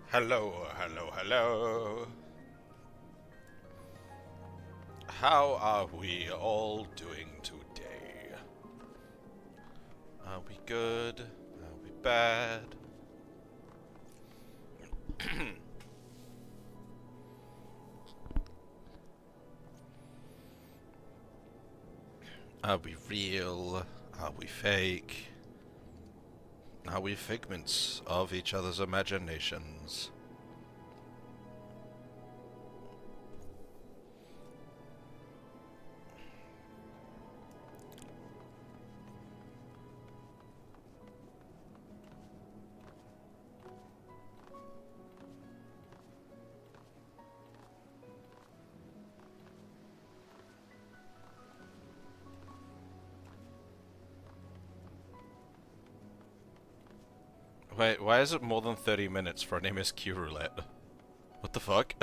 Hello, hello, hello. How are we all doing today? Are we good? Are we bad? Are we real? Are we fake? Are we figments of each other's imaginations? Wait, why is it more than 30 minutes for an MSQ roulette? What the fuck?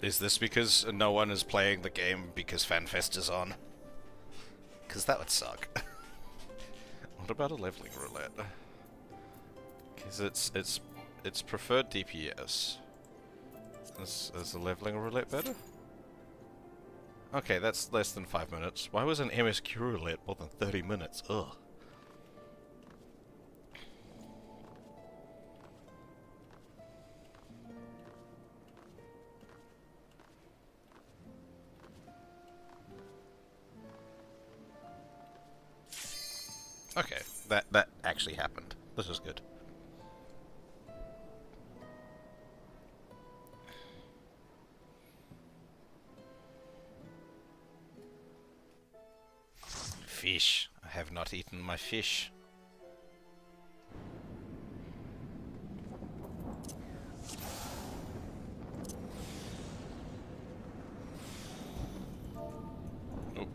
Is this because no one is playing the game because FanFest is on? Because that would suck. What about a leveling roulette? Because it's preferred DPS. Is the leveling roulette better? Okay, that's less than 5 minutes. Why was an MSQ roulette more than 30 minutes? Ugh. Okay, that actually happened. This is good. Fish. I have not eaten my fish. Oh.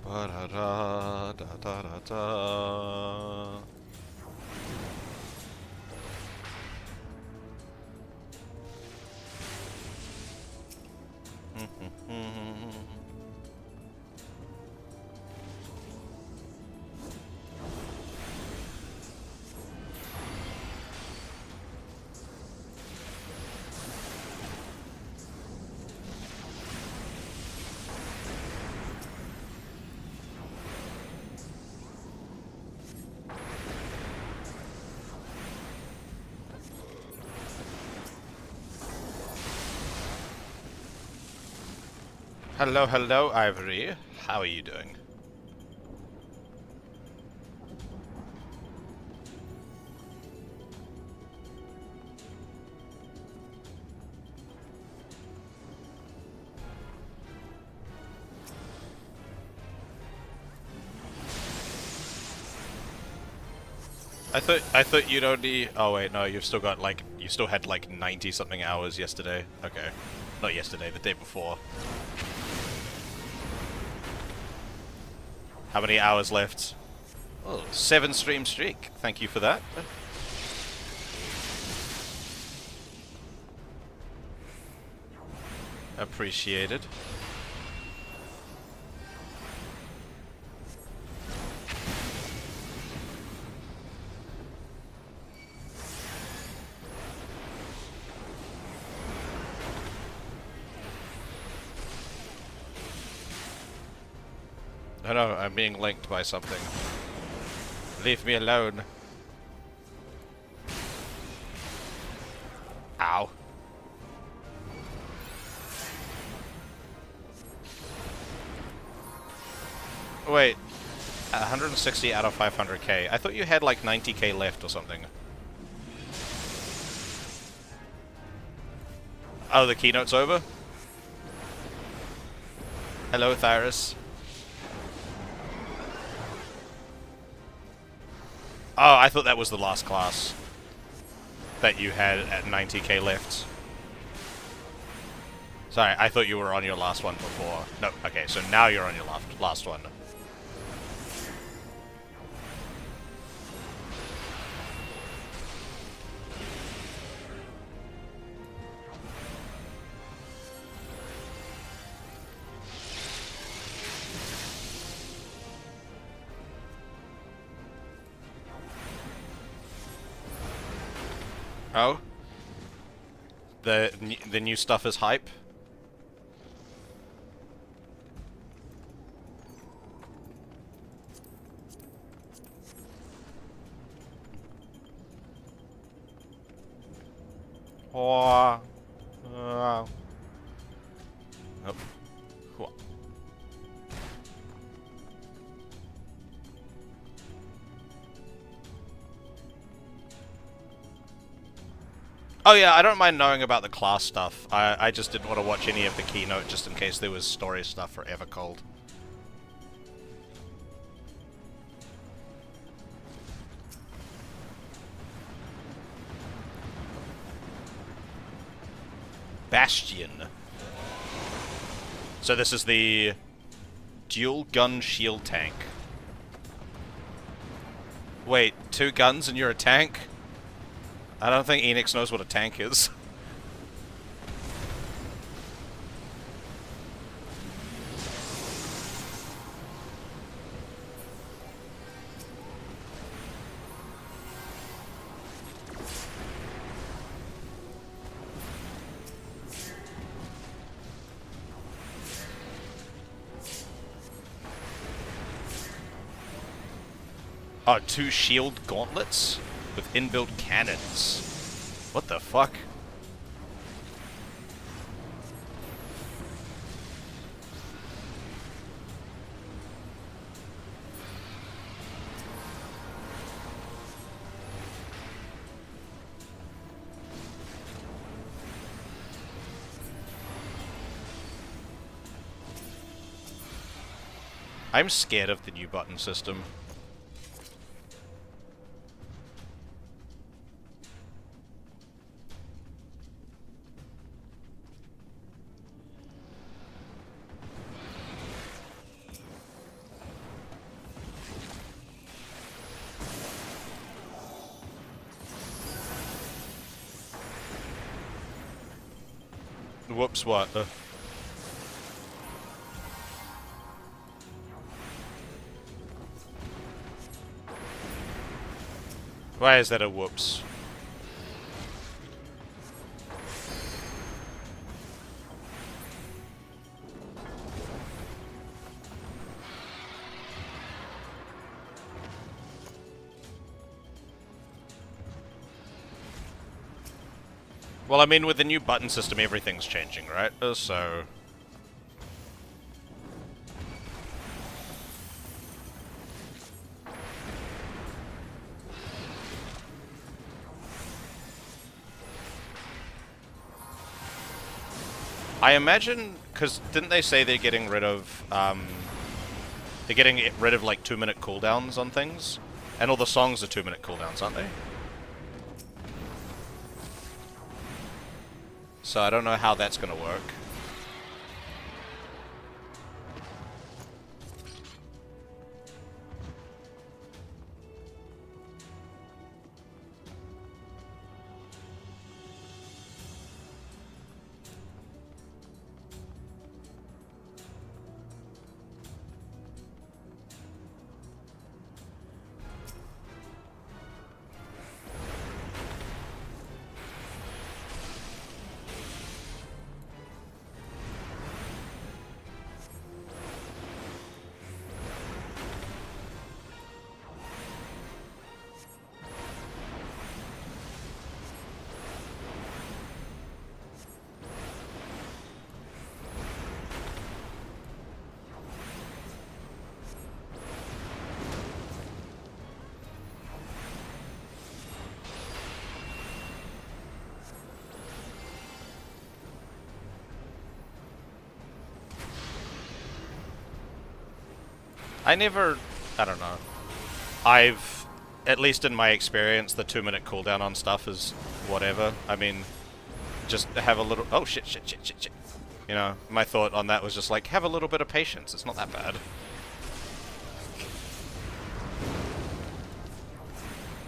Ba-da-da-da-da-da-da. Hello, hello, Ivory. How are you doing? I thought you'd only. Oh wait, no, you've still got like you still had like 90 something hours yesterday. Okay, not yesterday, the day before. How many hours left? Oh, 7 stream streak. Thank you for that. Appreciated. No, I'm being linked by something. Leave me alone. Ow. Wait, 160 out of 500k. I thought you had like 90k left or something. Oh, the keynote's over? Hello, Thyrus. Oh, I thought that was the last class that you had at 90k left. Sorry, I thought you were on your last one before. No, okay, so now you're on your last one. Oh? The new stuff is hype? Oh. Oh. Cool. Oh yeah, I don't mind knowing about the class stuff. I just didn't want to watch any of the keynote just in case there was story stuff for Evercold. Bastion. So this is the dual gun shield tank. Wait, 2 guns and you're a tank? I don't think Enix knows what a tank is. Oh, 2 shield gauntlets with inbuilt cannons. What the fuck? I'm scared of the new button system. Whoops, what? Why is that a whoops? Well, I mean, with the new button system, everything's changing, right? So... I imagine, because didn't they say they're getting rid of, they're getting rid of, like, 2-minute cooldowns on things? And all the songs are 2-minute cooldowns, aren't they? So I don't know how that's gonna work. I never... I don't know. I've... At least in my experience, the 2-minute cooldown on stuff is whatever. I mean, just have a little... Oh, shit, shit, shit, shit, shit. You know, my thought on that was just like, have a little bit of patience. It's not that bad.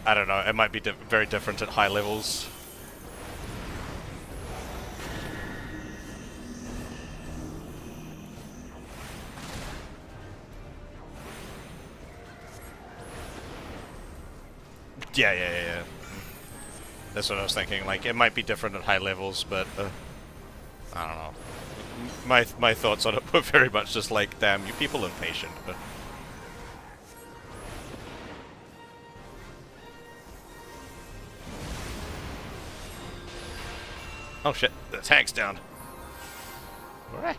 I don't know. It might be very different at high levels. Yeah. That's what I was thinking. Like, it might be different at high levels, but I don't know. My thoughts on it were very much just like, damn, you people are impatient. But oh shit, the tank's down. Alright.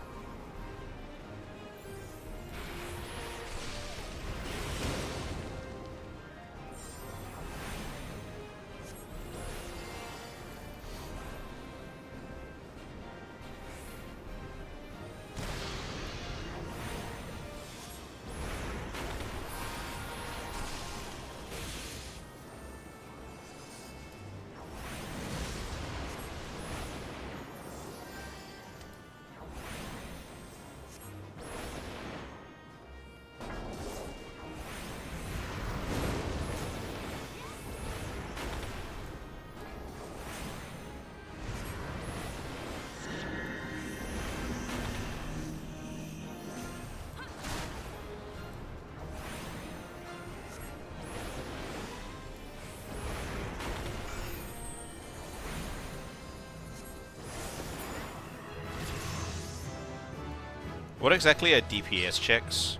What exactly are DPS checks?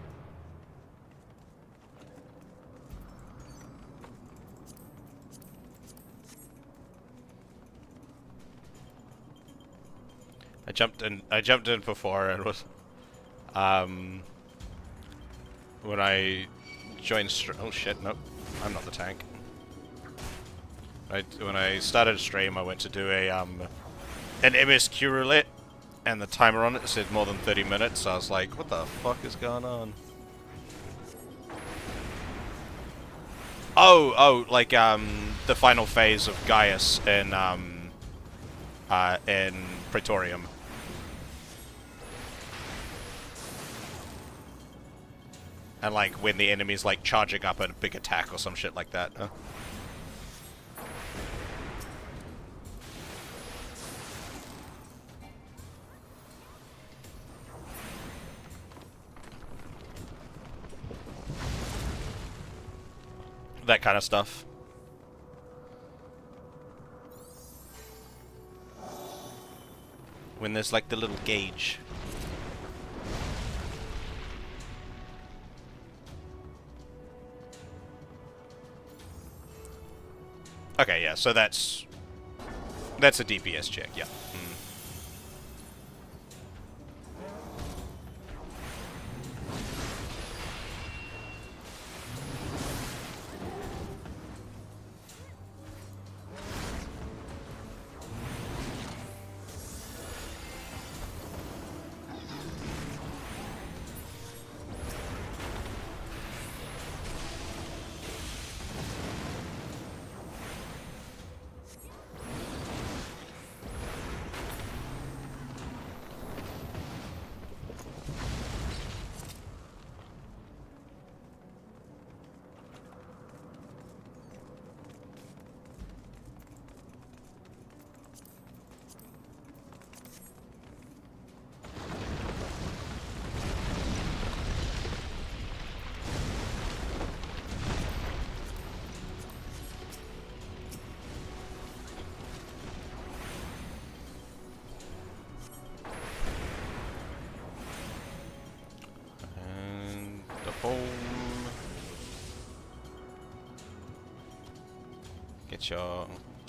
I jumped in before and was when I joined oh shit, nope. I'm not the tank. When I started stream I went to do a an MSQ roulette and the timer on it said more than 30 minutes, so I was like, what the fuck is going on? Oh, like, the final phase of Gaius in Praetorium. And, like, when the enemy's, like, charging up a big attack or some shit like that. That kind of stuff. When there's like the little gauge. Okay, yeah, so that's a DPS check, yeah.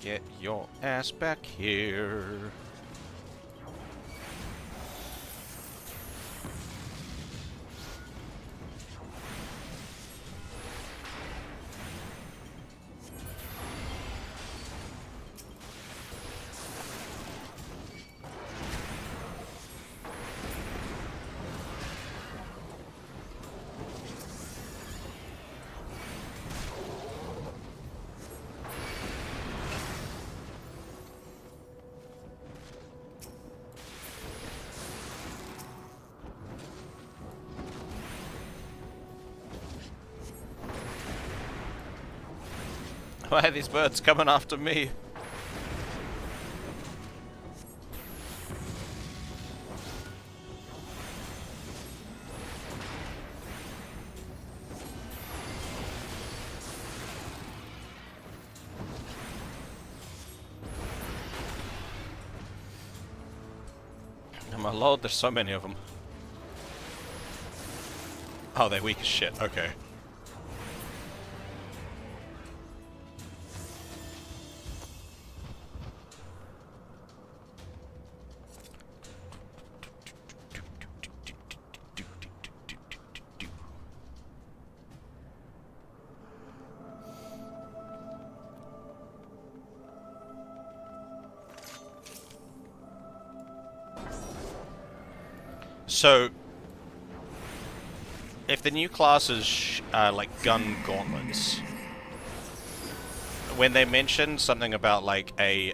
Get your ass back here. Why are these birds coming after me? Oh my lord, there's so many of them. Oh, they're weak as shit, okay. So, if the new classes like gun gauntlets, when they mentioned something about like a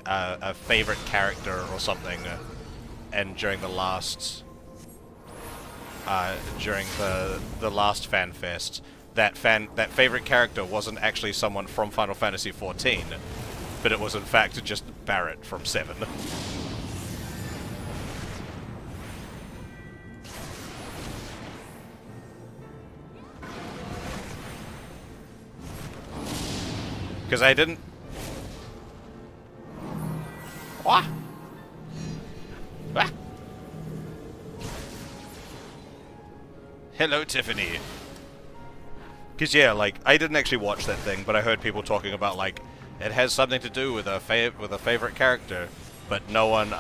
favorite character or something, and during the last last fan fest, that favorite character wasn't actually someone from Final Fantasy XIV, but it was in fact just Barrett from 7. Because I didn't... What? Ah. Hello, Tiffany. Because, yeah, like, I didn't actually watch that thing, but I heard people talking about, like, it has something to do with a favorite character, but no one,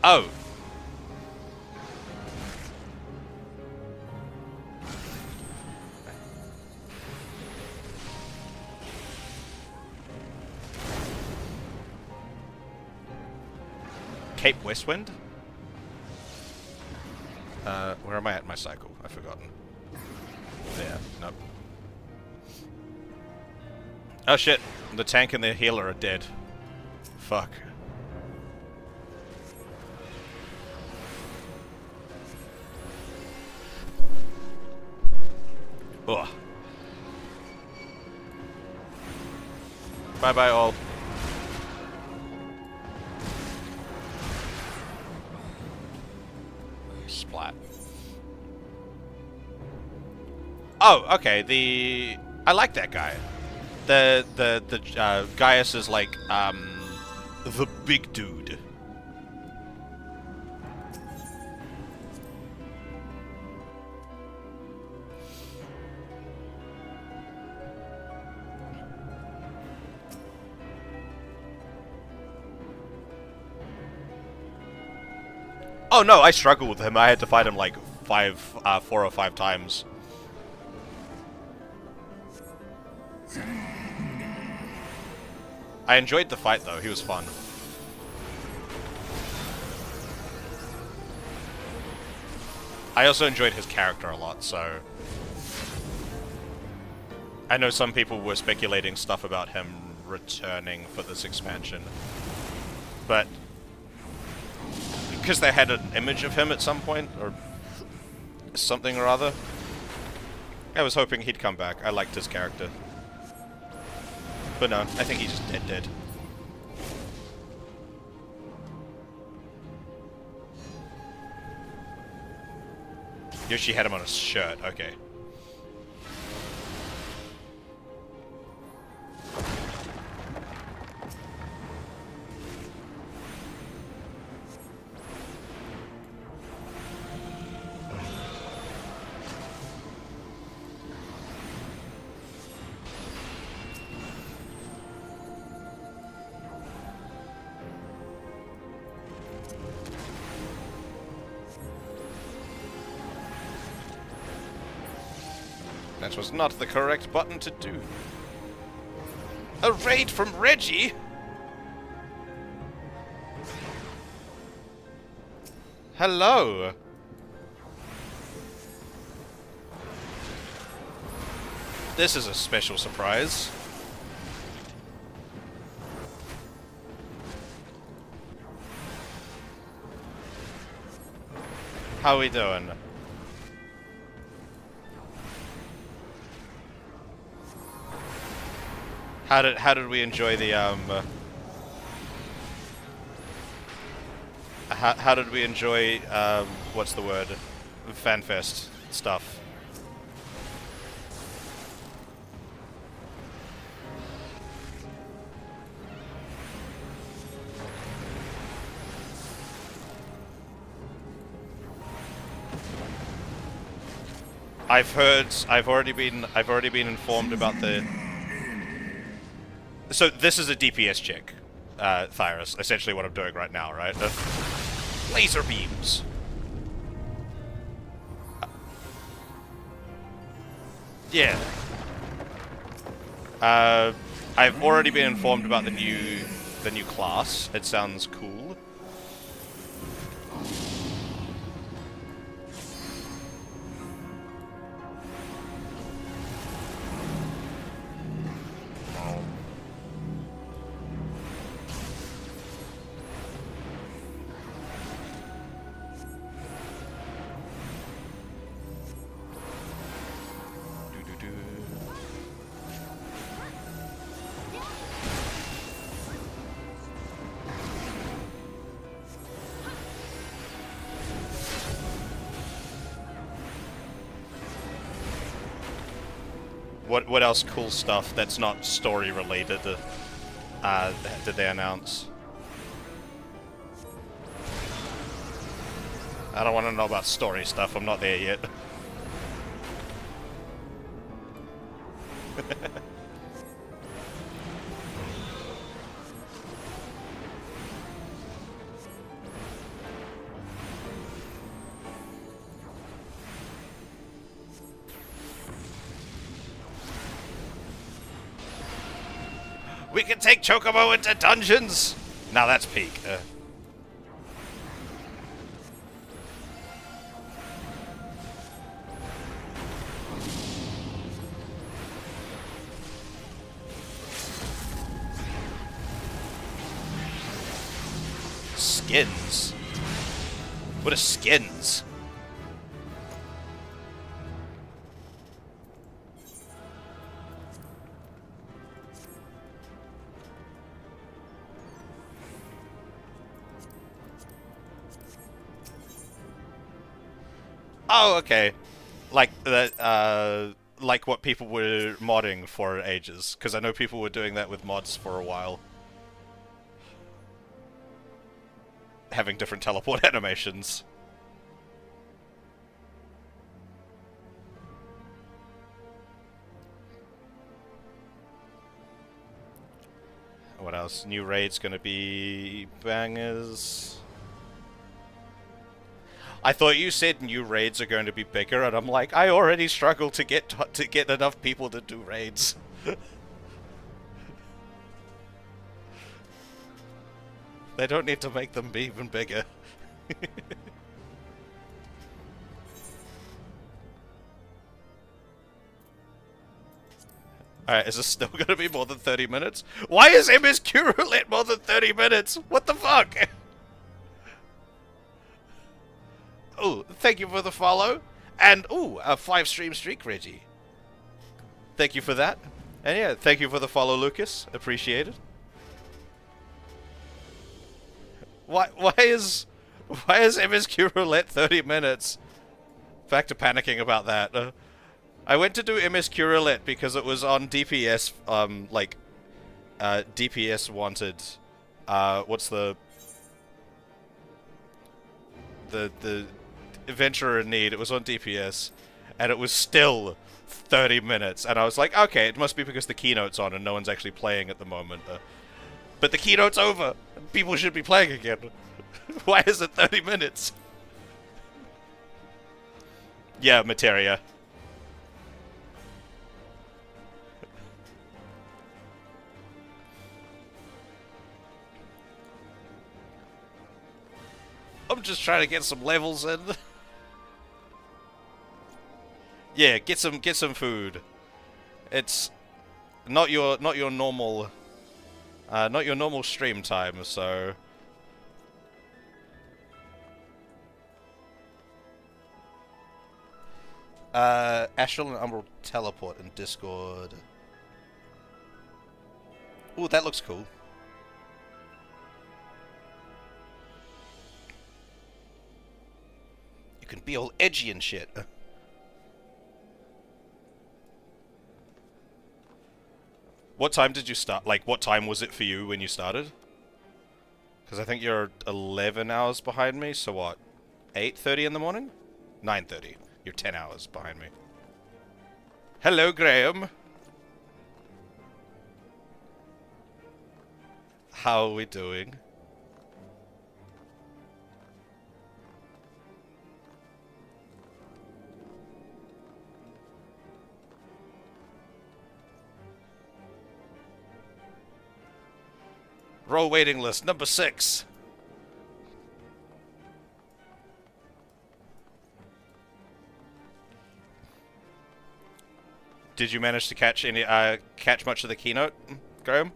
Oh! Cape Westwind? Where am I at in my cycle? I've forgotten. There. Nope. Oh shit! The tank and the healer are dead. Fuck. Ugh. Bye-bye all. Splat. Oh, okay. I like that guy. The Gaius is like the big dude. Oh no, I struggled with him. I had to fight him like 4 or 5 times. I enjoyed the fight though, he was fun. I also enjoyed his character a lot, so... I know some people were speculating stuff about him returning for this expansion. But... because they had an image of him at some point, or something or other. I was hoping he'd come back. I liked his character. But no, I think he's just dead. Yoshi had him on his shirt, okay. That was not the correct button to do. A raid from Reggie? Hello. This is a special surprise. How we doing? How did we enjoy the how did we enjoy what's the word, FanFest stuff? I've already been informed about the. So this is a DPS check, Thyrus. Essentially, what I'm doing right now, right? Laser beams. Yeah. I've already been informed about the new class. It sounds cool. What else cool stuff that's not story related did they announce? I don't want to know about story stuff, I'm not there yet. We can take Chocobo into dungeons! Now that's peak. Skins? What are skins? Oh, okay. Like that, like what people were modding for ages, because I know people were doing that with mods for a while. Having different teleport animations. What else? New raid's gonna be bangers. I thought you said new raids are going to be bigger, and I'm like, I already struggle to get enough people to do raids. They don't need to make them be even bigger. Alright, is this still gonna be more than 30 minutes? Why is MSQ Roulette more than 30 minutes? What the fuck? Oh, thank you for the follow. And, ooh, a 5-stream streak, Reggie. Thank you for that. And yeah, thank you for the follow, Lucas. Appreciate it. Why is MSQ Roulette 30 minutes? Back to panicking about that. I went to do MSQ Roulette because it was on DPS, DPS wanted, what's the Adventurer in Need. It was on DPS, and it was still 30 minutes, and I was like, okay, it must be because the keynote's on and no one's actually playing at the moment. But the keynote's over. People should be playing again. Why is it 30 minutes? Yeah, Materia. I'm just trying to get some levels in. Yeah, get some food. It's not your normal stream time, so Astral and Umbral teleport in Discord. Ooh, that looks cool. You can be all edgy and shit. What time did you start? Like, what time was it for you when you started? Because I think you're 11 hours behind me, so what? 8:30 in the morning? 9:30. You're 10 hours behind me. Hello, Graham. How are we doing? Roll waiting list number 6. Did you manage to catch much of the keynote, Graham?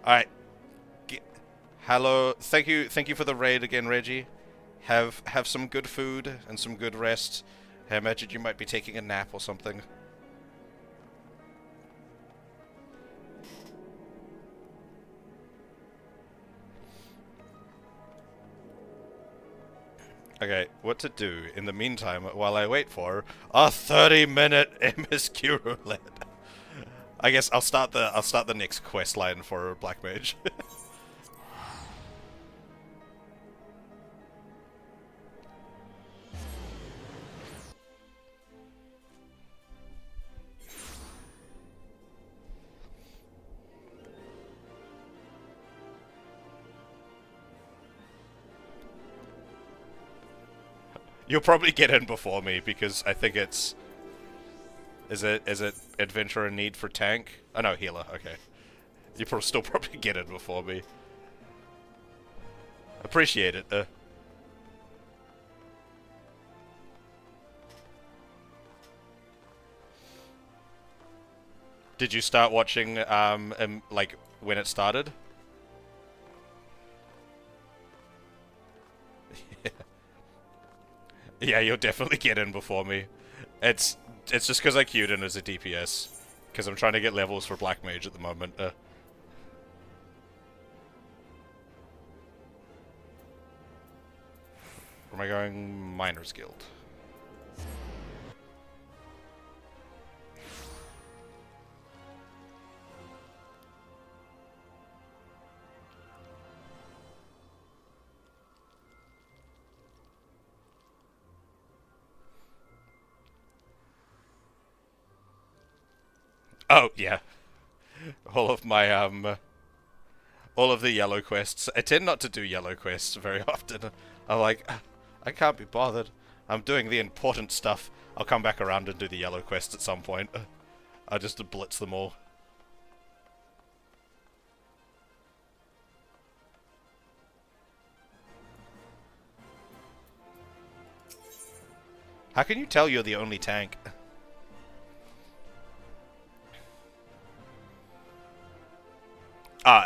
All right. Hello. Thank you for the raid again, Reggie. Have some good food and some good rest. I imagine you might be taking a nap or something. Okay, what to do in the meantime while I wait for a 30-minute MSQ roulette? I guess I'll start the next quest line for Black Mage. You'll probably get in before me because I think it's... Is it adventure and need for tank? Oh no, healer, okay. You still probably get in before me. Appreciate it. Did you start watching, like, when it started? Yeah, you'll definitely get in before me. It's just because I queued in as a DPS. Because I'm trying to get levels for Black Mage at the moment. Where am I going? Miners Guild. Oh, yeah. All of my, all of the yellow quests. I tend not to do yellow quests very often. I'm like, I can't be bothered. I'm doing the important stuff. I'll come back around and do the yellow quests at some point. I'll just blitz them all. How can you tell you're the only tank?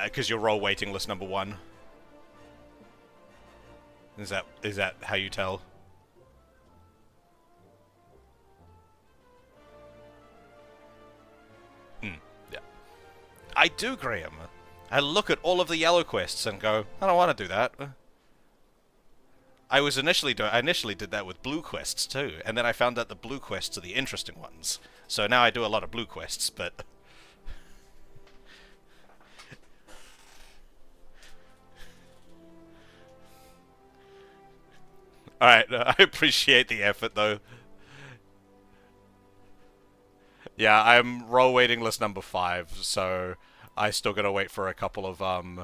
Because you're roll waiting list number 1. Is that how you tell? Yeah. I do, Graham. I look at all of the yellow quests and go, I don't want to do that. I initially did that with blue quests too, and then I found out the blue quests are the interesting ones. So now I do a lot of blue quests, but alright, I appreciate the effort, though. Yeah, I'm roll waiting list number 5, so I still gotta wait for a couple of, I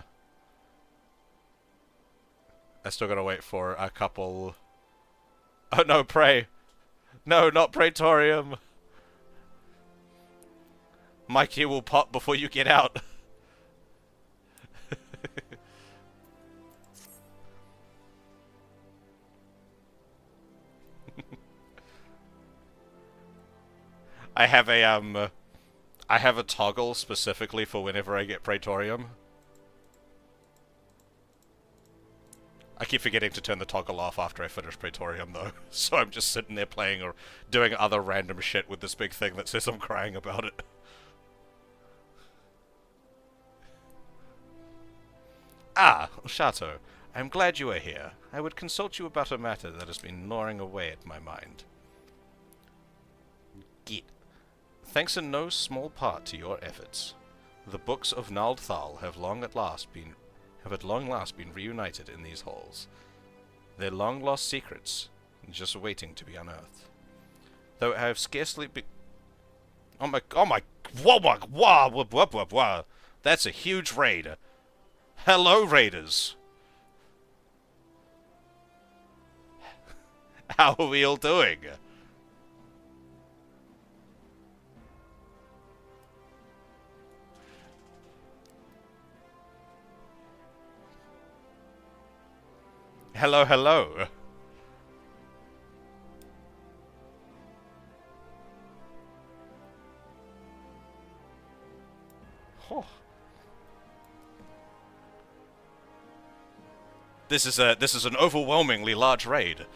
still gotta wait for a couple... Oh no, pray! No, not Praetorium! Mikey will pop before you get out. I have a toggle specifically for whenever I get Praetorium. I keep forgetting to turn the toggle off after I finish Praetorium, though. So I'm just sitting there playing or doing other random shit with this big thing that says I'm crying about it. Ah, Chateau. I'm glad you are here. I would consult you about a matter that has been gnawing away at my mind. Git. Thanks in no small part to your efforts, the books of Nald Thal have at long last been reunited in these halls. Their long-lost secrets, just waiting to be unearthed. Though I have scarcely be... Oh my... Whoa. That's a huge raid. Hello, raiders. How are we all doing? Hello, hello. Oh. This is an overwhelmingly large raid.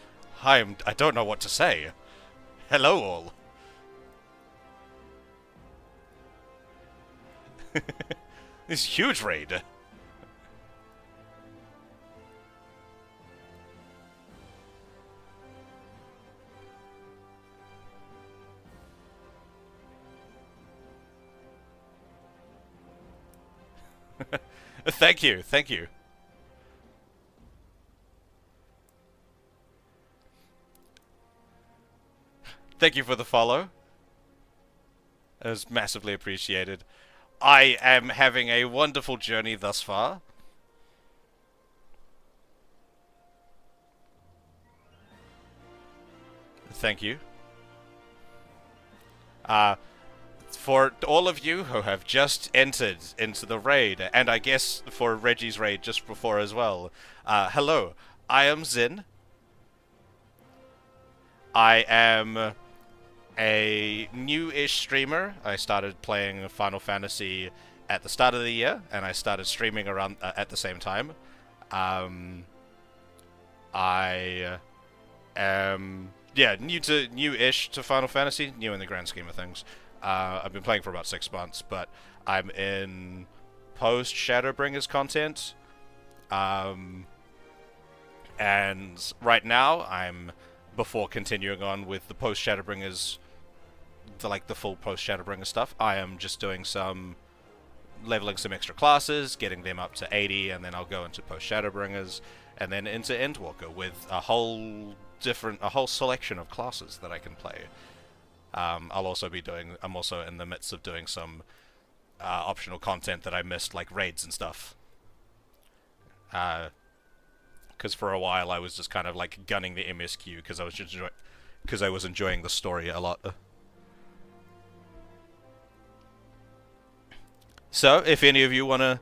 I don't know what to say. Hello, all. This is a huge raid. Thank you. Thank you for the follow. It was massively appreciated. I am having a wonderful journey thus far. Thank you. For all of you who have just entered into the raid, and I guess for Reggie's raid just before as well, hello, I am Zin. I am a new-ish streamer. I started playing Final Fantasy at the start of the year, and I started streaming around at the same time. I am, new-ish to Final Fantasy, new in the grand scheme of things. I've been playing for about 6 months, but I'm in Post Shadowbringers content. And right now, before continuing on with the Post Shadowbringers, the full Post Shadowbringers stuff, I am just doing some leveling some extra classes, getting them up to 80, and then I'll go into Post Shadowbringers, and then into Endwalker with a whole selection of classes that I can play. I'm also in the midst of doing some optional content that I missed, like raids and stuff. Because for a while I was just kind of like gunning the MSQ because I was enjoying the story a lot. So if any of you wanna,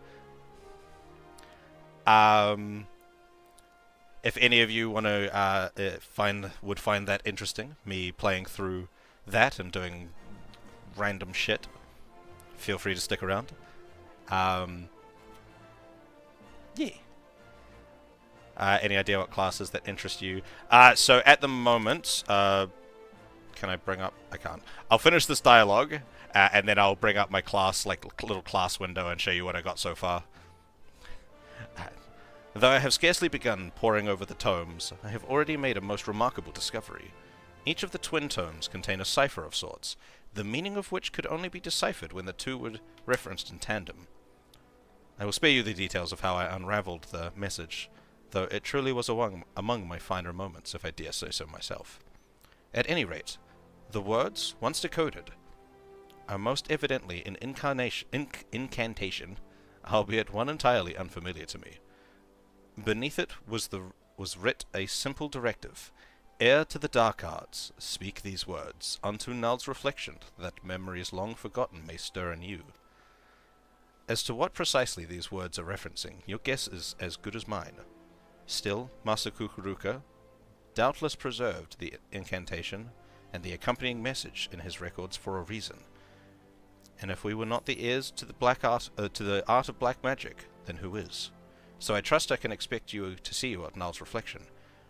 would find that interesting, me playing through that and doing random shit, feel free to stick around. Yeah. Any idea what classes that interest you? So at the moment, can I bring up? I can't. I'll finish this dialogue, and then I'll bring up my class, little class window, and show you what I got so far. Though I have scarcely begun poring over the tomes, I have already made a most remarkable discovery. Each of the twin tomes contain a cipher of sorts, the meaning of which could only be deciphered when the two were referenced in tandem. I will spare you the details of how I unraveled the message, though it truly was among my finer moments, if I dare say so myself. At any rate, the words, once decoded, are most evidently an incantation, albeit one entirely unfamiliar to me. Beneath it was writ a simple directive: heir to the dark arts, speak these words, unto Nald's reflection, that memories long forgotten may stir anew. As to what precisely these words are referencing, your guess is as good as mine. Still, Master Kukuruka doubtless preserved the incantation and the accompanying message in his records for a reason. And if we were not the heirs to the art of black magic, then who is? so I trust I can expect you to see you at Null's reflection.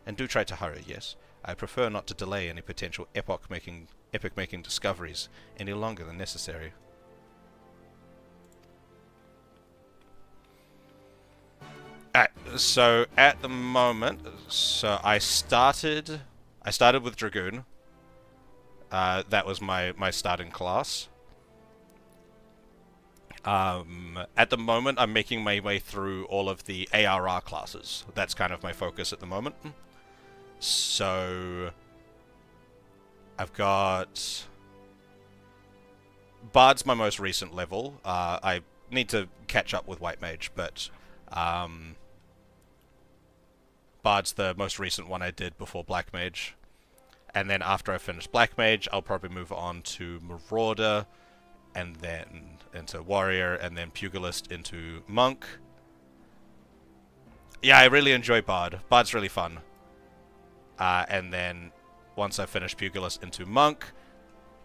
And do try to hurry, yes. I prefer not to delay any potential epic-making discoveries any longer than necessary. So at the moment, I started with Dragoon. That was my starting class. At the moment, I'm making my way through all of the ARR classes. That's kind of my focus at the moment. So I've got Bard's my most recent level. I need to catch up with White Mage, but Bard's the most recent one I did before Black Mage. And then after I finish Black Mage, I'll probably move on to Marauder, and then into Warrior, and then Pugilist into Monk. Yeah, I really enjoy Bard. Bard's really fun. And then once I finish Pugilist into Monk,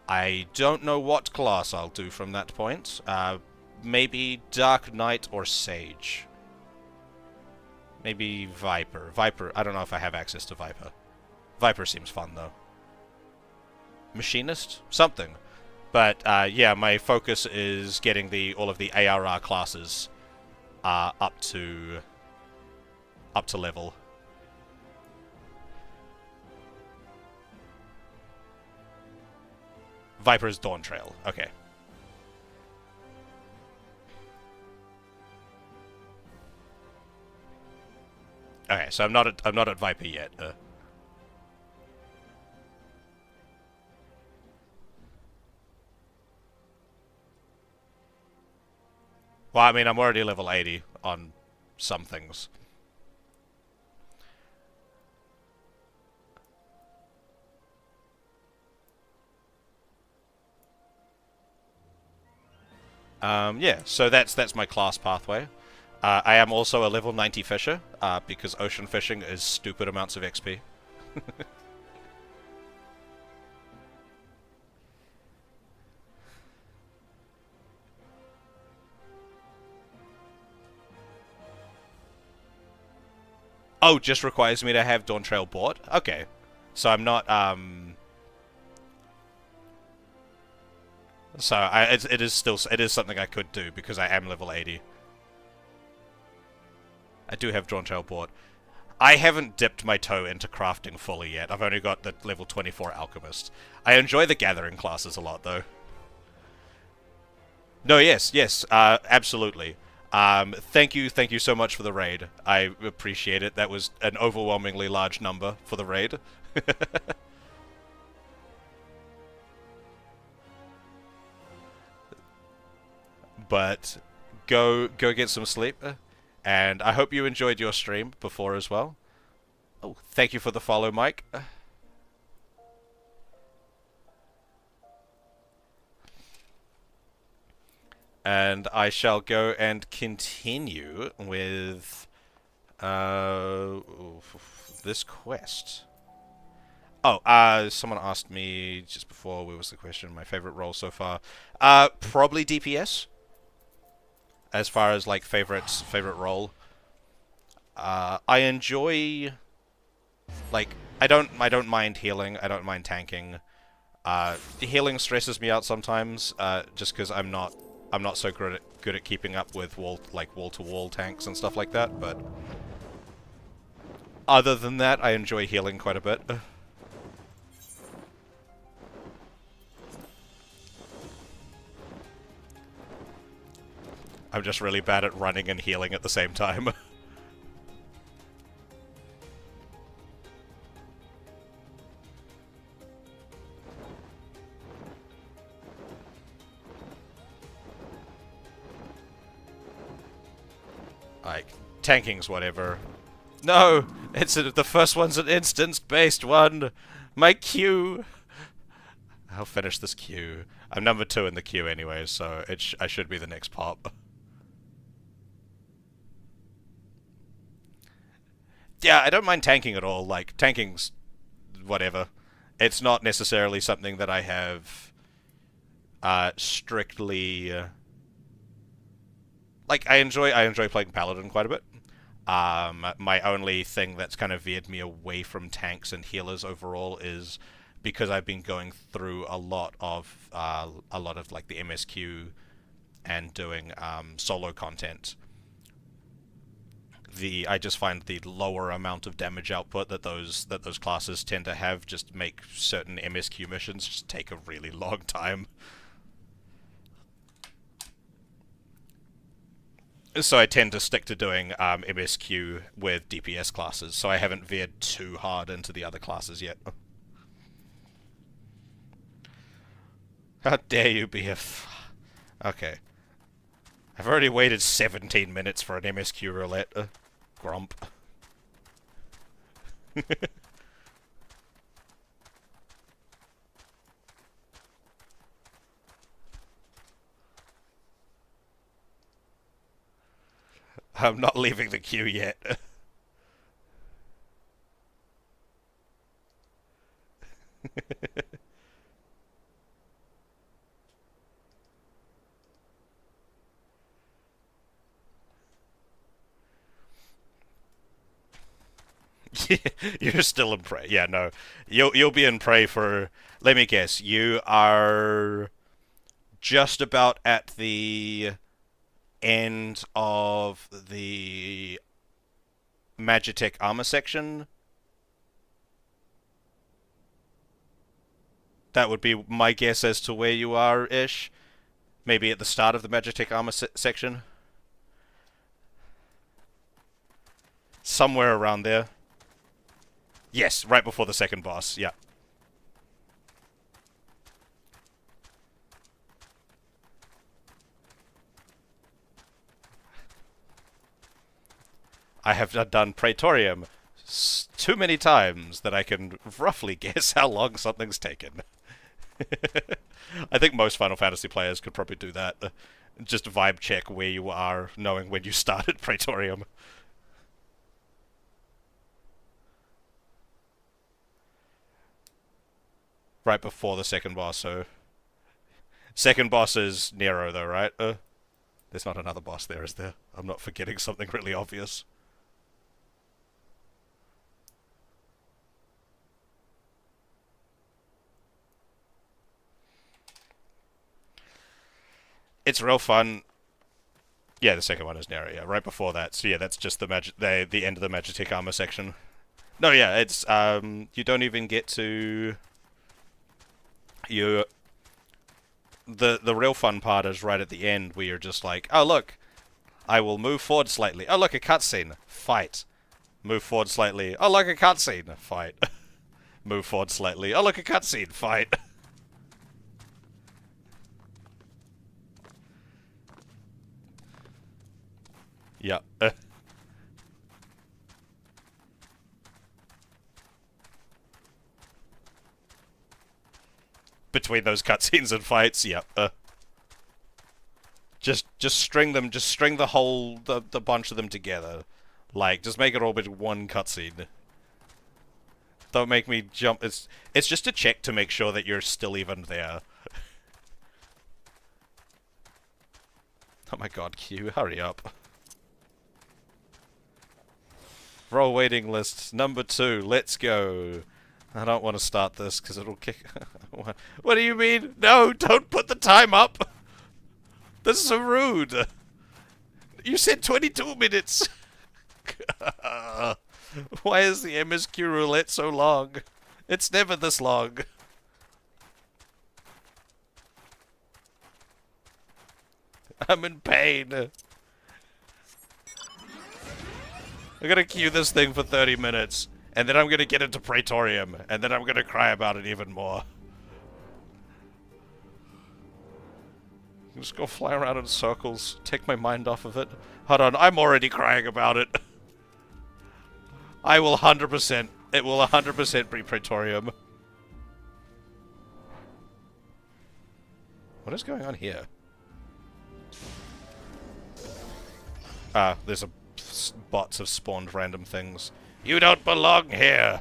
I don't know what class I'll do from that point. Maybe Dark Knight or Sage. Maybe Viper. Viper, I don't know if I have access to Viper. Viper seems fun, though. Machinist? Something. But, yeah, my focus is getting all of the ARR classes up to level. Viper's Dawn Trail. Okay. Okay, so I'm not at Viper yet. Well, I mean, I'm already level 80 on some things. Yeah, so that's my class pathway. I am also a level 90 fisher, because ocean fishing is stupid amounts of XP. Oh, just requires me to have Dawn Trail bought? Okay. So I'm not, So it is something I could do, because I am level 80. I do have Dawn Trail bought. I haven't dipped my toe into crafting fully yet. I've only got the level 24 Alchemist. I enjoy the Gathering classes a lot, though. No, yes, absolutely. Thank you so much for the raid. I appreciate it. That was an overwhelmingly large number for the raid. But go get some sleep, and I hope you enjoyed your stream before as well. Oh, thank you for the follow, Mike. And I shall go and continue with this quest. Oh, someone asked me just before, what was the question? My favorite role so far? Probably DPS. As far as like favorite role, I enjoy, like, I don't mind healing. I don't mind tanking. Healing stresses me out sometimes, just because I'm not so good at keeping up with wall to wall tanks and stuff like that. But other than that, I enjoy healing quite a bit. I'm just really bad at running and healing at the same time. Like, tanking's whatever. No! The first one's an instance-based one! My queue! I'll finish this queue. I'm number 2 in the queue anyway, so I should be the next pop. Yeah, I don't mind tanking at all. Like, tanking's whatever. It's not necessarily something that I have strictly like, I enjoy playing Paladin quite a bit. My only thing that's kind of veered me away from tanks and healers overall is because I've been going through a lot of like the MSQ and doing solo content. I just find the lower amount of damage output that those classes tend to have just make certain MSQ missions just take a really long time. So I tend to stick to doing MSQ with DPS classes, so I haven't veered too hard into the other classes yet. How dare you be a... Okay. I've already waited 17 minutes for an MSQ roulette. Grump. I'm not leaving the queue yet. You're still in prey. Yeah, no. You'll be in prey for... Let me guess. You are just about at the end of the Magitech armor section. That would be my guess as to where you are-ish. Maybe at the start of the Magitech armor section. Somewhere around there. Yes, right before the second boss, yeah. I have done Praetorium too many times that I can roughly guess how long something's taken. I think most Final Fantasy players could probably do that. Just vibe check where you are, knowing when you started Praetorium. Right before the second boss, so... Second boss is Nero, though, right? There's not another boss there, is there? I'm not forgetting something really obvious. It's real fun. Yeah, the second one is Nero, yeah, right before that. So yeah, that's just the end of the Magitech armor section. No, yeah, it's, you don't even get to... The real fun part is right at the end where you're just like, oh look, I will move forward slightly. Oh look, a cutscene. Fight. Move forward slightly. Oh look, a cutscene. Fight. Move forward slightly. Oh look, a cutscene. Fight. Yeah. Between those cutscenes and fights, yeah. Just string them. Just string the bunch of them together. Like, just make it all but one cutscene. Don't make me jump. It's just a check to make sure that you're still even there. Oh my god, Q, hurry up. Roll waiting list number 2. Let's go. I don't want to start this because it'll kick... What do you mean? No, don't put the time up! This is so rude! You said 22 minutes! Why is the MSQ roulette so long? It's never this long. I'm in pain. I'm gonna queue this thing for 30 minutes. And then I'm gonna get into Praetorium, and then I'm gonna cry about it even more. Just go fly around in circles, take my mind off of it. Hold on, I'm already crying about it. I will 100%, it will 100% be Praetorium. What is going on here? There's bots have spawned random things. You don't belong here!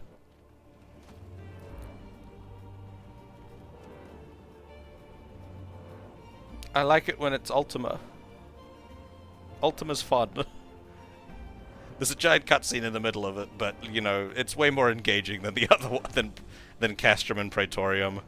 I like it when it's Ultima. Ultima's fun. There's a giant cutscene in the middle of it, but you know it's way more engaging than the other one, than Castrum and Praetorium.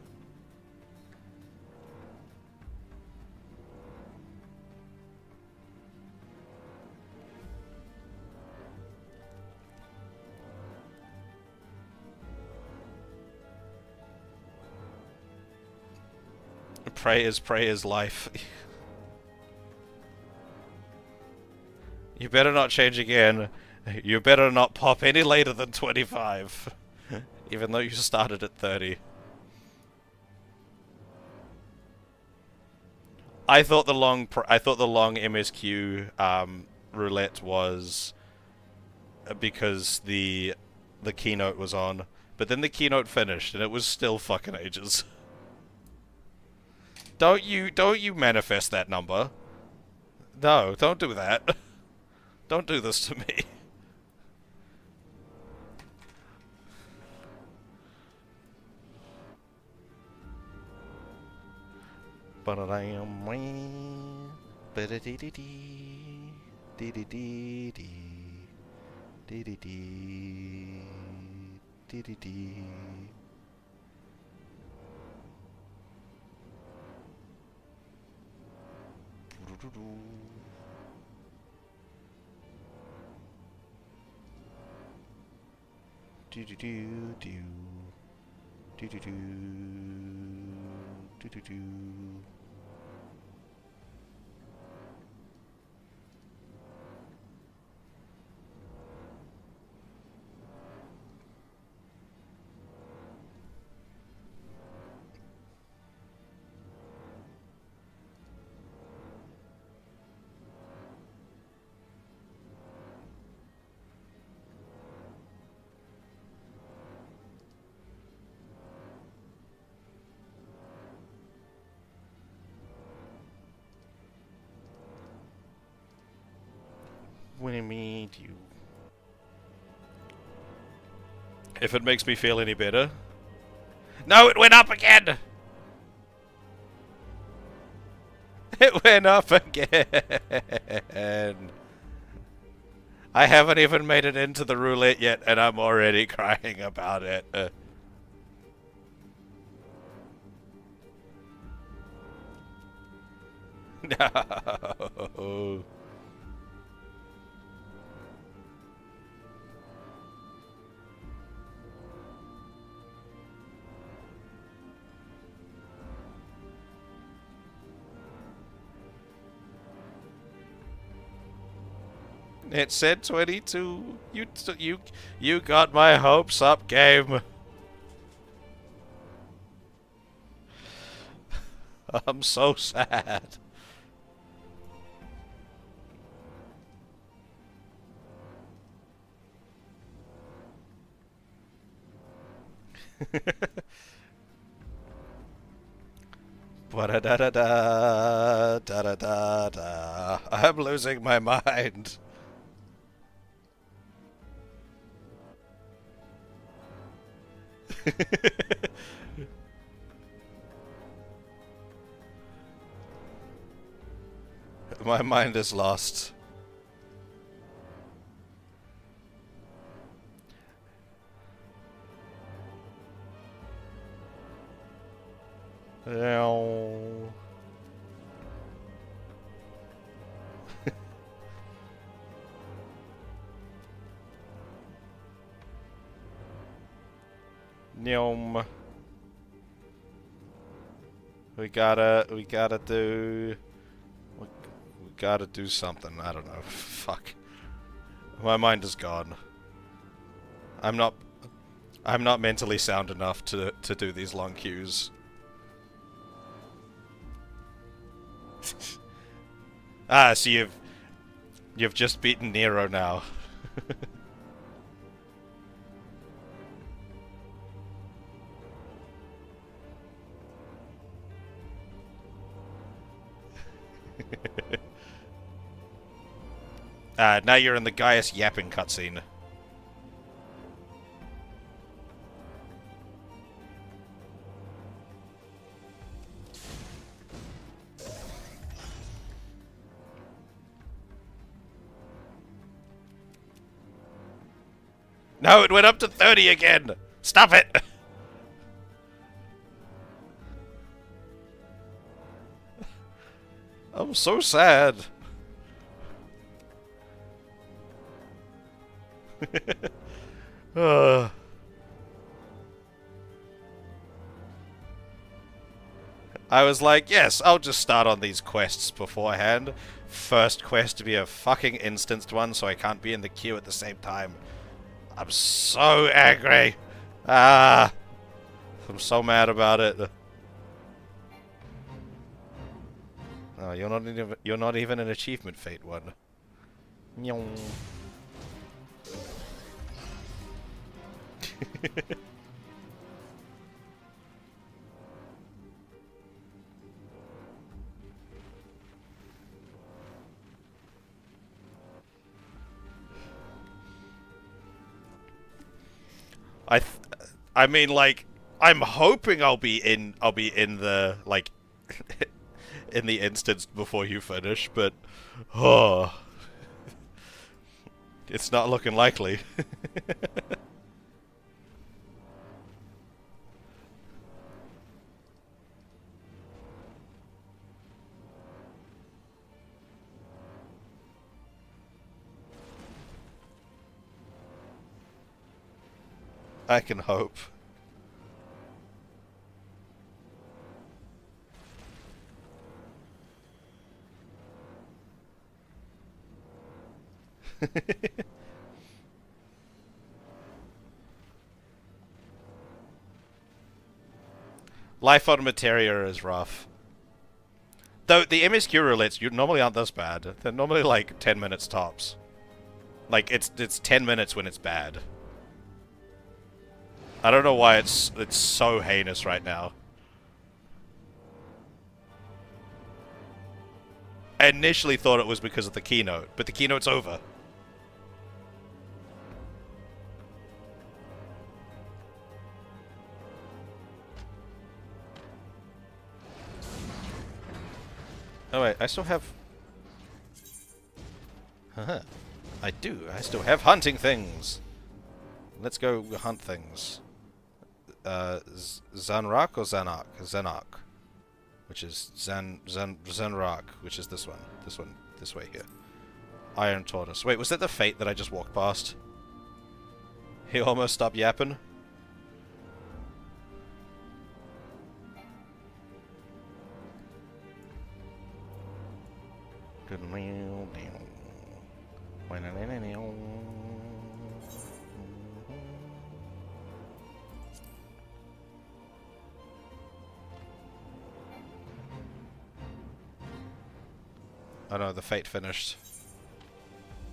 Prey is life. You better not change again. You better not pop any later than 25. Even though you started at 30. I thought the long MSQ roulette was because the keynote was on, but then the keynote finished and it was still fucking ages. Don't you manifest that number. No, don't do that. Don't do this to me. When I meet you. If it makes me feel any better. No, it went up again! It went up again! I haven't even made it into the roulette yet, and I'm already crying about it. No. It said 22. You got my hopes up, game. I'm so sad. Ba-da-da-da-da, I'm losing my mind. My mind is lost. No. Nyom. We gotta do something. I don't know. Fuck. My mind is gone. I'm not mentally sound enough to do these long queues. Ah, so you've just beaten Nero now. Now you're in the Gaius yapping cutscene. No, it went up to 30 again! Stop it! I'm so sad. I was like, yes, I'll just start on these quests beforehand. First quest to be a fucking instanced one, so I can't be in the queue at the same time. I'm so angry. I'm so mad about it. Oh, you're not even an achievement fate one. Nyong. I mean, like, I'm hoping I'll be in the, like, in the instance before you finish, but, oh, it's not looking likely. I can hope. Life on Materia is rough. Though the MSQ roulettes normally aren't this bad. They're normally like 10 minutes tops. Like it's 10 minutes when it's bad. I don't know why it's so heinous right now. I initially thought it was because of the keynote, but the keynote's over. Oh wait, I still have... Haha. I do. I still have hunting things. Let's go hunt things. Zanrak or Zanak? Zanak. Which is Zanrak, which is this one. This one. This way here. Iron Tortoise. Wait, was that the fate that I just walked past? He almost stopped yapping. Oh no, the fate finished.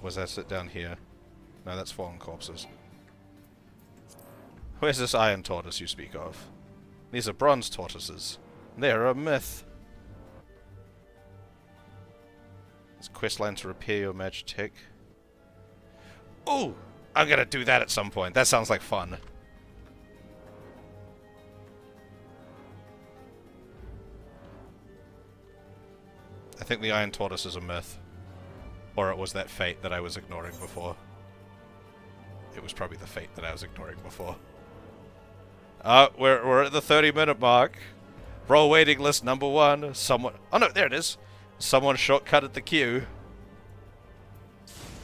Was that sit down here? No, that's fallen corpses. Where's this iron tortoise you speak of? These are bronze tortoises. They're a myth. It's questline to repair your magic. Ooh! I'm gonna do that at some point. That sounds like fun. I think the Iron Tortoise is a myth. Or it was that fate that I was ignoring before. It was probably the fate that I was ignoring before. We're at the 30-minute mark. Roll waiting list number 1. Someone... Oh no, there it is! Someone shortcutted the queue.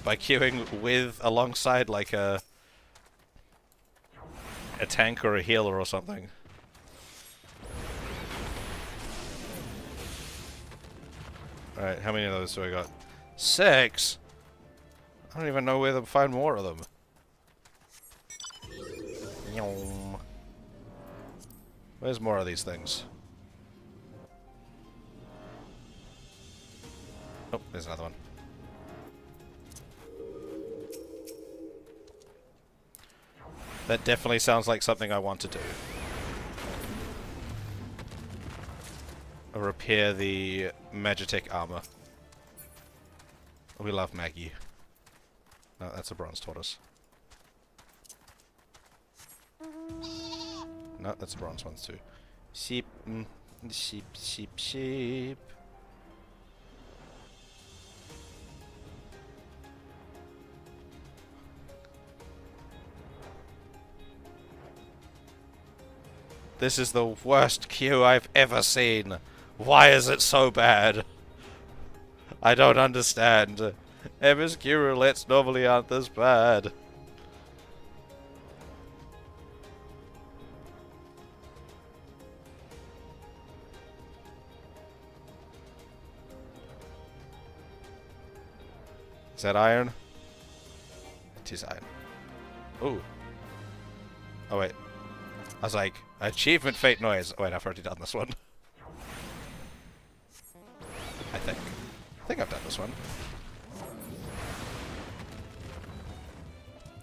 By queuing alongside like a tank or a healer or something. Alright, how many of those do I got? 6? I don't even know where to find more of them. Where's more of these things? Oh, there's another one. That definitely sounds like something I want to do. Repair the Magitek armor. We love Maggie. No, that's a bronze tortoise. No, that's a bronze one too. Sheep, sheep, sheep, sheep. This is the worst queue I've ever seen. Why is it so bad? I don't understand. MSQ roulettes normally aren't this bad. Is that iron? It is iron. Ooh. Oh wait. I was like, achievement fate noise. Oh wait, I've already done this one. I think I've done this one.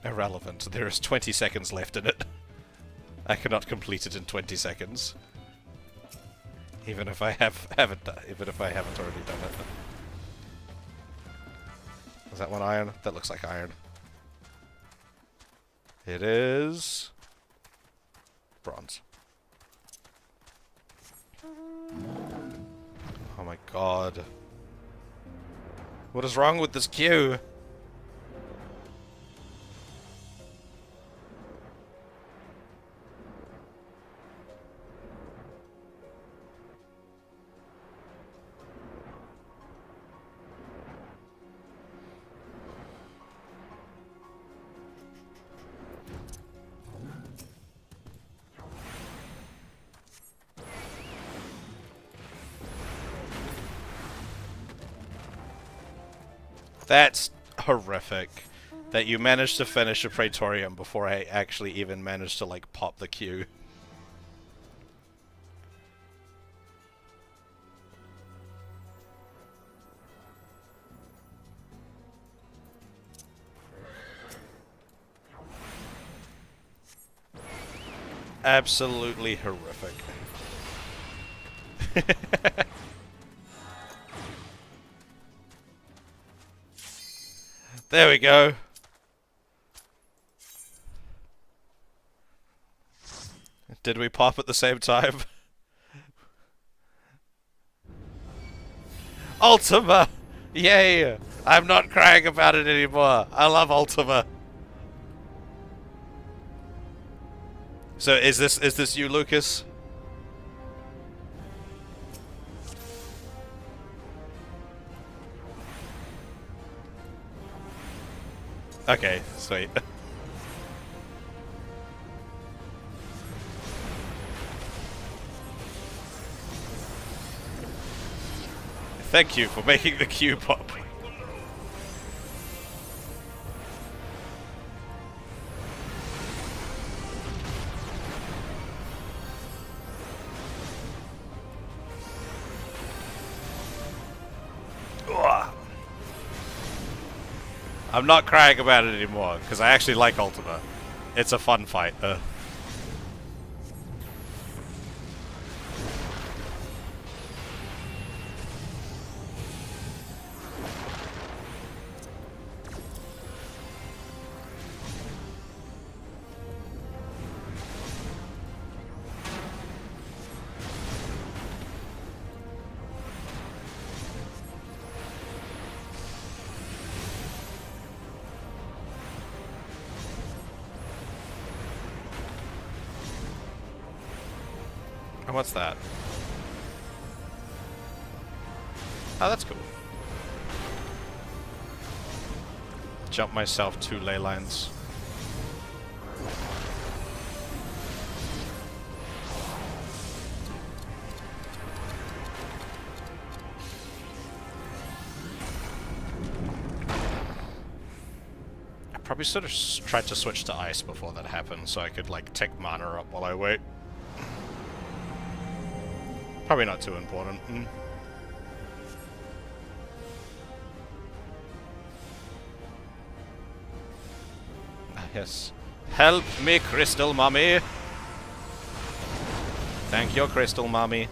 Irrelevant. There is 20 seconds left in it. I cannot complete it in 20 seconds. Even if I haven't already done it. Is that one iron? That looks like iron. It is bronze. Oh my god. What is wrong with this queue? That's horrific. That you managed to finish a Praetorium before I actually even managed to, like, pop the queue. Absolutely horrific. There we go. Did we pop at the same time? Ultima! Yay! I'm not crying about it anymore. I love Ultima. So is this you, Lucas? Okay, sweet. Thank you for making the queue pop. I'm not crying about it anymore, because I actually like Ultima. It's a fun fight. And what's that? Oh, that's cool. Jump myself 2 ley lines. I probably should have tried to switch to ice before that happened, so I could, like, take mana up while I wait. Probably not too important. Yes. Help me, Crystal Mommy! Thank you, Crystal Mommy.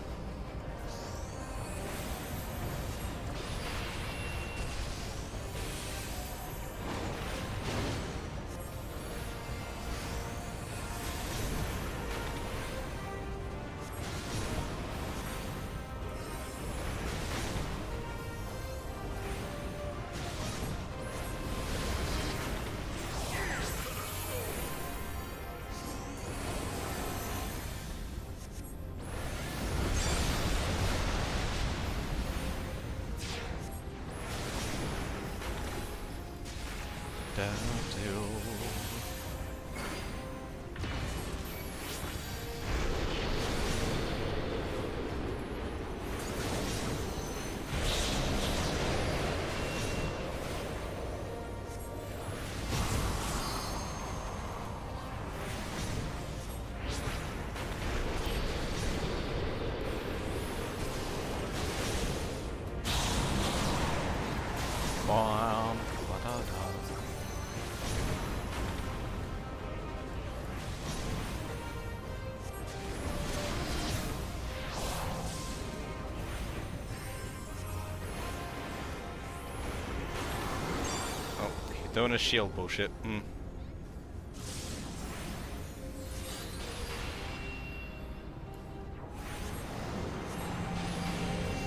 Doing a shield bullshit.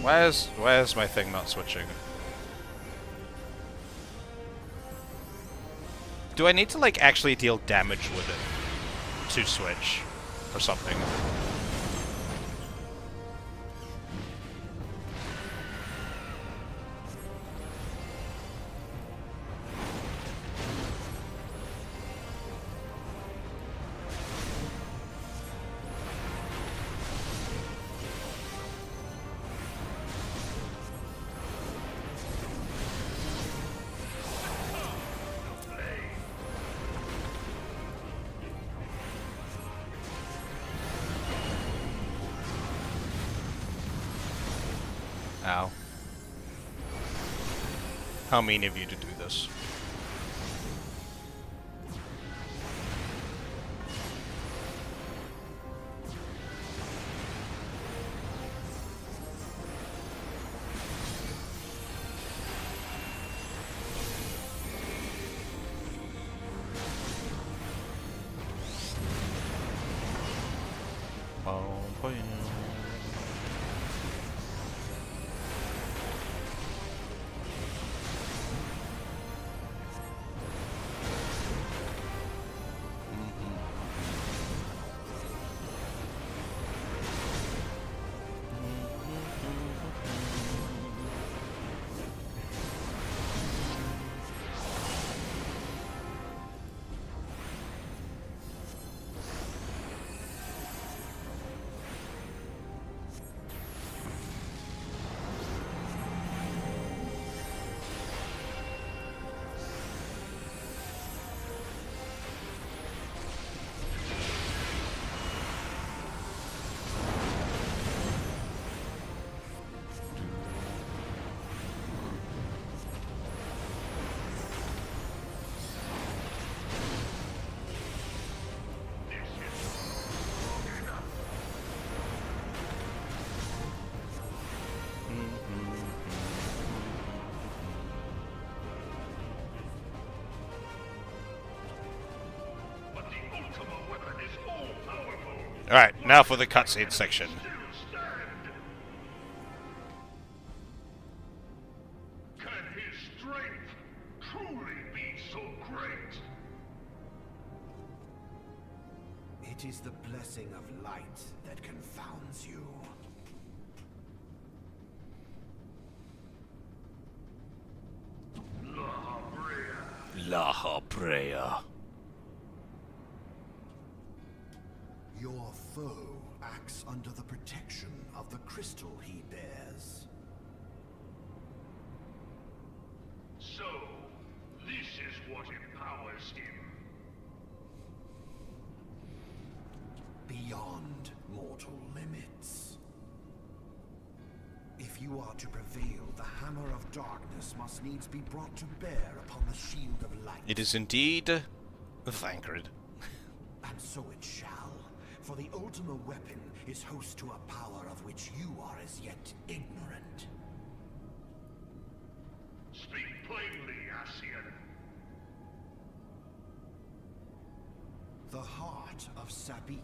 Why is my thing not switching? Do I need to like actually deal damage with it to switch or something? Ow. How mean of you to do this. Alright, now for the cutscene section. Can his strength truly be so great? It is the blessing of light that confounds you. Materia. Your foe acts under the protection of the crystal he bears. So, this is what empowers him. Beyond mortal limits. If you are to prevail, the hammer of darkness must needs be brought to bear upon the shield of light. It is indeed Thancred. And so it shall. For the Ultima weapon is host to a power of which you are as yet ignorant. Speak plainly, Ascian. The heart of Sabik.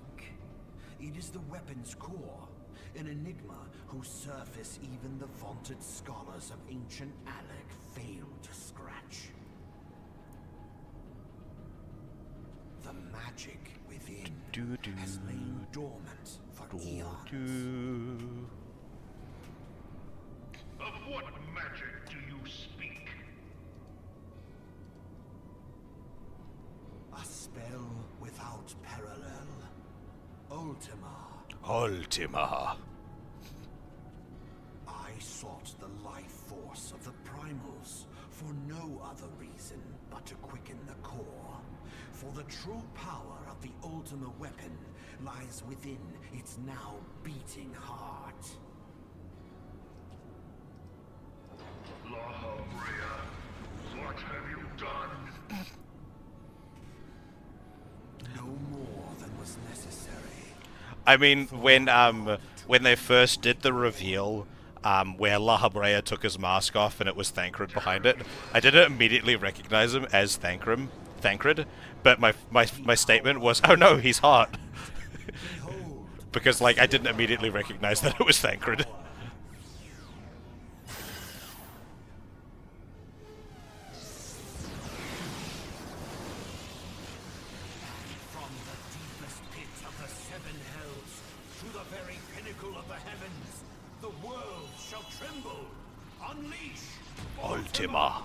It is the weapon's core, an enigma whose surface even the vaunted scholars of ancient Alec failed to scratch. The magic within has lain dormant for eons. Of what magic do you speak? Ultima. I sought the life force of the primals for no other reason but to quicken the core. For the true power of the Ultima weapon lies within its now beating heart. Eorzea, what have you done? No more than was necessary. I mean, when they first did the reveal, where Eorzea took his mask off and it was Thancred behind it, I didn't immediately recognize him as Thancred, but my statement was, oh no, he's hot. Because, like, I didn't immediately recognize that it was Thancred. From the deepest pit of the seven hells to the very pinnacle of the heavens, the world shall tremble. Unleash Ultima.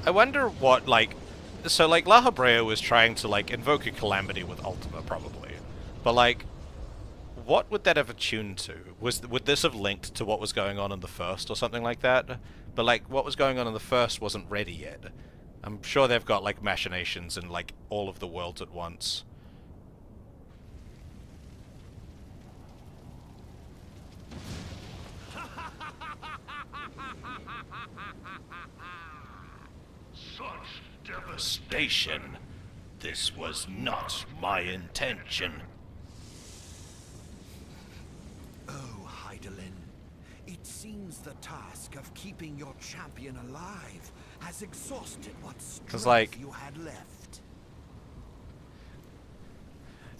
I wonder what, like... So, like, Eorzea was trying to, like, invoke a calamity with Ultima, probably. But, like, what would that have attuned to? Would this have linked to what was going on in the first or something like that? But, like, what was going on in the first wasn't ready yet. I'm sure they've got, like, machinations in, like, all of the worlds at once. Such devastation. Station. This was not my intention. Oh, Heidelin, it seems the task of keeping your champion alive has exhausted what strength like- you had left.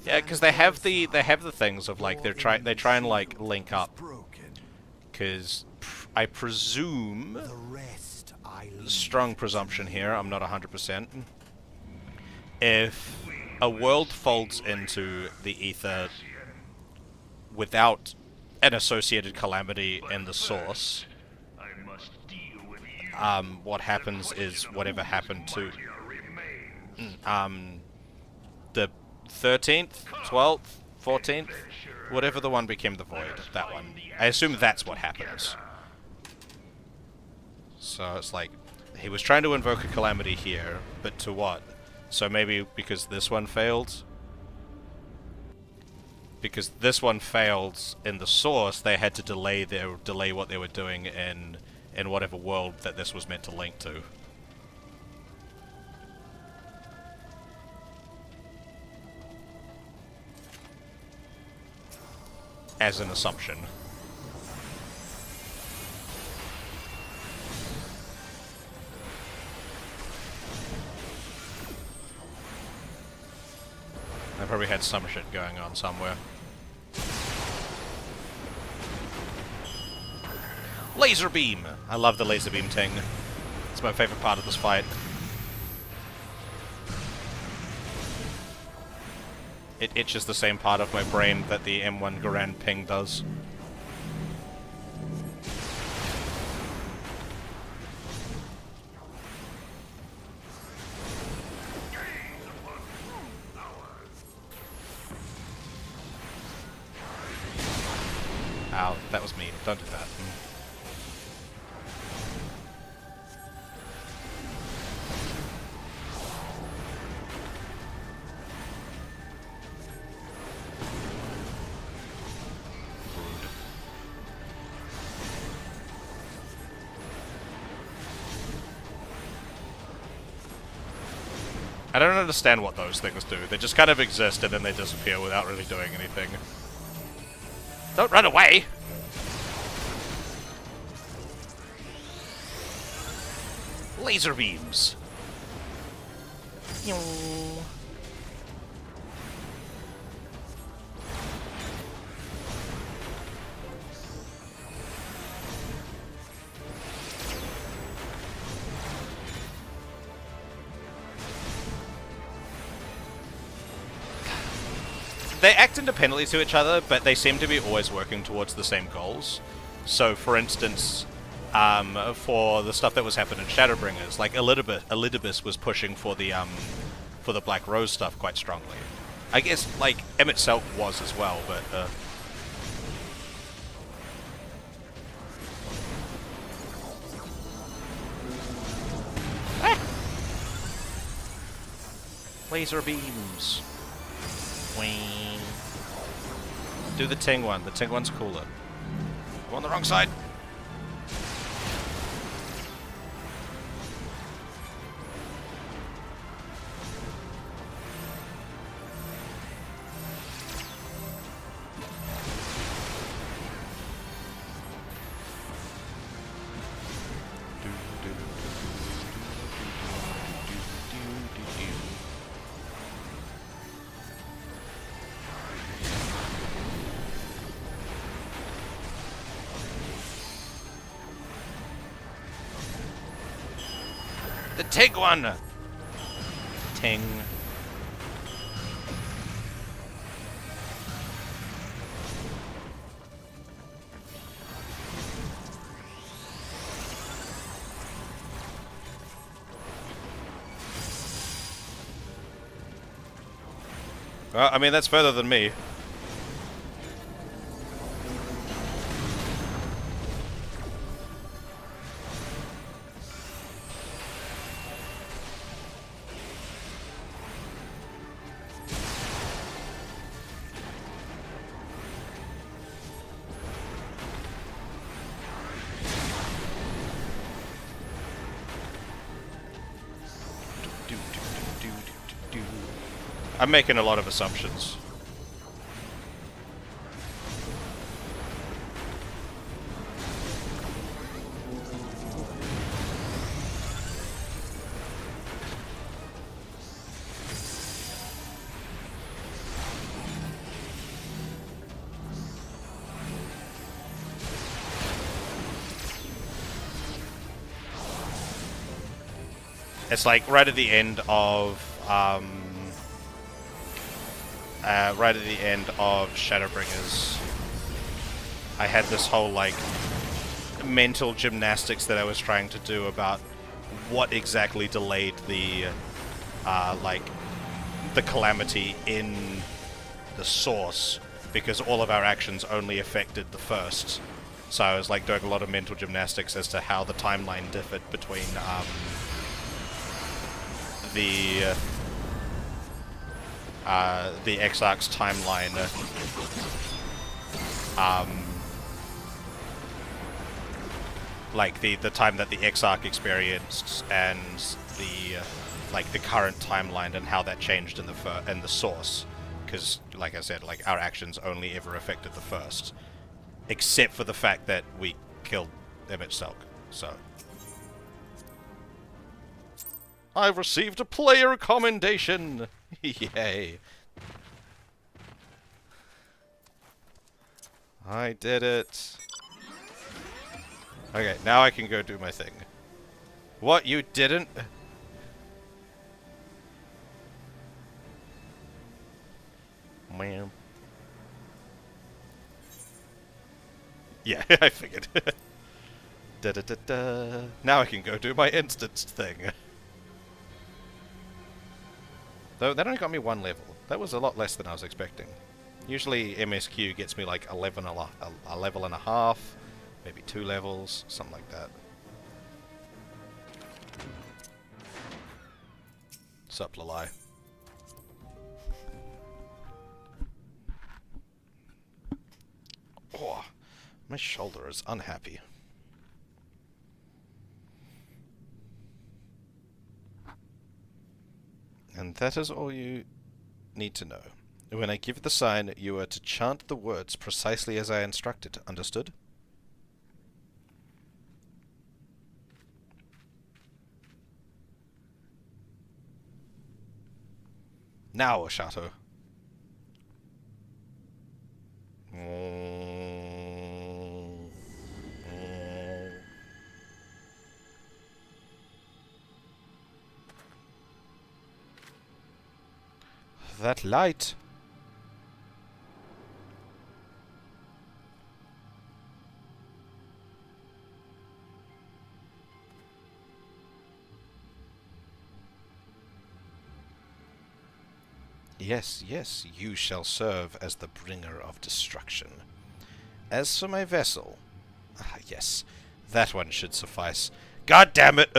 Yeah, because they have the things of, like, they try and, like, link up. Because I presume, The rest I leave. strong presumption here, I'm not 100%, if a world folds into the ether without an associated calamity in the source, I must deal with you. what happens is whatever happened to Remain. the 13th, 12th, 14th, whatever the one became the Void, that one. I assume that's what happens. So it's like, he was trying to invoke a calamity here, but to what? So maybe because this one failed? Because this one failed in the source, they had to delay what they were doing in whatever world that this was meant to link to. As an assumption. I probably had some shit going on somewhere. Laser beam! I love the laser beam thing. It's my favorite part of this fight. It itches the same part of my brain that the M1 Garand ping does. Ow, that was mean. Don't do that. I don't understand what those things do. They just kind of exist and then they disappear without really doing anything. Don't run away! Laser beams! They act independently to each other, but they seem to be always working towards the same goals. So, for instance, for the stuff that was happening in Shadowbringers. Like Elidibus was pushing for the Black Rose stuff quite strongly. I guess like Emmett Selk was as well, but laser beams. Wing. Do the Ting one. The Ting one's cooler. I'm on the wrong side. The Ting one! Ting. Well, I mean, that's further than me. I'm making a lot of assumptions. It's like right at the end of Shadowbringers, I had this whole like mental gymnastics that I was trying to do about what exactly delayed the like the calamity in the source, because all of our actions only affected the first. So I was like doing a lot of mental gymnastics as to how the timeline differed between the Exarch's timeline, like the time that the Exarch experienced, and the like the current timeline, and how that changed in the source. Because, like I said, like our actions only ever affected the first, except for the fact that we killed Emmett Selk. So. I've received a player commendation! Yay. I did it. Okay, now I can go do my thing. What, you didn't? Man. Yeah, I figured. Da-da-da-da. Now I can go do my instance thing. Though that only got me 1 level. That was a lot less than I was expecting. Usually MSQ gets me like a level and a half, maybe 2 levels, something like that. Sup, Lalai. Oh, my shoulder is unhappy. And that is all you need to know. When I give the sign, you are to chant the words precisely as I instructed. Understood? Now, Oshato. That light. Yes, yes, you shall serve as the bringer of destruction. As for my vessel... Ah, yes, that one should suffice. God damn it!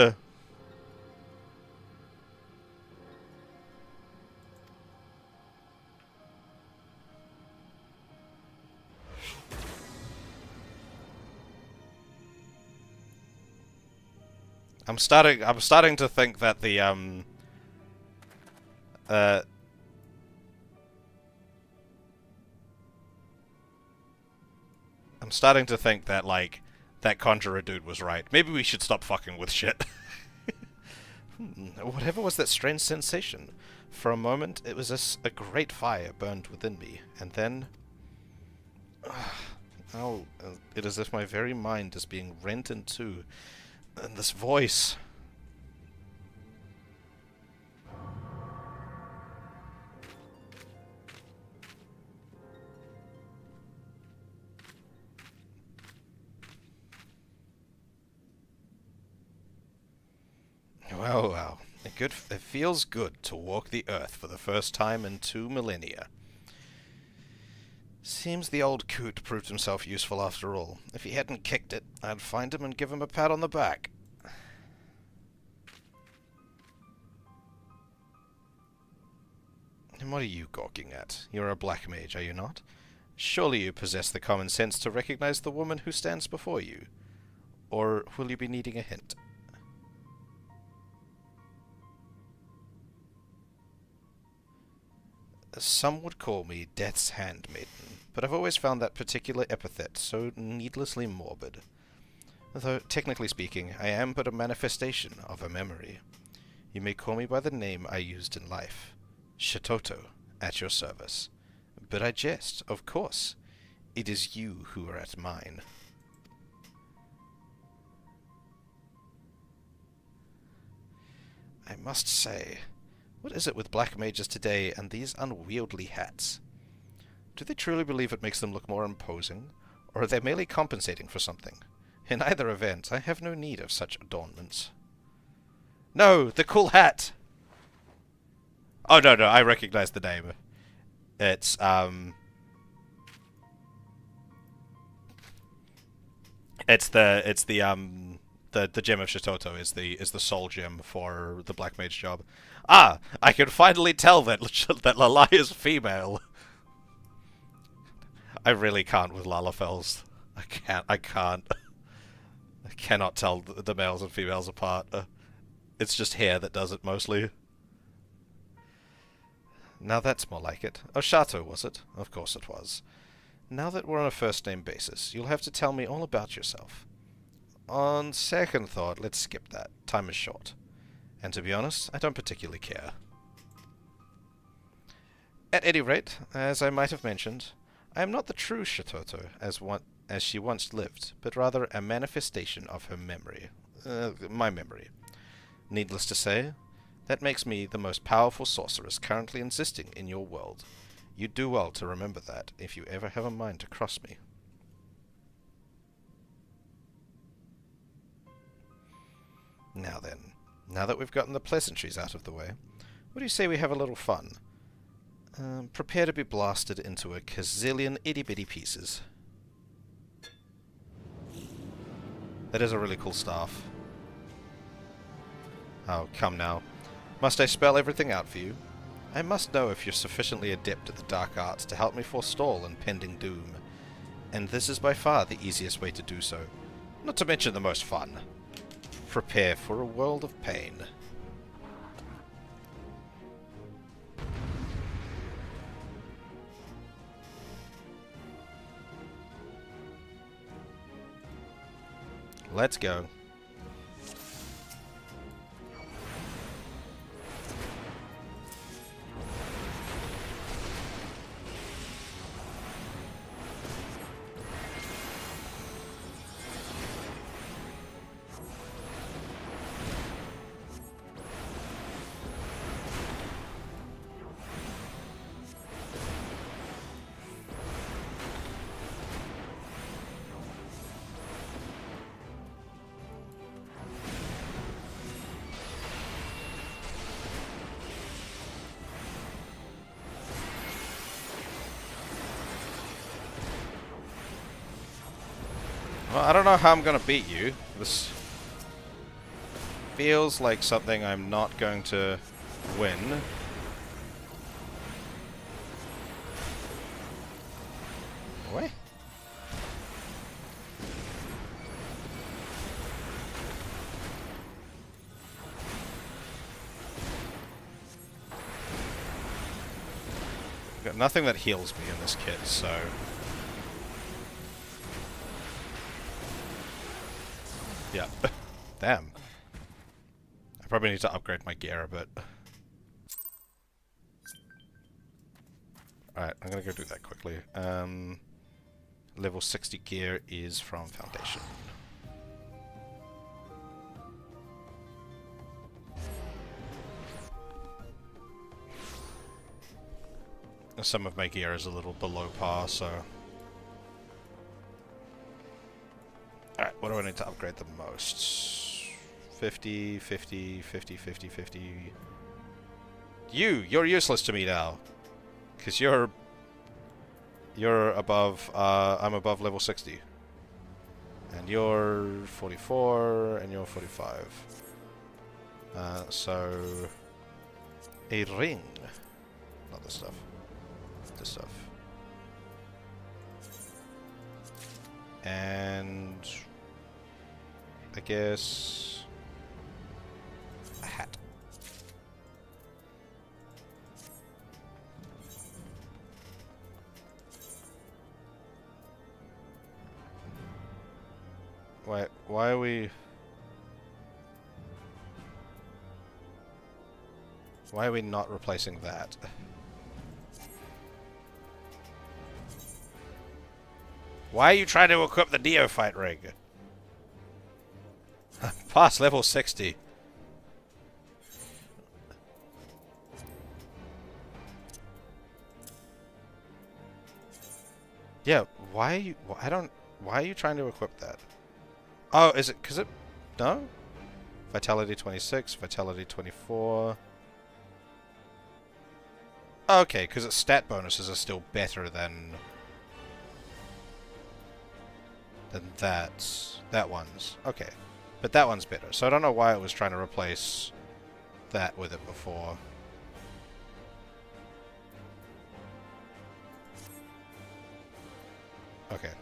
I'm starting to think that the, I'm starting to think that, like, that conjurer dude was right. Maybe we should stop fucking with shit. Whatever was that strange sensation? For a moment, it was a great fire burned within me, and then... Oh, it is as if my very mind is being rent in two. And this voice... Well, well. It feels good to walk the earth for the first time in 2 millennia. Seems the old coot proved himself useful after all. If he hadn't kicked it, I'd find him and give him a pat on the back. And what are you gawking at? You're a black mage, are you not? Surely you possess the common sense to recognize the woman who stands before you. Or will you be needing a hint? Some would call me Death's Handmaiden, but I've always found that particular epithet so needlessly morbid. Though, technically speaking, I am but a manifestation of a memory. You may call me by the name I used in life. Shitoto, at your service. But I jest, of course. It is you who are at mine. I must say... What is it with black mages today and these unwieldy hats? Do they truly believe it makes them look more imposing, or are they merely compensating for something? In either event, I have no need of such adornments. No, the cool hat! Oh, no, I recognize the name. It's, the gem of Shitoto is the soul gem for the black mage job. Ah, I can finally tell that that Lalai is female. I really can't with Lalafels. I can't. I cannot tell the males and females apart. It's just hair that does it mostly. Now that's more like it. Oshato, was it? Of course it was. Now that we're on a first-name basis, you'll have to tell me all about yourself. On second thought, let's skip that. Time is short. And to be honest, I don't particularly care. At any rate, as I might have mentioned, I am not the true Shitoto as she once lived, but rather a manifestation of her memory. My memory. Needless to say, that makes me the most powerful sorceress currently existing in your world. You'd do well to remember that if you ever have a mind to cross me. Now then, now that we've gotten the pleasantries out of the way, what do you say we have a little fun? Prepare to be blasted into a gazillion itty-bitty pieces. That is a really cool staff. Oh, come now. Must I spell everything out for you? I must know if you're sufficiently adept at the dark arts to help me forestall impending doom. And this is by far the easiest way to do so. Not to mention the most fun. Prepare for a world of pain. Let's go. Well, I don't know how I'm gonna beat you. This feels like something I'm not going to win. What? Got nothing that heals me in this kit, so... Yeah. Damn. I probably need to upgrade my gear a bit. Alright, I'm gonna go do that quickly. Level 60 gear is from Foundation. Some of my gear is a little below par, so... Alright, what do I need to upgrade the most? 50, 50, 50, 50, 50... You're useless to me now! Because you're above, I'm above level 60. And you're 44, and you're 45. So... A ring. Not this stuff. This stuff. And... I guess... a hat. Why are we... Why are we not replacing that? Why are you trying to equip the neophyte ring? Past level 60. Yeah, why are you... Why are you trying to equip that? Oh, is it... Because it... No? Vitality 26, Vitality 24... Okay, because its stat bonuses are still better than that one's. Okay. But that one's better. So I don't know why it was trying to replace that with it before. Okay.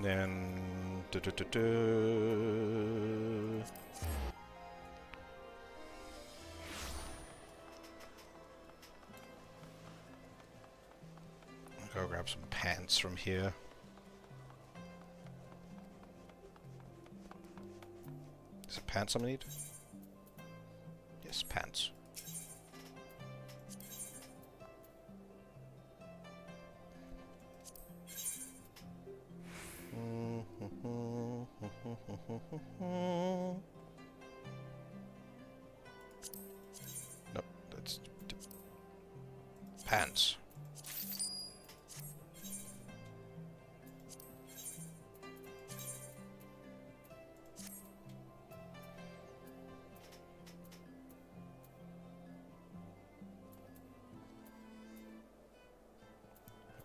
Then... Go grab some pants from here. Is it pants I need? Yes, pants. Nope, that's pants.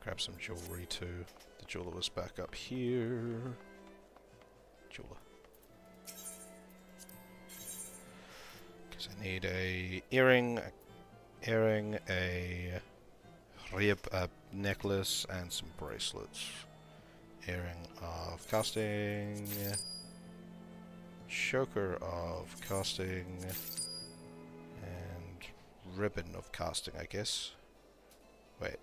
Grab some jewelry too. The jeweler was back up here. Jeweler. Because I need a earring, a necklace, and some bracelets. Earring of casting. Choker of casting. And ribbon of casting, I guess. Wait.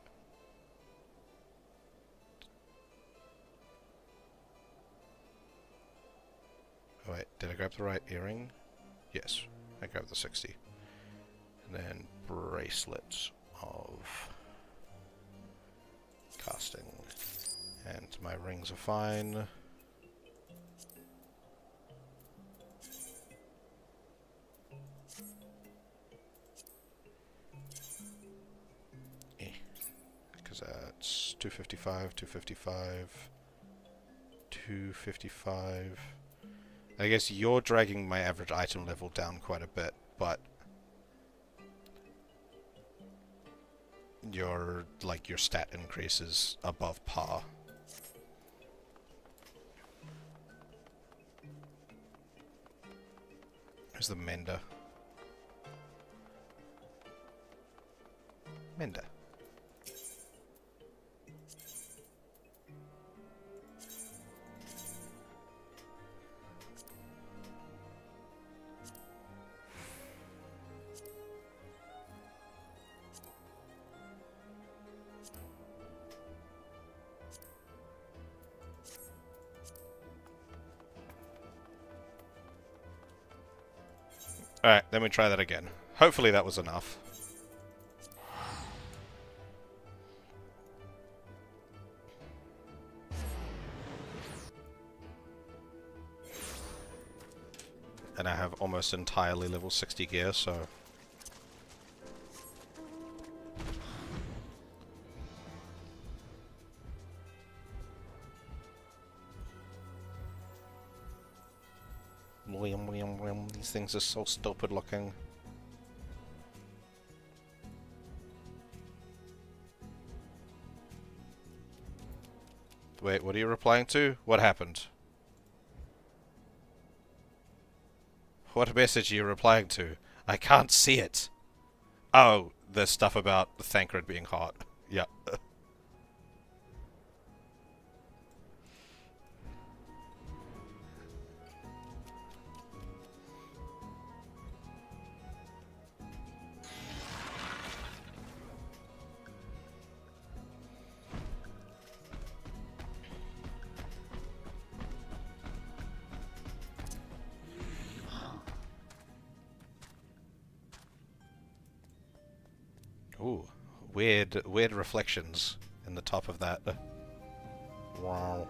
Wait, did I grab the right earring? Yes, I grabbed the 60. And then bracelets of casting. And my rings are fine. Because that's 255, 255, 255. I guess you're dragging my average item level down quite a bit, but... your stat increases above par. Where's the mender? Mender. Alright, let me try that again. Hopefully that was enough. And I have almost entirely level 60 gear, so... These things are so stupid looking. Wait, what are you replying to? What happened? What message are you replying to? I can't see it. Oh, the stuff about the Thancred being hot. Yeah. Ooh, weird reflections in the top of that. Wow.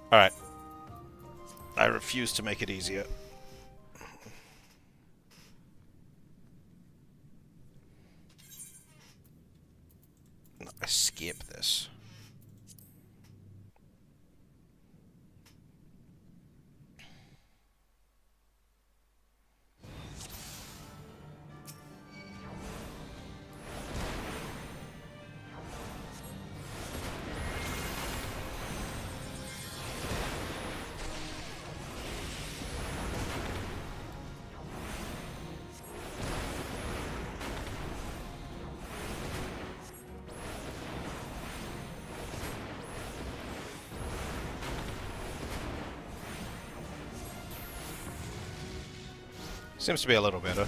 Alright. I refuse to make it easier. No, I skip this. Seems to be a little better.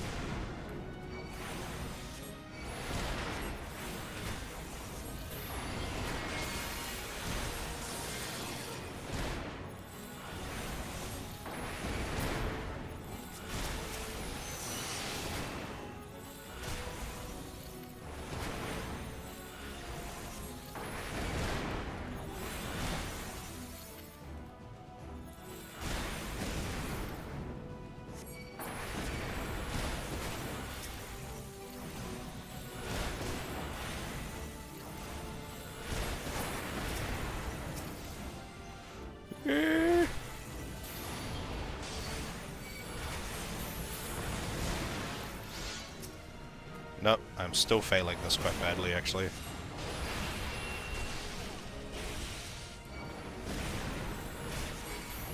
Nope, I'm still failing this quite badly, actually.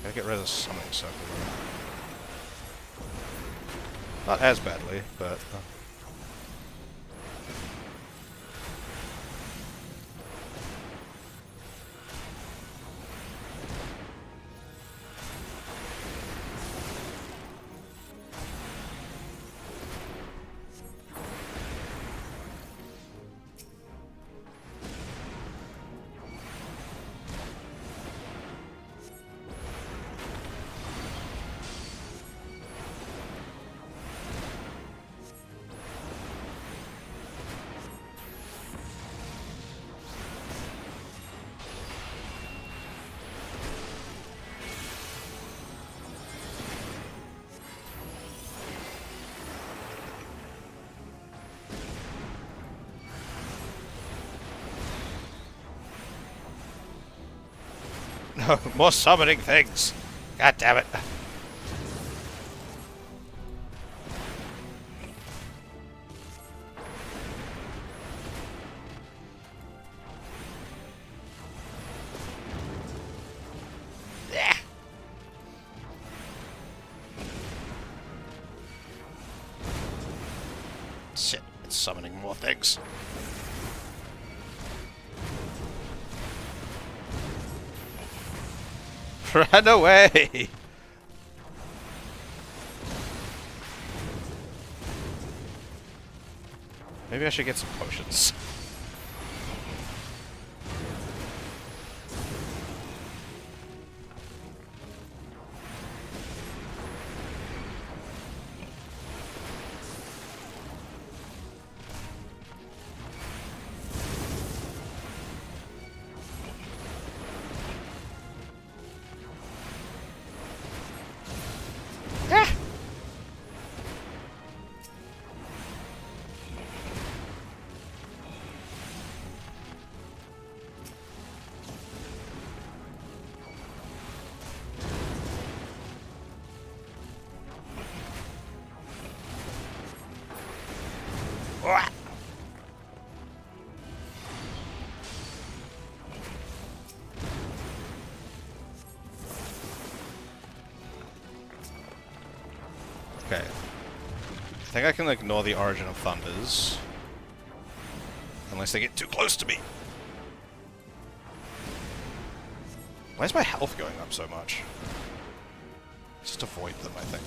Gotta get rid of the summoning circle. Not as badly, but... No, more summoning things! God damn it! It's summoning more things. Run away! Maybe I should get some potions. Okay. I think I can ignore the Origin of Thunders. Unless they get too close to me. Why is my health going up so much? Just avoid them, I think.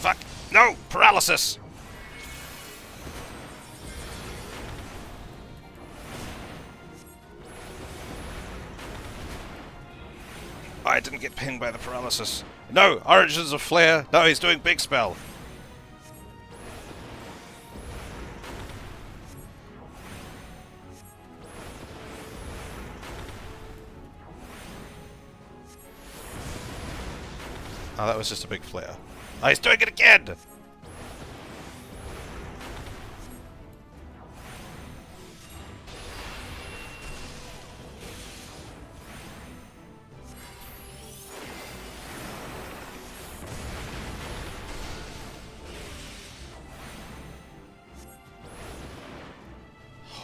Fuck! No! Paralysis! I didn't get pinged by the paralysis. No! Origins of Flare! No, he's doing big spell! Oh, that was just a big flare. Oh, he's doing it again!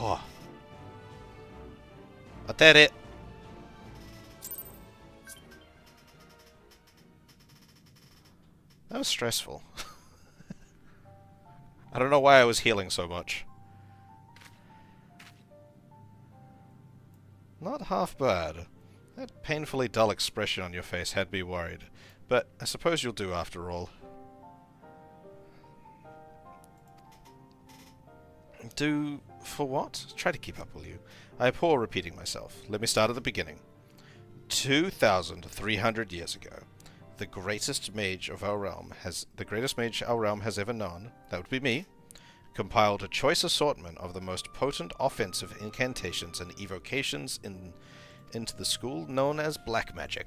Oh. I did it! That was stressful. I don't know why I was healing so much. Not half bad. That painfully dull expression on your face had me worried. But I suppose you'll do after all. Do for what? Try to keep up, will you? I abhor repeating myself. Let me start at the beginning. 2,300 years ago, the greatest mage our realm has ever known, that would be me, compiled a choice assortment of the most potent offensive incantations and evocations into the school known as black magic.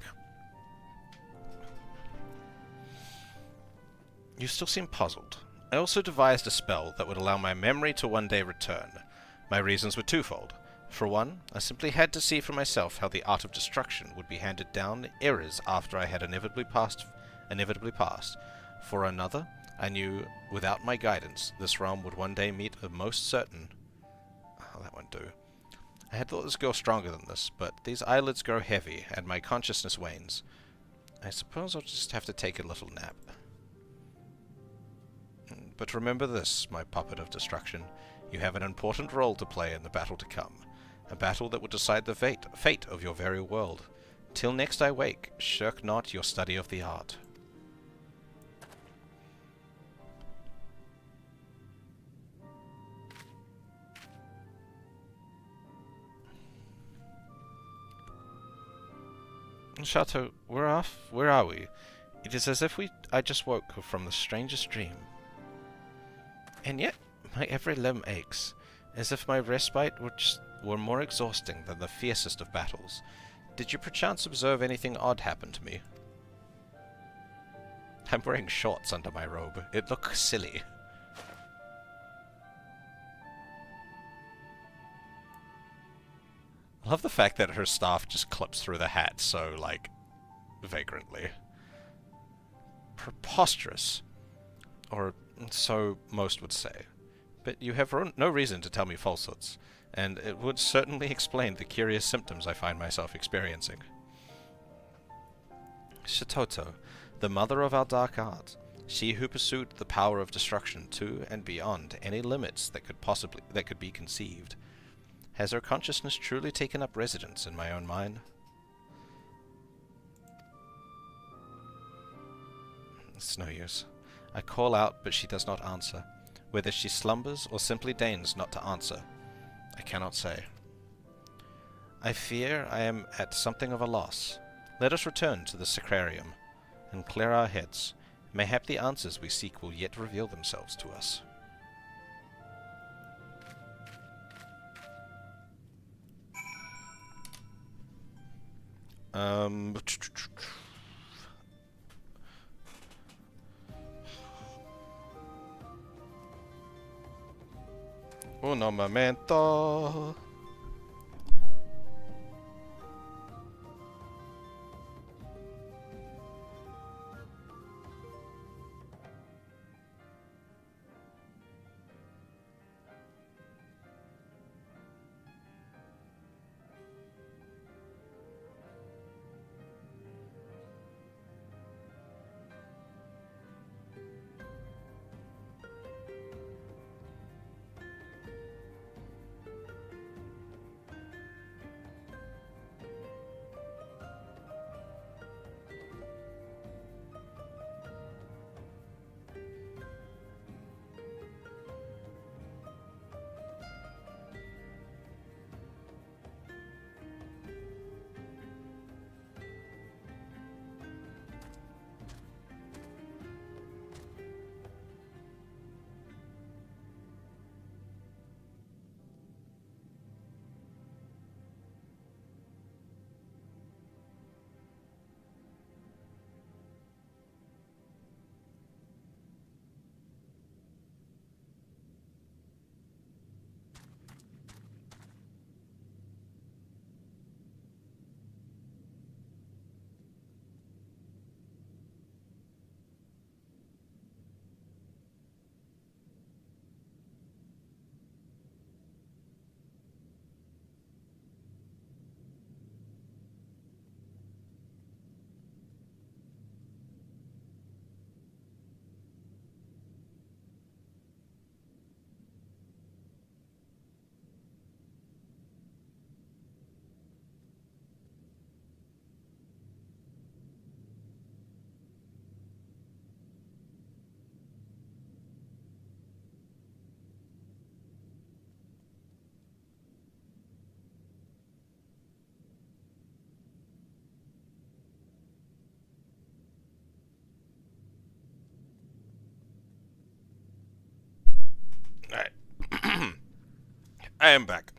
You still seem puzzled. I also devised a spell that would allow my memory to one day return. My reasons were twofold. For one, I simply had to see for myself how the art of destruction would be handed down eras after I had inevitably passed. For another, I knew, without my guidance, this realm would one day meet a most certain... Oh, that won't do. I had thought this girl stronger than this, but these eyelids grow heavy, and my consciousness wanes. I suppose I'll just have to take a little nap. But remember this, my puppet of destruction. You have an important role to play in the battle to come. A battle that will decide the fate of your very world. Till next I wake, shirk not your study of the art. Chateau, we're off. Where are we? It is as if I just woke from the strangest dream. And yet, my every limb aches, as if my respite were more exhausting than the fiercest of battles. Did you perchance observe anything odd happen to me? I'm wearing shorts under my robe. It looks silly. I love the fact that her staff just clips through the hat so, like, vagrantly. Preposterous. Or so most would say. But you have no reason to tell me falsehoods, and it would certainly explain the curious symptoms I find myself experiencing. Shitoto, the mother of our dark art, she who pursued the power of destruction to and beyond any limits that could be conceived. Has her consciousness truly taken up residence in my own mind? It's no use. I call out, but she does not answer. Whether she slumbers or simply deigns not to answer, I cannot say. I fear I am at something of a loss. Let us return to the sacrarium and clear our heads. Mayhap the answers we seek will yet reveal themselves to us. Uno momento. Alright. I am back.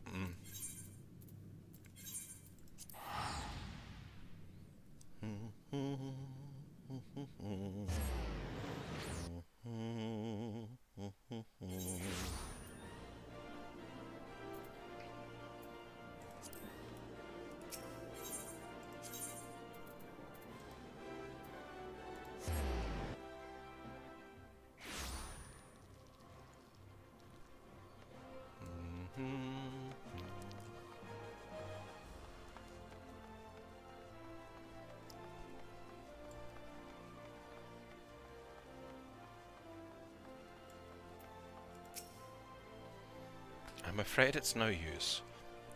I'm afraid it's no use.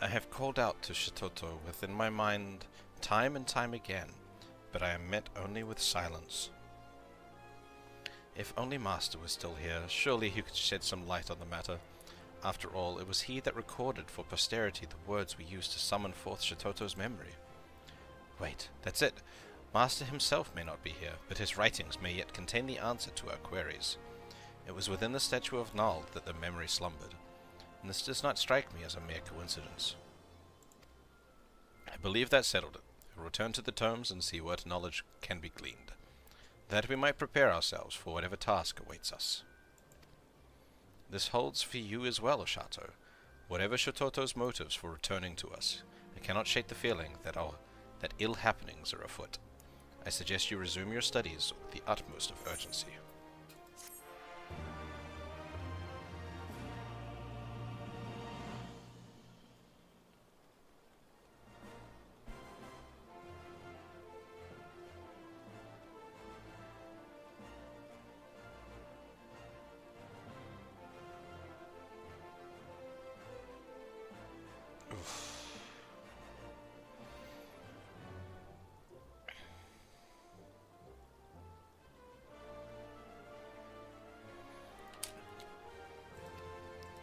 I have called out to Shitoto within my mind time and time again, but I am met only with silence. If only Master was still here, surely he could shed some light on the matter. After all, it was he that recorded for posterity the words we used to summon forth Shitoto's memory. Wait, that's it. Master himself may not be here, but his writings may yet contain the answer to our queries. It was within the statue of Nald that the memory slumbered, and this does not strike me as a mere coincidence. I believe that settled it. We'll return to the tomes and see what knowledge can be gleaned, that we might prepare ourselves for whatever task awaits us. This holds for you as well, Oshato. Whatever Shitoto's motives for returning to us, I cannot shake the feeling that ill happenings are afoot. I suggest you resume your studies with the utmost of urgency.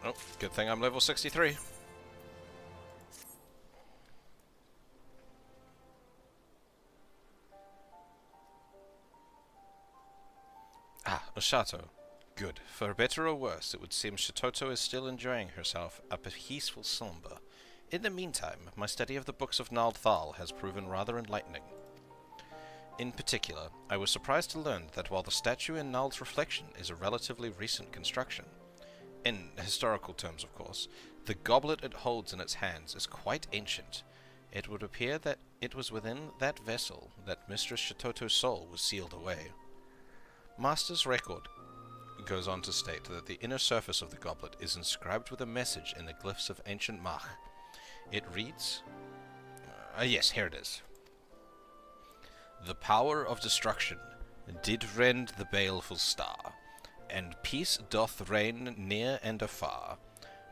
Oh, good thing I'm level 63. Ah, Oshato. Good. For better or worse, it would seem Shitoto is still enjoying herself a peaceful slumber. In the meantime, my study of the books of Nald Thal has proven rather enlightening. In particular, I was surprised to learn that while the statue in Nald's reflection is a relatively recent construction, in historical terms of course, the goblet it holds in its hands is quite ancient. It would appear that it was within that vessel that Mistress Shitoto's soul was sealed away. Master's record goes on to state that the inner surface of the goblet is inscribed with a message in the glyphs of ancient Mach. It reads... yes, here it is. The power of destruction did rend the baleful star, and peace doth reign near and afar.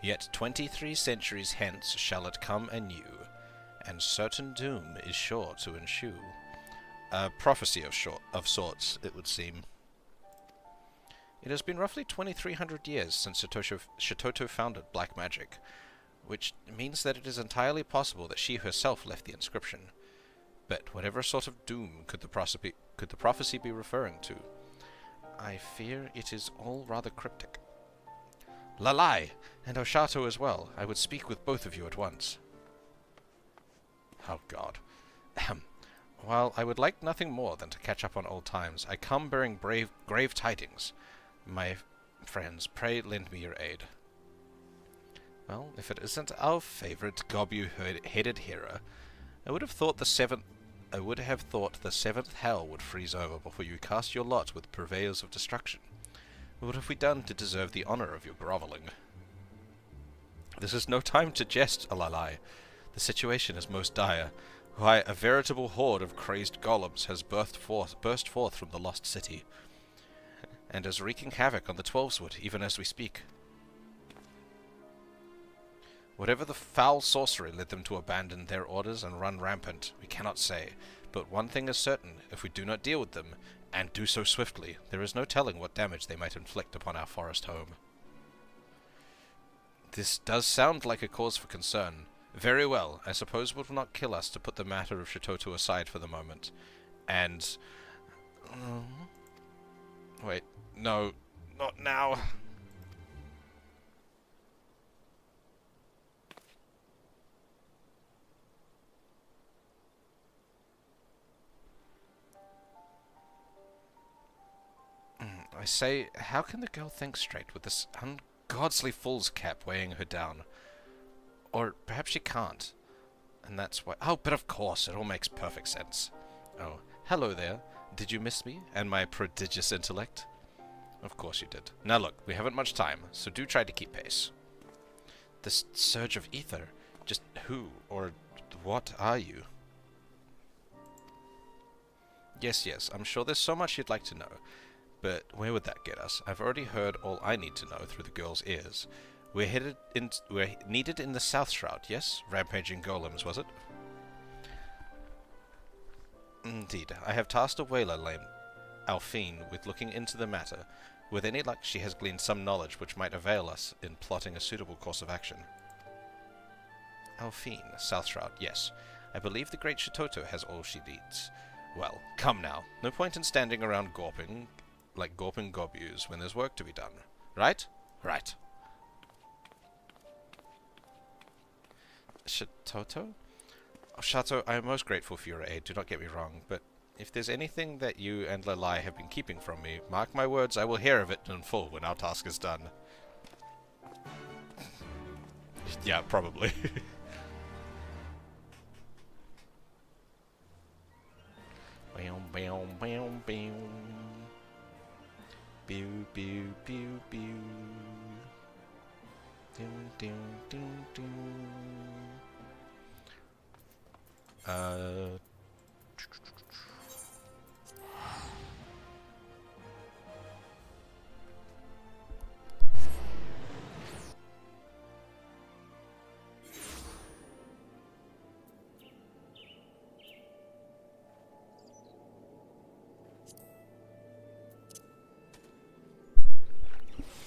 Yet 23 centuries hence shall it come anew, and certain doom is sure to ensue. A prophecy of sorts, it would seem. It has been roughly 2300 years since Shitoto founded black magic, which means that it is entirely possible that she herself left the inscription. But whatever sort of doom could the prophecy be referring to? I fear it is all rather cryptic. Lalai, and Oshato as well. I would speak with both of you at once. Oh God. While I would like nothing more than to catch up on old times, I come bearing grave tidings. My friends, pray lend me your aid. Well, if it isn't our favorite gobu-headed hero, I would have thought the seventh hell would freeze over before you cast your lot with purveyors of destruction. What have we done to deserve the honor of your groveling? This is no time to jest, Alalai. The situation is most dire. Why, a veritable horde of crazed golems has burst forth from the lost city, and is wreaking havoc on the Twelveswood even as we speak. Whatever the foul sorcery led them to abandon their orders and run rampant, we cannot say. But one thing is certain, if we do not deal with them, and do so swiftly, there is no telling what damage they might inflict upon our forest home. This does sound like a cause for concern. Very well, I suppose it will not kill us to put the matter of Shitoto aside for the moment. And... wait, no, not now. I say, how can the girl think straight with this ungodly fool's cap weighing her down? Or perhaps she can't. And that's why... Oh, but of course, it all makes perfect sense. Oh, hello there. Did you miss me and my prodigious intellect? Of course you did. Now look, we haven't much time, so do try to keep pace. This surge of ether, just who or what are you? Yes, I'm sure there's so much you'd like to know. But where would that get us? I've already heard all I need to know through the girl's ears. We're needed in the South Shroud, yes? Rampaging golems, was it? Indeed. I have tasked a whaler named Alphine with looking into the matter. With any luck, she has gleaned some knowledge which might avail us in plotting a suitable course of action. Alphine, South Shroud, yes. I believe the great Shitoto has all she needs. Well, come now. No point in standing around gawping like gawping gobus when there's work to be done. Right? Right. Shitoto? Oh, Shato, I am most grateful for your aid, do not get me wrong, but if there's anything that you and Lalai have been keeping from me, mark my words, I will hear of it in full when our task is done. Yeah, probably. boom, boom. Pew, pew, pew, pew. Ding, ding, ding, ding.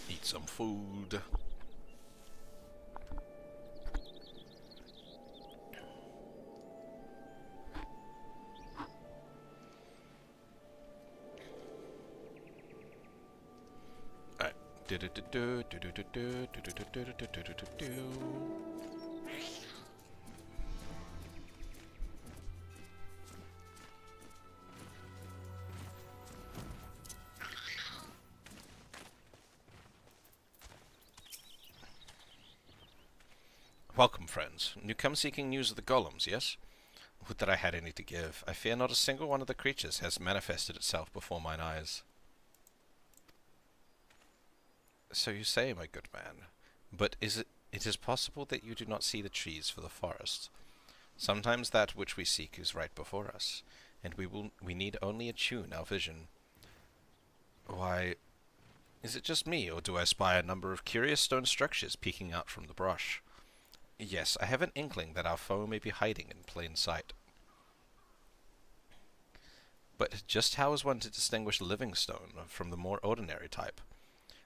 Eat some food. Welcome, friends. You come seeking news of the golems, yes? Would that I had any to give. I fear not a single one of the creatures has manifested itself before mine eyes. So you say, my good man. But it is possible that you do not see the trees for the forest. Sometimes that which we seek is right before us, and we need only attune our vision. Why, is it just me, or do I spy a number of curious stone structures peeking out from the brush? Yes, I have an inkling that our foe may be hiding in plain sight. But just how is one to distinguish living stone from the more ordinary type?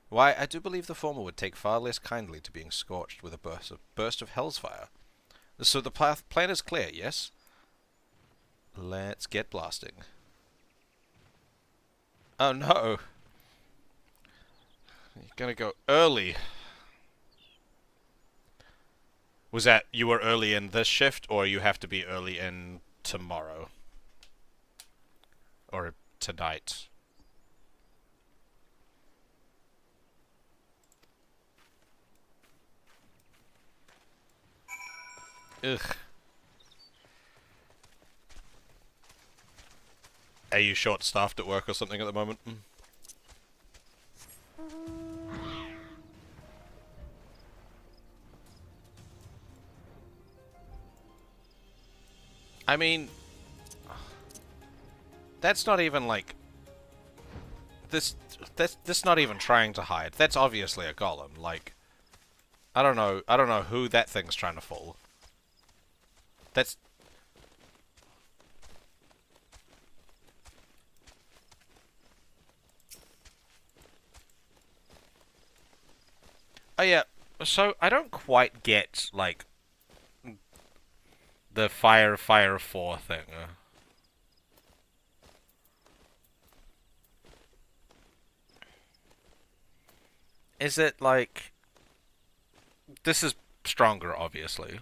Why, I do believe the former would take far less kindly to being scorched with a burst of hell's fire. So the plan is clear, yes? Let's get blasting. Oh no! You're gonna go early. Was that you were early in this shift, or you have to be early in tomorrow? Or tonight? Ugh. Are you short-staffed at work or something at the moment? I mean, that's not even like this not even trying to hide. That's obviously a golem. Like, I don't know who that thing's trying to fool. That's oh yeah. So I don't quite get like the fire 4 thing. Is it like this is stronger, obviously,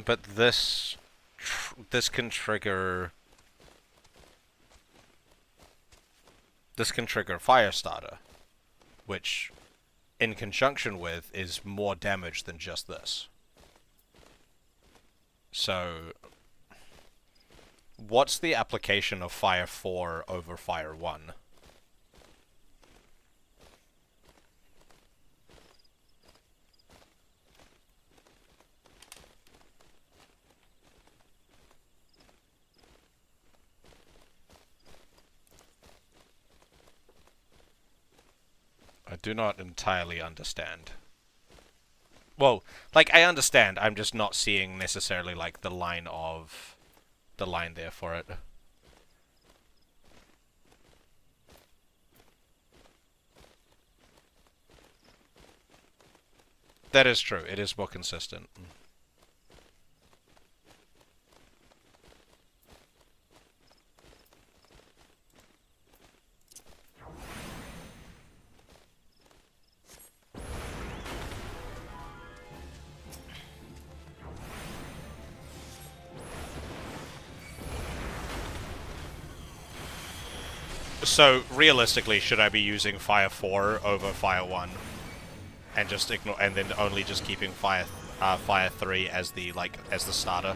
but this can trigger Firestarter, which in conjunction with is more damage than just this. So what's the application of Fire 4 over Fire 1? I do not entirely understand. Well, like, I understand, I'm just not seeing necessarily, like, the line there for it. That is true, it is more consistent. So, realistically, should I be using Fire 4 over Fire 1? And just ignore, and then only just keeping Fire 3 as the, like, as the starter?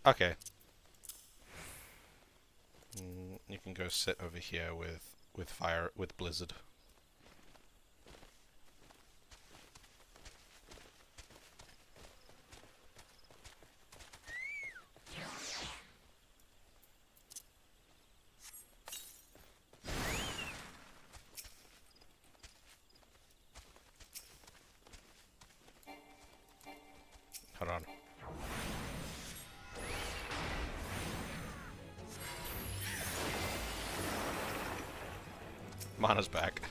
Okay. You can go sit over here with Blizzard. Hold on. Mana's back.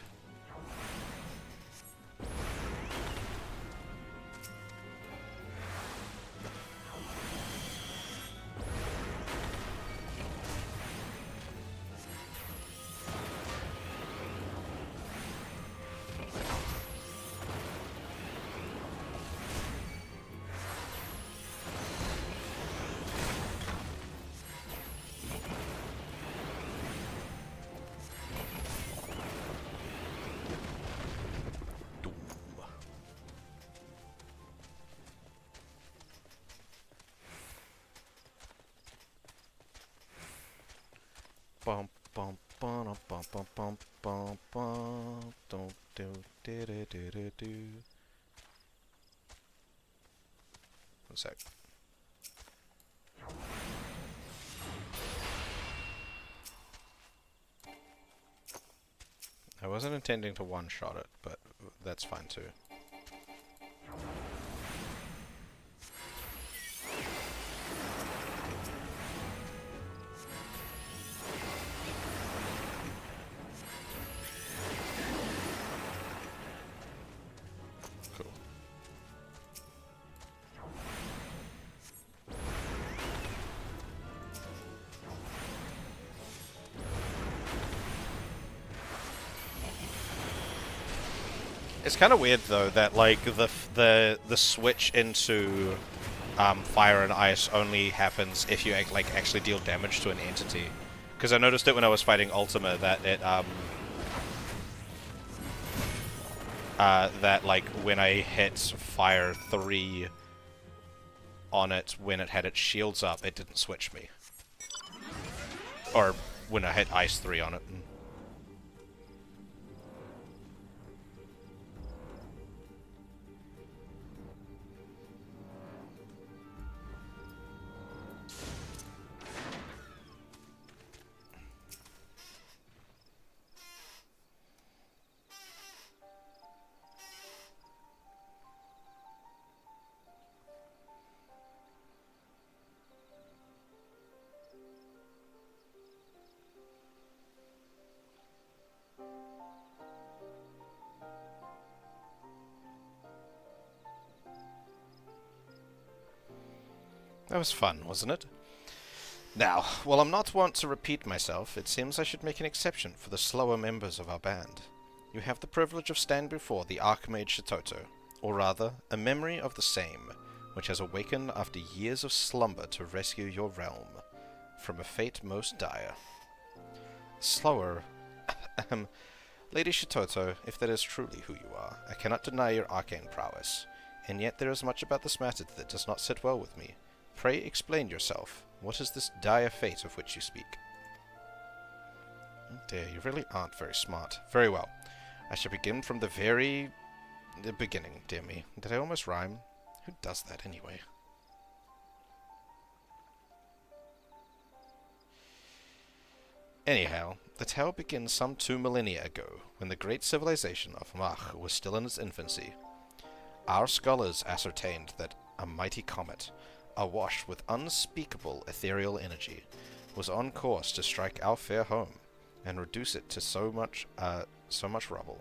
Bum bum bum bum bum bum bum bum. Don't do do do do do do. One sec. I wasn't intending to one-shot it, but that's fine too. Cool. It's kind of weird though that like the switch into fire and ice only happens if you like actually deal damage to an entity. Because I noticed it when I was fighting Ultima that it that like when I hit fire 3 on it when it had its shields up, it didn't switch me. Or when I hit ice 3 on it. That was fun, wasn't it? Now, while I'm not wont to repeat myself, it seems I should make an exception for the slower members of our band. You have the privilege of standing before the Archmage Shitoto, or rather, a memory of the same, which has awakened after years of slumber to rescue your realm from a fate most dire. Slower... Lady Shitoto, if that is truly who you are, I cannot deny your arcane prowess, and yet there is much about this matter that does not sit well with me. Pray explain yourself. What is this dire fate of which you speak? Oh dear, you really aren't very smart. Very well. I shall begin from the beginning, dear me. Did I almost rhyme? Who does that anyway? Anyhow, the tale begins some 2 millennia ago, when the great civilization of Mach was still in its infancy. Our scholars ascertained that a mighty comet, awash with unspeakable ethereal energy, was on course to strike our fair home, and reduce it to so much rubble.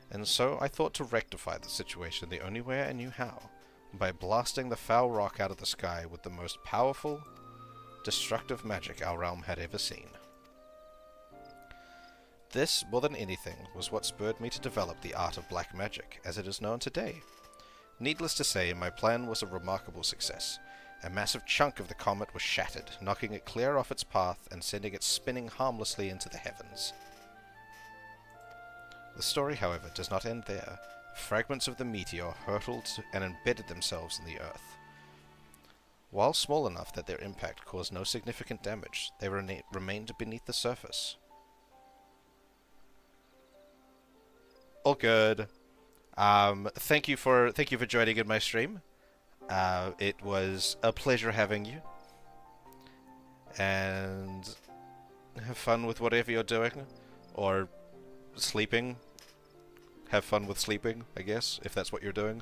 And so I thought to rectify the situation the only way I knew how, by blasting the foul rock out of the sky with the most powerful, destructive magic our realm had ever seen. This, more than anything, was what spurred me to develop the art of black magic, as it is known today. Needless to say, my plan was a remarkable success. A massive chunk of the comet was shattered, knocking it clear off its path and sending it spinning harmlessly into the heavens. The story, however, does not end there. Fragments of the meteor hurtled and embedded themselves in the earth. While small enough that their impact caused no significant damage, they remained beneath the surface. All good. Thank you for joining in my stream. It was a pleasure having you. And have fun with whatever you're doing. Or sleeping. Have fun with sleeping, I guess, if that's what you're doing.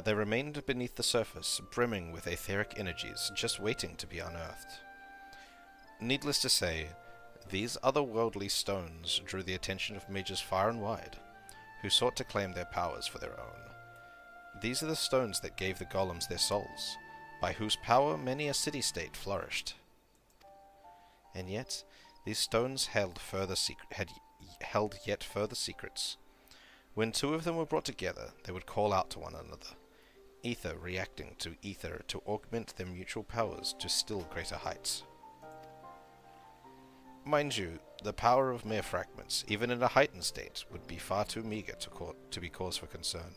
They remained beneath the surface, brimming with etheric energies, just waiting to be unearthed. Needless to say, these otherworldly stones drew the attention of mages far and wide, who sought to claim their powers for their own. These are the stones that gave the golems their souls, by whose power many a city-state flourished. And yet, these stones had held yet further secrets. When two of them were brought together, they would call out to one another, ether reacting to ether to augment their mutual powers to still greater heights. Mind you, the power of mere fragments, even in a heightened state, would be far too meagre to be cause for concern.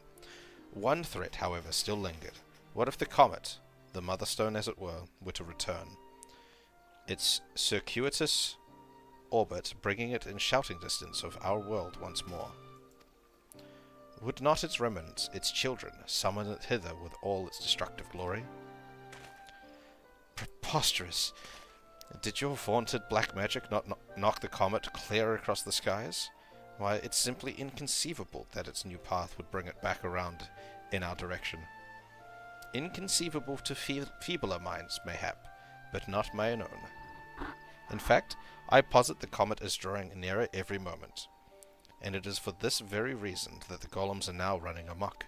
One threat, however, still lingered. What if the comet, the mother stone as it were to return? Its circuitous orbit bringing it in shouting distance of our world once more. Would not its remnants, its children, summon it hither with all its destructive glory? Preposterous! Did your vaunted black magic not knock the comet clear across the skies? Why, it's simply inconceivable that its new path would bring it back around in our direction. Inconceivable to feebler minds, mayhap, but not mine own. In fact, I posit the comet is drawing nearer every moment. And it is for this very reason that the golems are now running amok.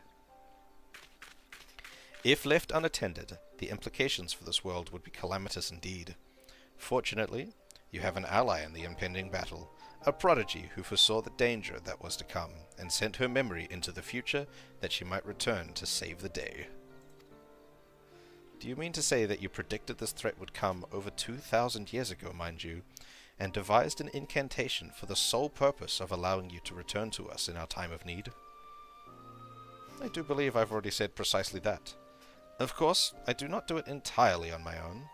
If left unattended, the implications for this world would be calamitous indeed. Fortunately, you have an ally in the impending battle, a prodigy who foresaw the danger that was to come, and sent her memory into the future that she might return to save the day. Do you mean to say that you predicted this threat would come over 2,000 years ago, mind you, and devised an incantation for the sole purpose of allowing you to return to us in our time of need? I do believe I've already said precisely that. Of course, I do not do it entirely on my own.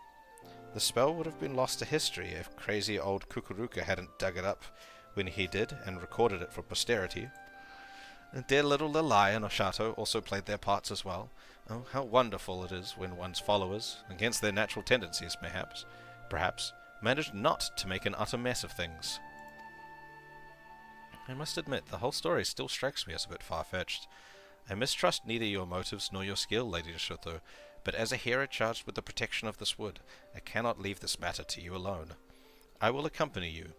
The spell would have been lost to history if crazy old Kukuruka hadn't dug it up when he did and recorded it for posterity. And dear little Lilai and Oshato also played their parts as well. Oh, how wonderful it is when one's followers, against their natural tendencies perhaps, managed not to make an utter mess of things. I must admit, the whole story still strikes me as a bit far-fetched. I mistrust neither your motives nor your skill, Lady Deshoto, but as a hero charged with the protection of this wood, I cannot leave this matter to you alone. I will accompany you,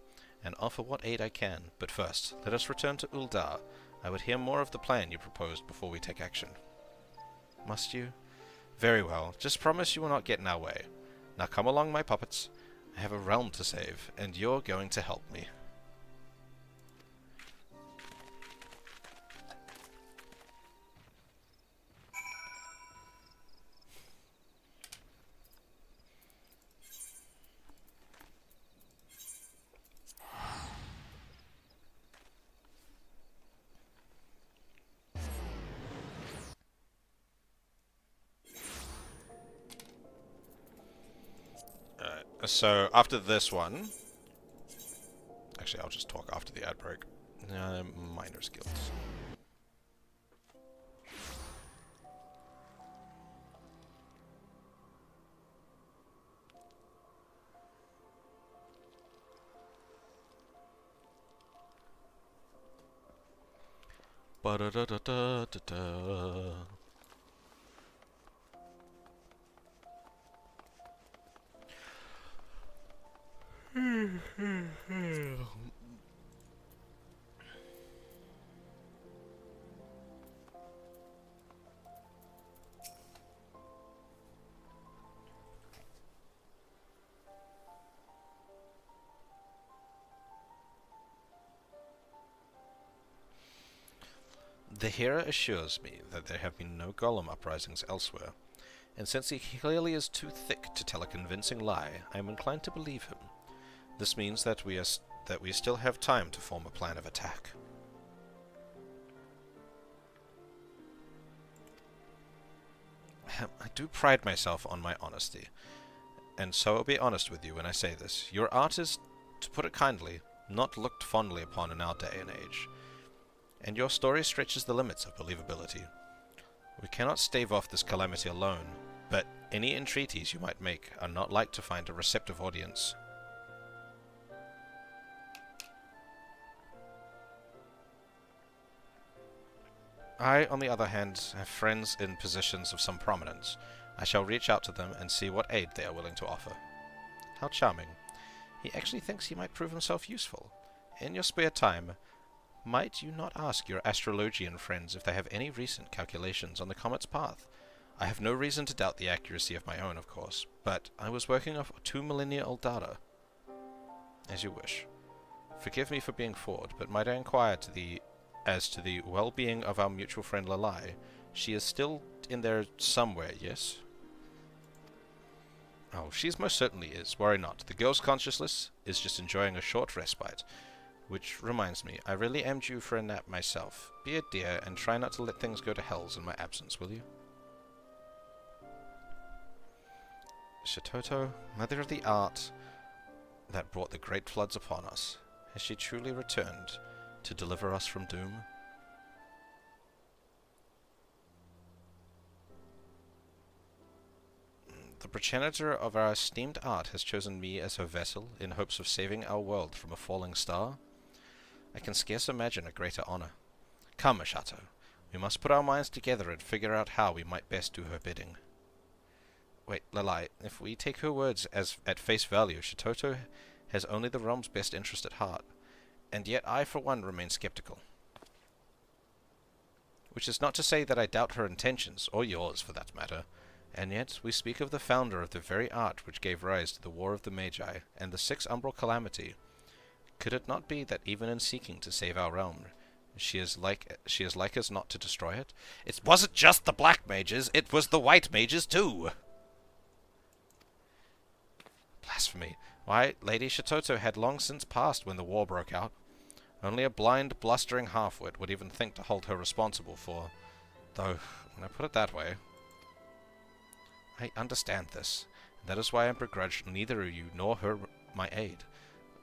and offer what aid I can, but first, let us return to Uldar. I would hear more of the plan you proposed before we take action. Must you? Very well, just promise you will not get in our way. Now come along, my puppets. I have a realm to save, and you're going to help me. So, after this one... Actually, I'll just talk after the ad break. Minor skills. Ba-da-da-da-da-da-da. The Hera assures me that there have been no golem uprisings elsewhere, and since he clearly is too thick to tell a convincing lie, I am inclined to believe him. This means that we still have time to form a plan of attack. I do pride myself on my honesty, and so I'll be honest with you when I say this. Your art is, to put it kindly, not looked fondly upon in our day and age, and your story stretches the limits of believability. We cannot stave off this calamity alone, but any entreaties you might make are not like to find a receptive audience. I, on the other hand, have friends in positions of some prominence. I shall reach out to them and see what aid they are willing to offer. How charming. He actually thinks he might prove himself useful. In your spare time, might you not ask your astrologian friends if they have any recent calculations on the comet's path? I have no reason to doubt the accuracy of my own, of course, but I was working off 2 millennia-old data. As you wish. Forgive me for being forward, but might I inquire as to the well-being of our mutual friend Lalai? She is still in there somewhere, yes? Oh, she most certainly is. Worry not. The girl's consciousness is just enjoying a short respite. Which reminds me, I really am due for a nap myself. Be a dear, and try not to let things go to hells in my absence, will you? Shitoto, mother of the art that brought the great floods upon us, has she truly returned to deliver us from doom? The progenitor of our esteemed art has chosen me as her vessel in hopes of saving our world from a falling star. I can scarce imagine a greater honor. Come, Ashato, we must put our minds together and figure out how we might best do her bidding. Wait, Lalai, if we take her words as at face value, Shitoto has only the realm's best interest at heart. And yet I, for one, remain skeptical. Which is not to say that I doubt her intentions, or yours, for that matter, and yet we speak of the founder of the very art which gave rise to the War of the Magi, and the Six Umbral Calamity. Could it not be that even in seeking to save our realm, she is like us not to destroy it? It wasn't just the black mages, it was the white mages too! Blasphemy. Why, Lady Shitoto had long since passed when the war broke out. Only a blind, blustering half-wit would even think to hold her responsible for... Though, when I put it that way... I understand this. And that is why I begrudge neither you nor her my aid,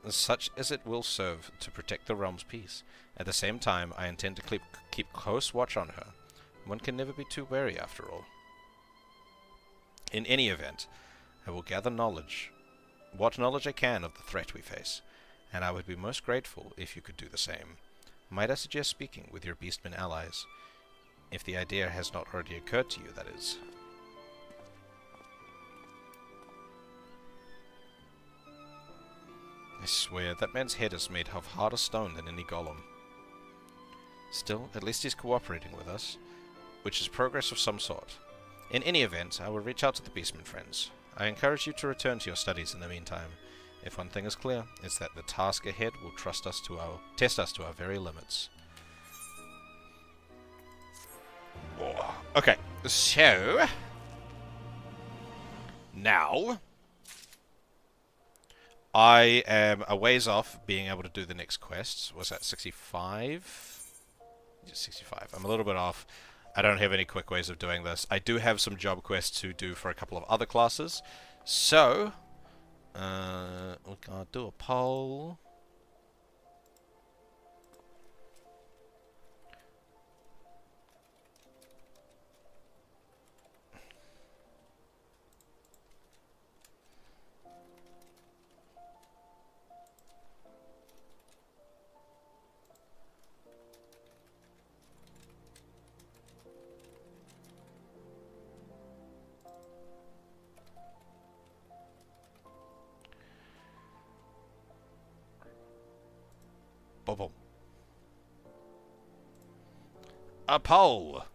such as it will serve to protect the realm's peace. At the same time, I intend to keep close watch on her. One can never be too wary, after all. In any event, I will gather what knowledge I can of the threat we face, and I would be most grateful if you could do the same. Might I suggest speaking with your beastmen allies? If the idea has not already occurred to you, that is. I swear, that man's head is made of harder stone than any golem. Still, at least he's cooperating with us, which is progress of some sort. In any event, I will reach out to the beastmen friends. I encourage you to return to your studies in the meantime. If one thing is clear, it's that the task ahead will test us to our very limits. Okay, so... now... I am a ways off being able to do the next quest. Was that 65? Yeah, 65. I'm a little bit off. I don't have any quick ways of doing this. I do have some job quests to do for a couple of other classes. So, we're going to do a poll. Boom. A poll.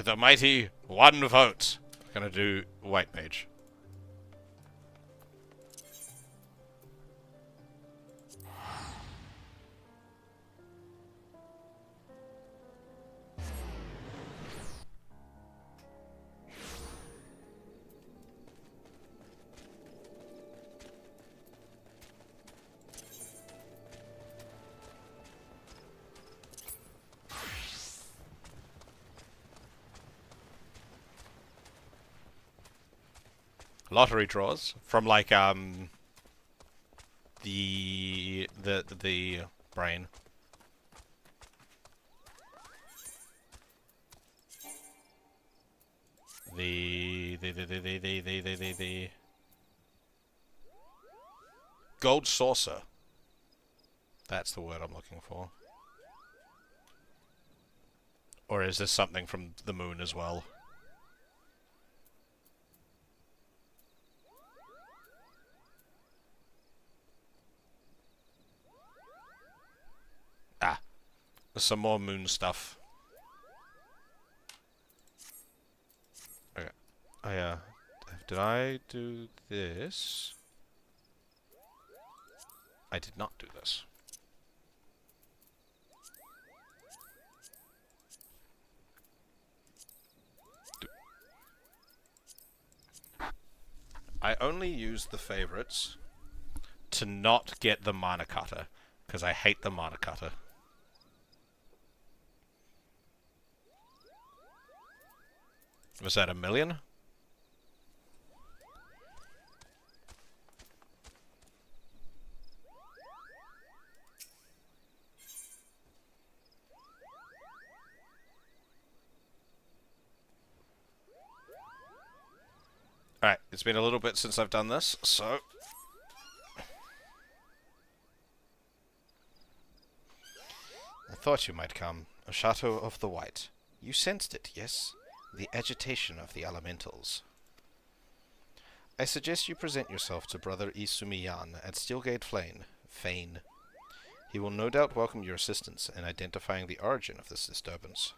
With a mighty 1 vote. Gonna do White Mage. Lottery draws from like the brain. The gold saucer. That's the word I'm looking for. Or is this something from the moon as well? Ah, there's some more moon stuff. Okay. Did I do this? I did not do this. I only use the favorites to not get the mana cutter, because I hate the mana cutter. Was that 1,000,000? Alright, it's been a little bit since I've done this, so... I thought you might come. A Chateau of the White. You sensed it, yes? The agitation of the elementals. I suggest you present yourself to Brother Isumiyan at Steelgate Fane. He will no doubt welcome your assistance in identifying the origin of this disturbance.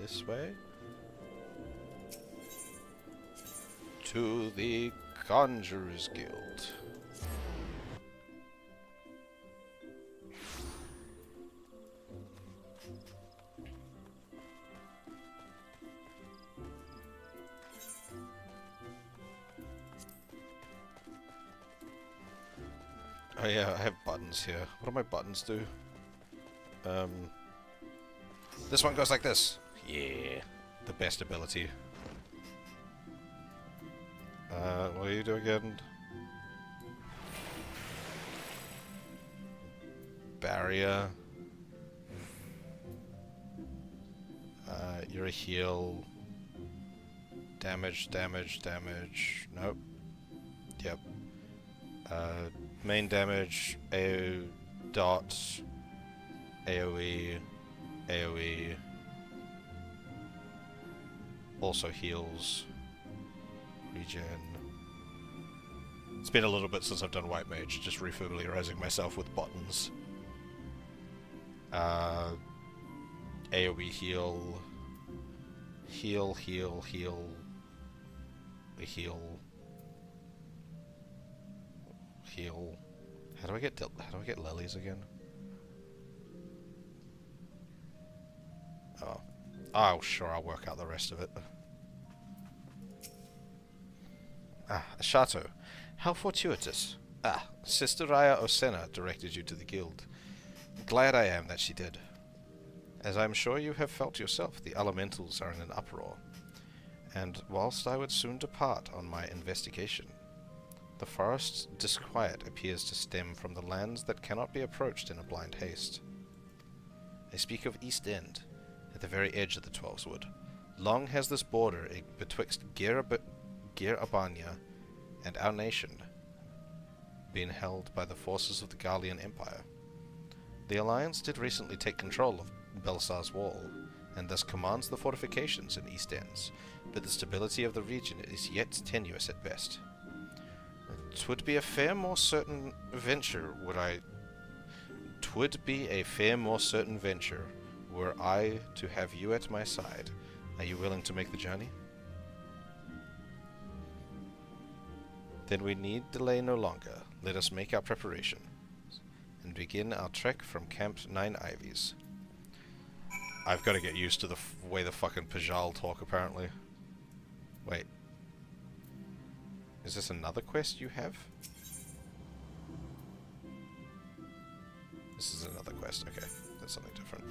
This way? To the Conjurer's Guild. Oh yeah, I have buttons here. What do my buttons do? This one goes like this. Yeah, the best ability. What do you do again? Barrier. You're a heal. Damage. Nope. Yep. Main damage, AO dot, AoE, AoE. Also heals. Regen. It's been a little bit since I've done White Mage, just refamiliarizing myself with buttons. AoE heal. Heal. Heal. How do I get lilies again? Oh, sure, I'll work out the rest of it. Ah, a chateau. How fortuitous. Ah, Sister Raya Osena directed you to the guild. Glad I am that she did. As I'm sure you have felt yourself, the elementals are in an uproar. and whilst I would soon depart on my investigation, the forest's disquiet appears to stem from the lands that cannot be approached in a blind haste. I speak of East End, at the very edge of the Twelveswood. Long has this border betwixt Gyr Abania and our nation been held by the forces of the Garlean Empire. The Alliance did recently take control of Belsar's Wall, and thus commands the fortifications in East Ends, but the stability of the region is yet tenuous at best. 'Twould be a fair more certain venture were I to have you at my side. Are you willing to make the journey? Then we need delay no longer. Let us make our preparations and begin our trek from Camp 9 Ivies. I've got to get used to the way the fucking Pajal talk, apparently. Wait. Is this another quest you have? This is another quest, okay. That's something different.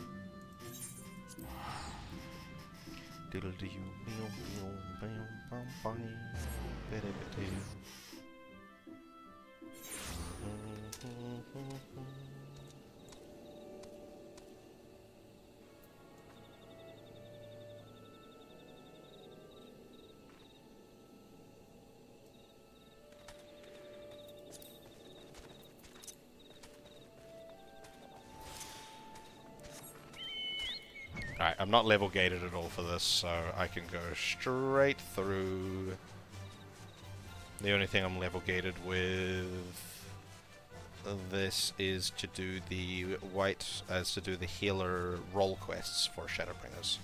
Alright, I'm not level gated at all for this, so I can go straight through. The only thing I'm level gated with this is to do the healer role quests for Shadowbringers.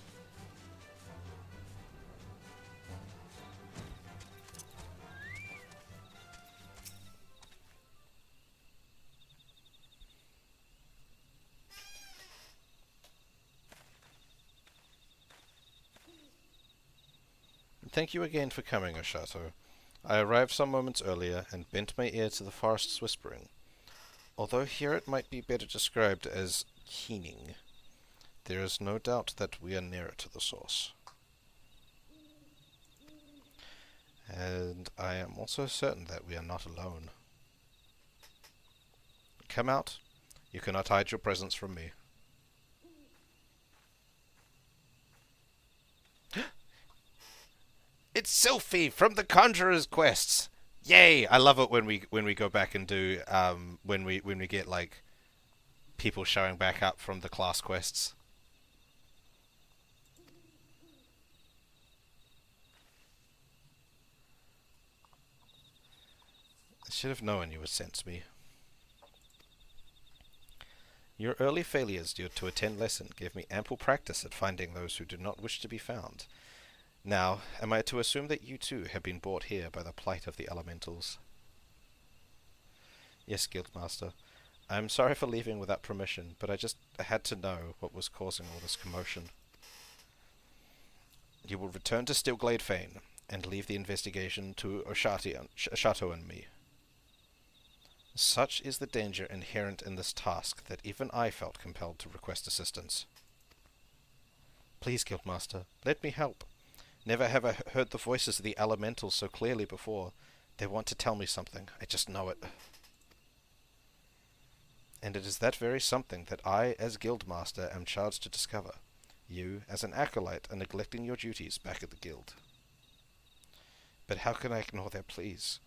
Thank you again for coming, Oshato. I arrived some moments earlier and bent my ear to the forest's whispering. Although here it might be better described as keening, there is no doubt that we are nearer to the source. And I am also certain that we are not alone. Come out. You cannot hide your presence from me. It's Sylphie from the Conjurer's quests. Yay! I love it when we go back and do when we get like people showing back up from the class quests. I should have known you would sense me. Your early failures due to attend lesson gave me ample practice at finding those who do not wish to be found. Now, am I to assume that you too have been brought here by the plight of the elementals? Yes, Guildmaster. I am sorry for leaving without permission, but I just had to know what was causing all this commotion. You will return to Stillglade Fane, and leave the investigation to Oshato and me. Such is the danger inherent in this task that even I felt compelled to request assistance. Please, Guildmaster, let me help. Never have I heard the voices of the elementals so clearly before. They want to tell me something. I just know it. And it is that very something that I, as Guildmaster, am charged to discover. You, as an acolyte, are neglecting your duties back at the guild. But how can I ignore their pleas?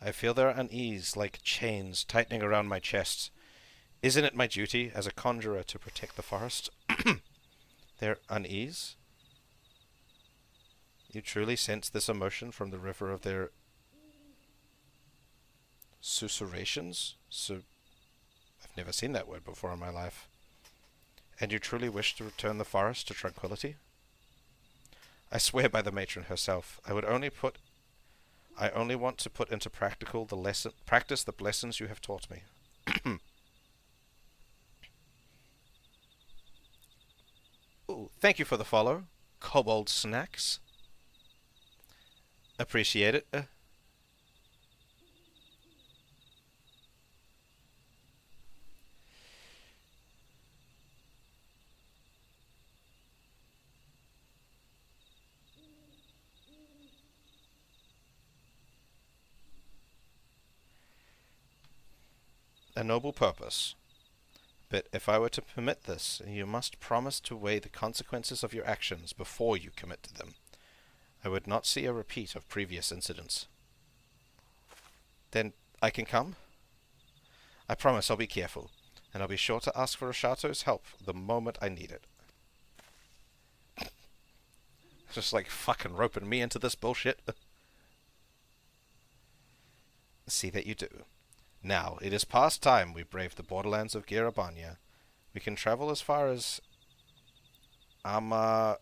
I feel their unease like chains tightening around my chest. Isn't it my duty, as a conjurer, to protect the forest? Their unease? You truly sense this emotion from the river of their susurrations? I've never seen that word before in my life. And you truly wish to return the forest to tranquility? I swear by the matron herself, I only want to put into practice the lessons you have taught me. Ooh, thank you for the follow, Kobold Snacks. Appreciate it. a noble purpose. But if I were to permit this, you must promise to weigh the consequences of your actions before you commit to them. I would not see a repeat of previous incidents. Then I can come? I promise I'll be careful, and I'll be sure to ask for Ashato's help the moment I need it. Just like fucking roping me into this bullshit. See that you do. Now, it is past time we brave the borderlands of Girabanya. We can travel as far as Amarixiax's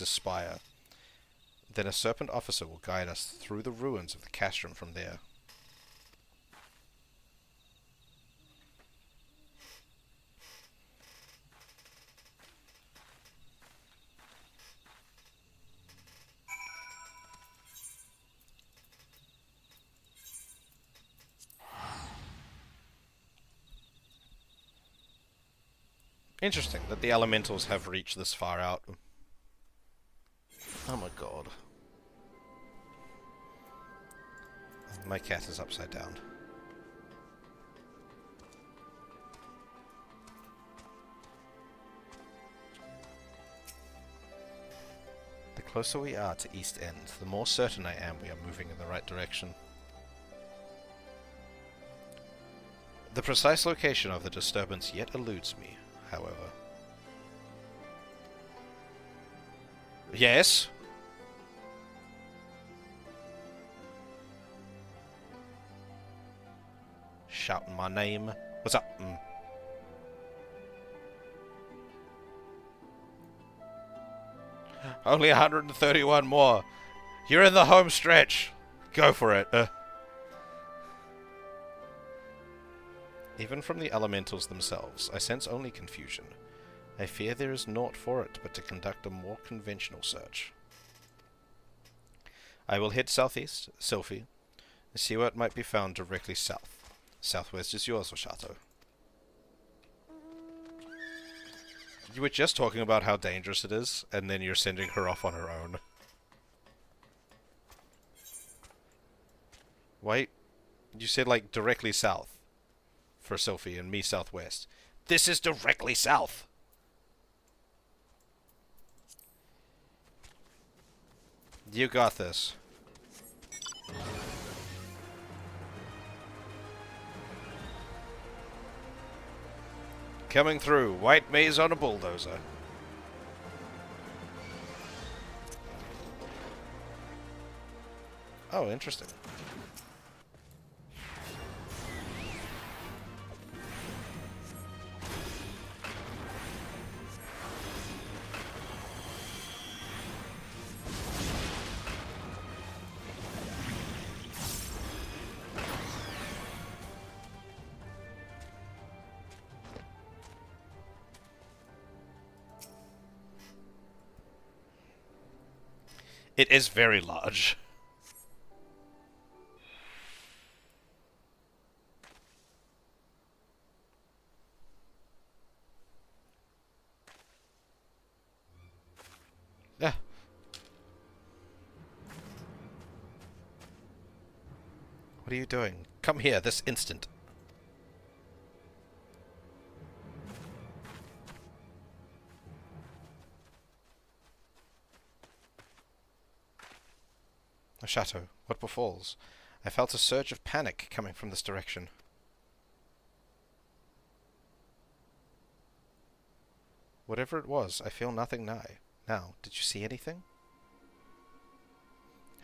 spire. Then a serpent officer will guide us through the ruins of the castrum from there. Interesting that the elementals have reached this far out. Oh my god. My cat is upside down. The closer we are to East End, the more certain I am we are moving in the right direction. The precise location of the disturbance yet eludes me, however. Yes? Shouting my name. What's up? Only 131 more. You're in the home stretch. Go for it. Even from the elementals themselves, I sense only confusion. I fear there is naught for it but to conduct a more conventional search. I will head southeast, Sylphie, and see what might be found directly south. Southwest is yours, Oshato. You were just talking about how dangerous it is, and then you're sending her off on her own. Wait, you said like directly south for Sylphie and me southwest. This is directly south! You got this. Coming through, white maze on a bulldozer. Oh, interesting. It is very large. Yeah. What are you doing? Come here this instant. Oshato, what befalls? I felt a surge of panic coming from this direction. Whatever it was, I feel nothing nigh. Now, did you see anything?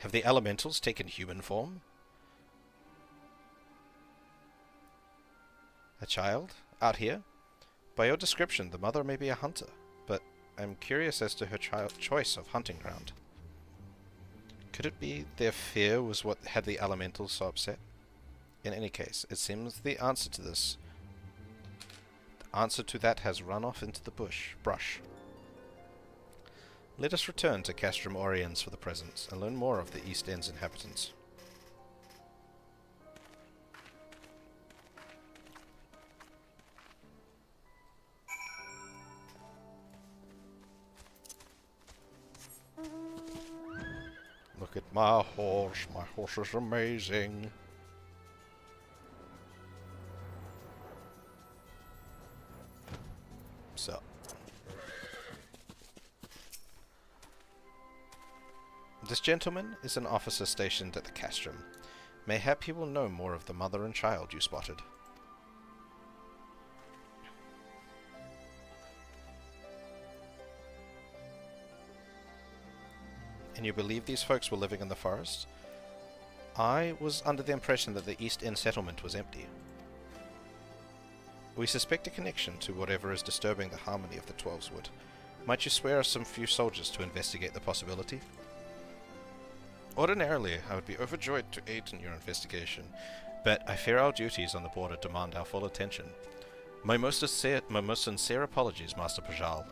Have the elementals taken human form? A child? Out here? By your description, the mother may be a hunter, but I'm curious as to her choice of hunting ground. Could it be their fear was what had the elementals so upset? In any case, it seems the answer to that has run off into the brush. Let us return to Castrum Oriens for the present, and learn more of the East End's inhabitants. Look at my horse. My horse is amazing. So. This gentleman is an officer stationed at the castrum. Mayhap he will know more of the mother and child you spotted. And you believe these folks were living in the forest? I was under the impression that the East End settlement was empty. We suspect a connection to whatever is disturbing the harmony of the Twelveswood. Might you spare us some few soldiers to investigate the possibility? Ordinarily, I would be overjoyed to aid in your investigation, but I fear our duties on the border demand our full attention. My most sincere apologies, Master Pajal.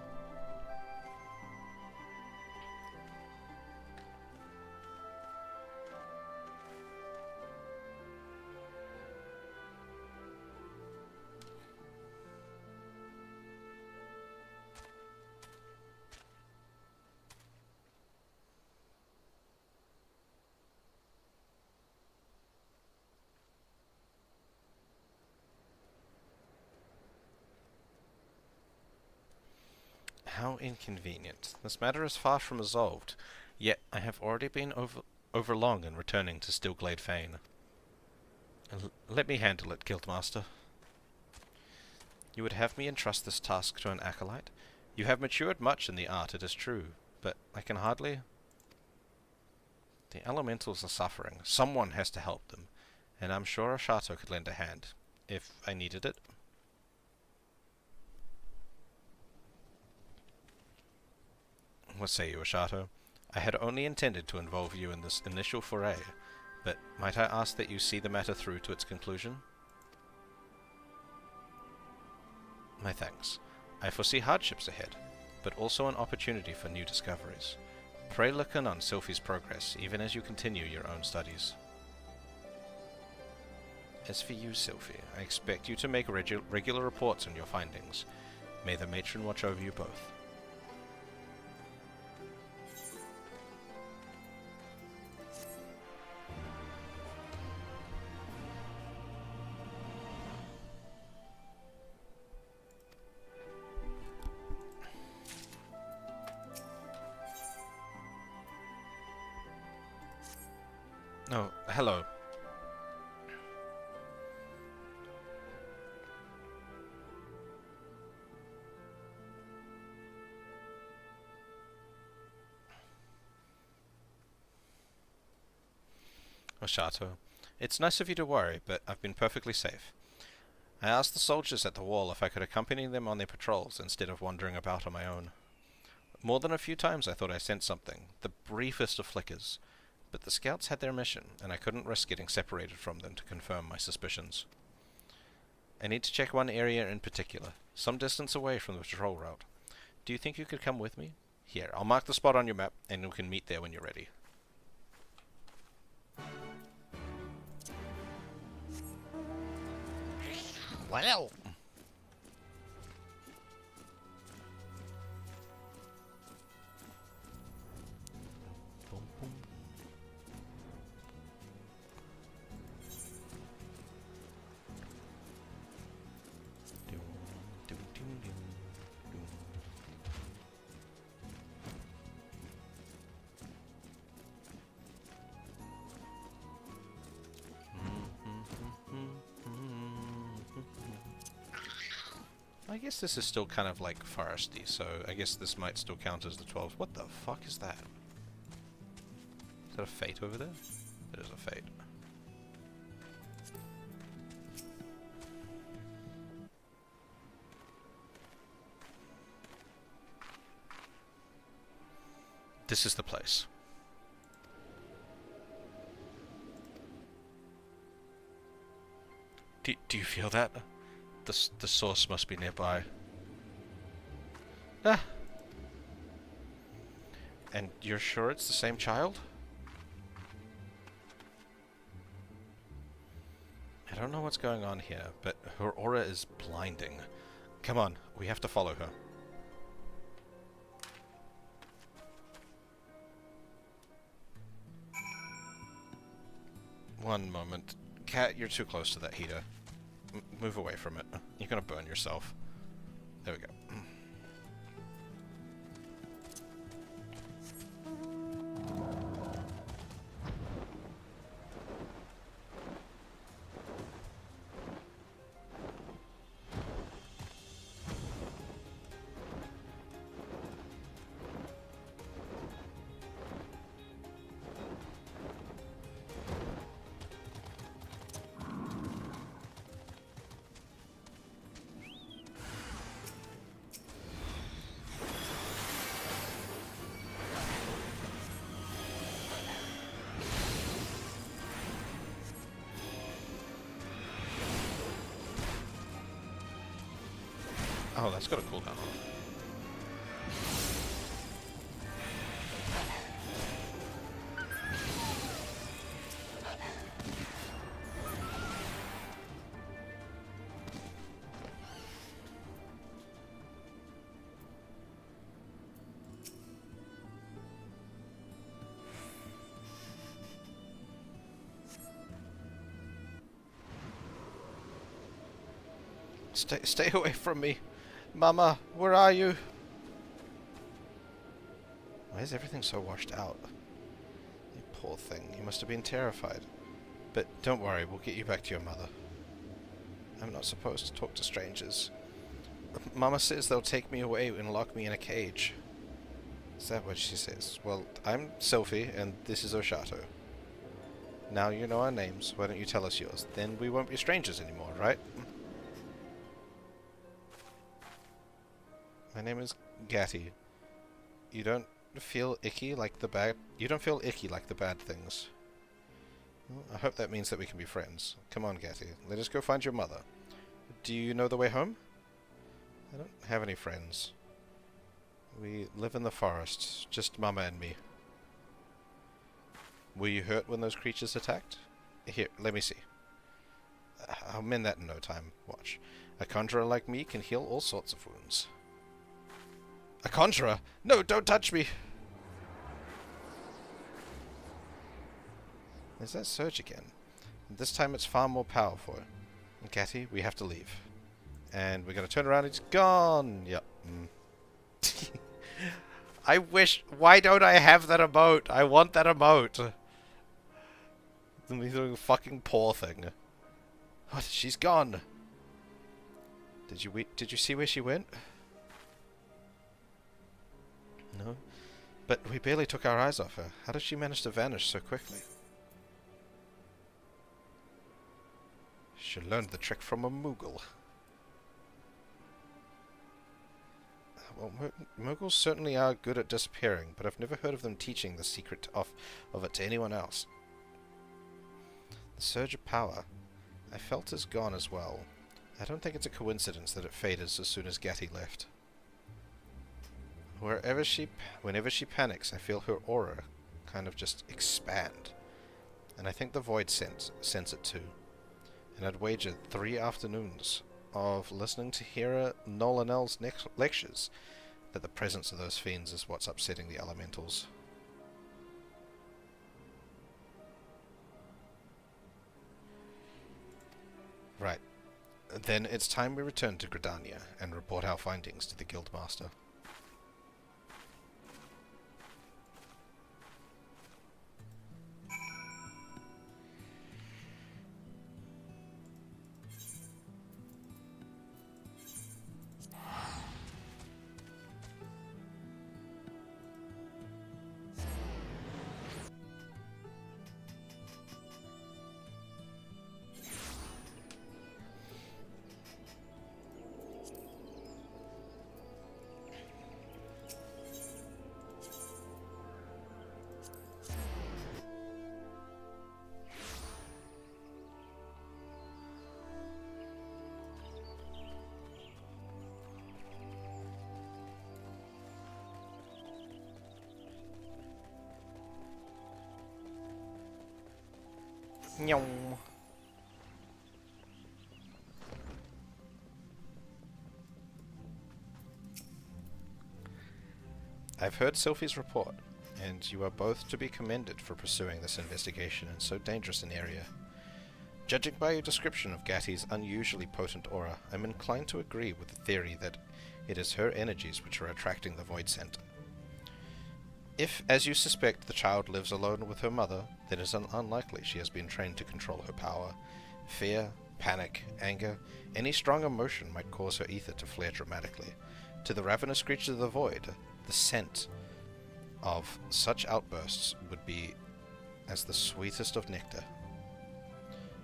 How inconvenient. This matter is far from resolved, yet I have already been overlong in returning to Stillglade Fane. Let me handle it, Guildmaster. You would have me entrust this task to an acolyte? You have matured much in the art, it is true, but I can hardly... The elementals are suffering. Someone has to help them, and I'm sure Ashato could lend a hand, if I needed it. What say you, Ashato? I had only intended to involve you in this initial foray, but might I ask that you see the matter through to its conclusion? My thanks. I foresee hardships ahead, but also an opportunity for new discoveries. Pray look in on Sylphie's progress, even as you continue your own studies. As for you, Sylphie, I expect you to make regular reports on your findings. May the matron watch over you both. Oh, hello. Ashato, it's nice of you to worry, but I've been perfectly safe. I asked the soldiers at the wall if I could accompany them on their patrols instead of wandering about on my own. More than a few times I thought I sensed something, the briefest of flickers. But the scouts had their mission, and I couldn't risk getting separated from them to confirm my suspicions. I need to check one area in particular, some distance away from the patrol route. Do you think you could come with me? Here, I'll mark the spot on your map, and we can meet there when you're ready. Wow! I guess this is still kind of like foresty, so I guess this might still count as the 12. What the fuck is that? Is that a fate over there? It is a fate. This is the place. Do you feel that? The source must be nearby. Ah! And you're sure it's the same child? I don't know what's going on here, but her aura is blinding. Come on, we have to follow her. One moment. Cat, you're too close to that heater. Move away from it. You're gonna burn yourself. There we go. Oh, that's got a cooldown on it. Stay away from me. Mama, where are you? Why is everything so washed out? You poor thing, you must have been terrified. But don't worry, we'll get you back to your mother. I'm not supposed to talk to strangers. Mama says they'll take me away and lock me in a cage. Is that what she says? Well, I'm Sophie, and this is Oshato. Now you know our names, why don't you tell us yours? Then we won't be strangers anymore, right? My name is Gatty. You don't feel icky like the bad... You don't feel icky like the bad things. Well, I hope that means that we can be friends. Come on, Gatty. Let us go find your mother. Do you know the way home? I don't have any friends. We live in the forest. Just Mama and me. Were you hurt when those creatures attacked? Here, let me see. I'll mend that in no time. Watch. A conjurer like me can heal all sorts of wounds. A conjurer? No, don't touch me! There's that surge again. This time it's far more powerful. Gatty, we have to leave. And we're gonna turn around and it's gone! Yep. I wish... Why don't I have that emote? I want that emote! The fucking poor thing. What? She's gone! Did you see where she went? No, but we barely took our eyes off her. How did she manage to vanish so quickly? She learned the trick from a Moogle. Well, Moogles certainly are good at disappearing, but I've never heard of them teaching the secret of it to anyone else. The surge of power I felt is gone as well. I don't think it's a coincidence that it faded as soon as Gatty left. Whenever she panics, I feel her aura kind of just expand. And I think the Void sense it too. And I'd wager 3 afternoons of listening to Hera Nolanel's lectures that the presence of those fiends is what's upsetting the elementals. Right. Then it's time we return to Gridania and report our findings to the Guildmaster. I've heard Sophie's report. and you are both to be commended for pursuing this investigation in so dangerous an area. Judging by your description of Gatti's unusually potent aura, I'm inclined to agree with the theory that it is her energies which are attracting the Void Center. If, as you suspect, the child lives alone with her mother, then it is unlikely she has been trained to control her power. Fear, panic, anger, any strong emotion might cause her ether to flare dramatically. To the ravenous creature of the void, the scent of such outbursts would be as the sweetest of nectar.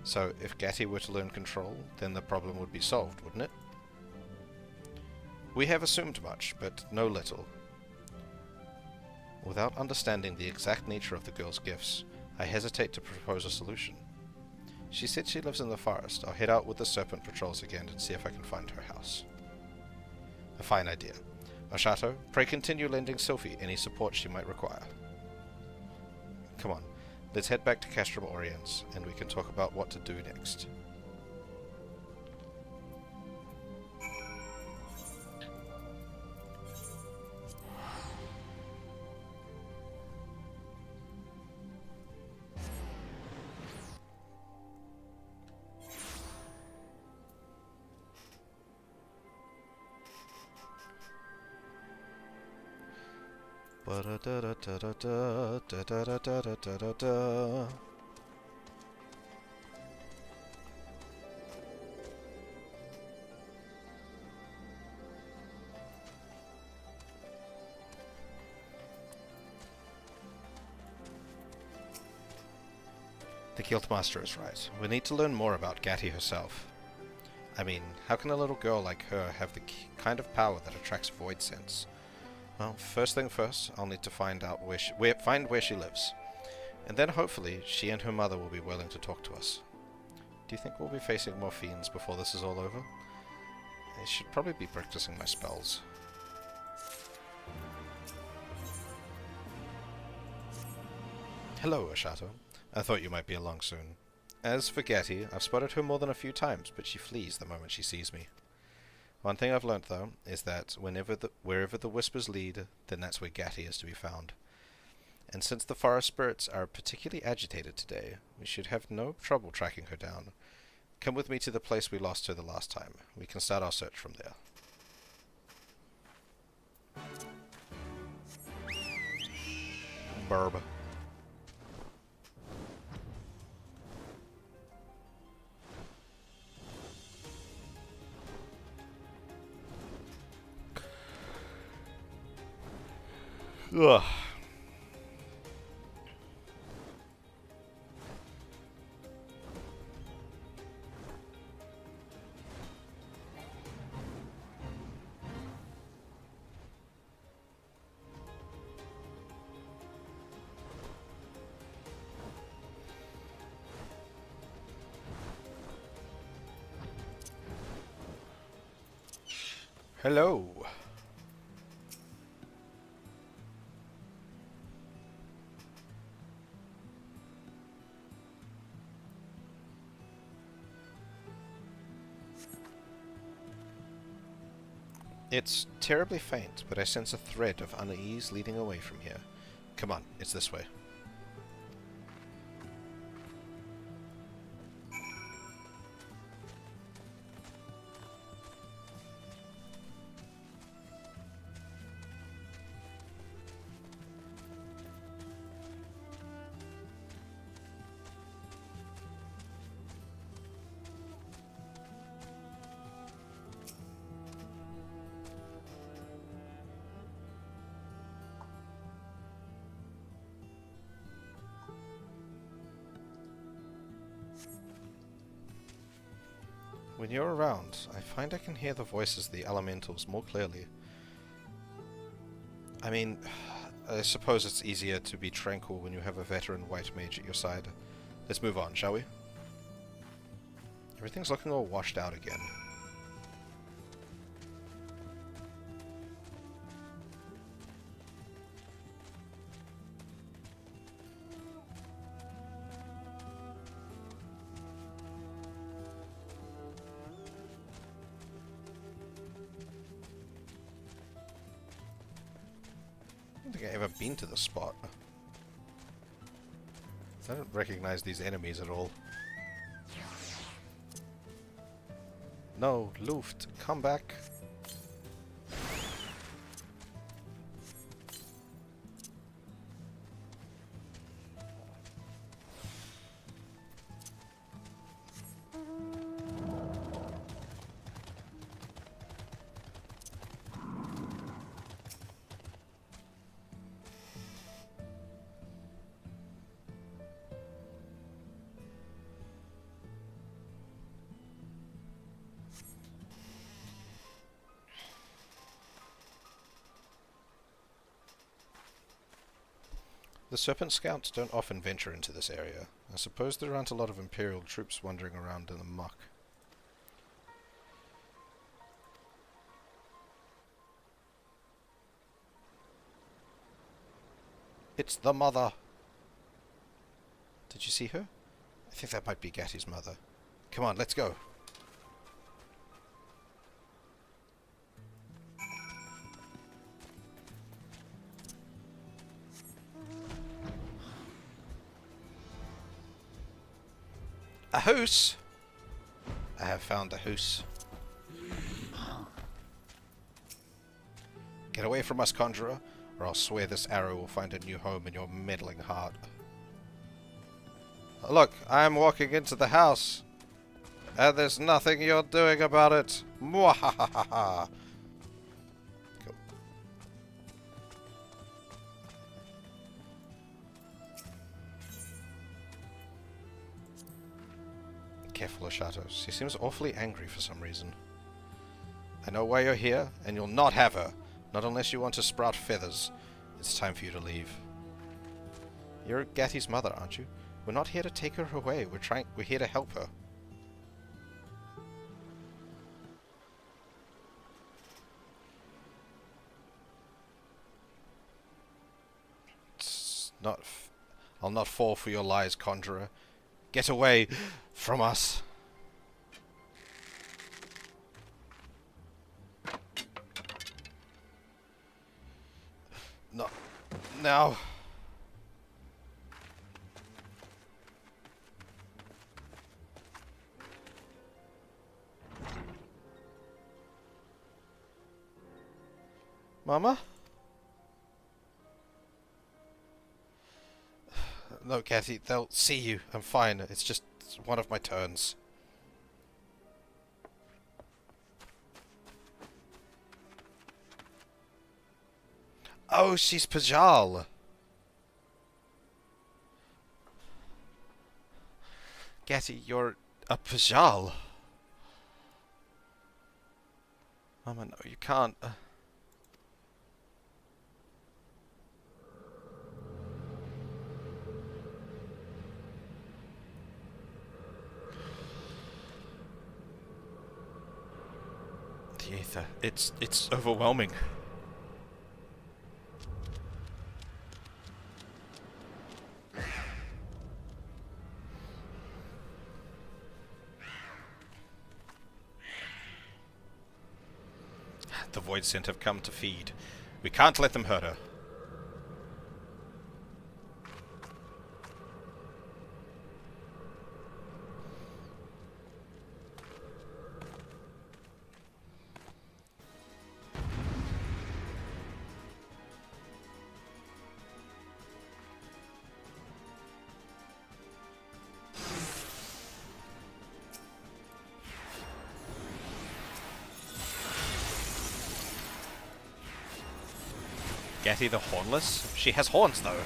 So, if Gatti were to learn control, then the problem would be solved, wouldn't it? We have assumed much, but no little. Without understanding the exact nature of the girl's gifts, I hesitate to propose a solution. She said she lives in the forest. I'll head out with the serpent patrols again and see if I can find her house. A fine idea. Oshato, pray continue lending Sylphie any support she might require. Come on, let's head back to Castrum Oriens, and we can talk about what to do next. Ba-da-da-da-da-da-da-da-da-da-da-da. The Guildmaster is right. We need to learn more about Gatti herself. I mean, how can a little girl like her have the kind of power that attracts void sense? Well, first thing first, I'll need to find out where she lives. And then hopefully, she and her mother will be willing to talk to us. Do you think we'll be facing more fiends before this is all over? I should probably be practicing my spells. Hello, Oshato. I thought you might be along soon. As for Gatti, I've spotted her more than a few times, but she flees the moment she sees me. One thing I've learnt, though, is that wherever the whispers lead, then that's where Gatti is to be found. And since the forest spirits are particularly agitated today, we should have no trouble tracking her down. Come with me to the place we lost her the last time. We can start our search from there. Burb. Ugh. Hello. It's terribly faint, but I sense a thread of unease leading away from here. Come on, it's this way. When you're around, I find I can hear the voices of the elementals more clearly. I mean, I suppose it's easier to be tranquil when you have a veteran white mage at your side. Let's move on, shall we? Everything's looking all washed out again. think I've ever been to this spot. I don't recognize these enemies at all. No, Luft, come back. The Serpent Scouts don't often venture into this area. I suppose there aren't a lot of Imperial troops wandering around in the muck. It's the mother! Did you see her? I think that might be Gatti's mother. Come on, let's go! A house! I have found a house. Get away from us, Conjurer, or I'll swear this arrow will find a new home in your meddling heart. Look, I'm walking into the house, and there's nothing you're doing about it. Mwahahaha! Cool. Careful of Shadows. He seems awfully angry for some reason. I know why you're here, and you'll not have her. Not unless you want to sprout feathers. It's time for you to leave. You're Gatti's mother, aren't you? We're not here to take her away. We're here to help her. It's not... I'll not fall for your lies, Conjurer. Get away from us. No. Now. Mama? No, Kathy, they'll see you. I'm fine. It's just one of my turns. Oh, she's Pajal. Gatty, you're a Pajal. Mama, no, you can't. The ether, it's overwhelming. The Void Scent have come to feed. We can't let them hurt her. Gatty the Hornless? She has horns, though.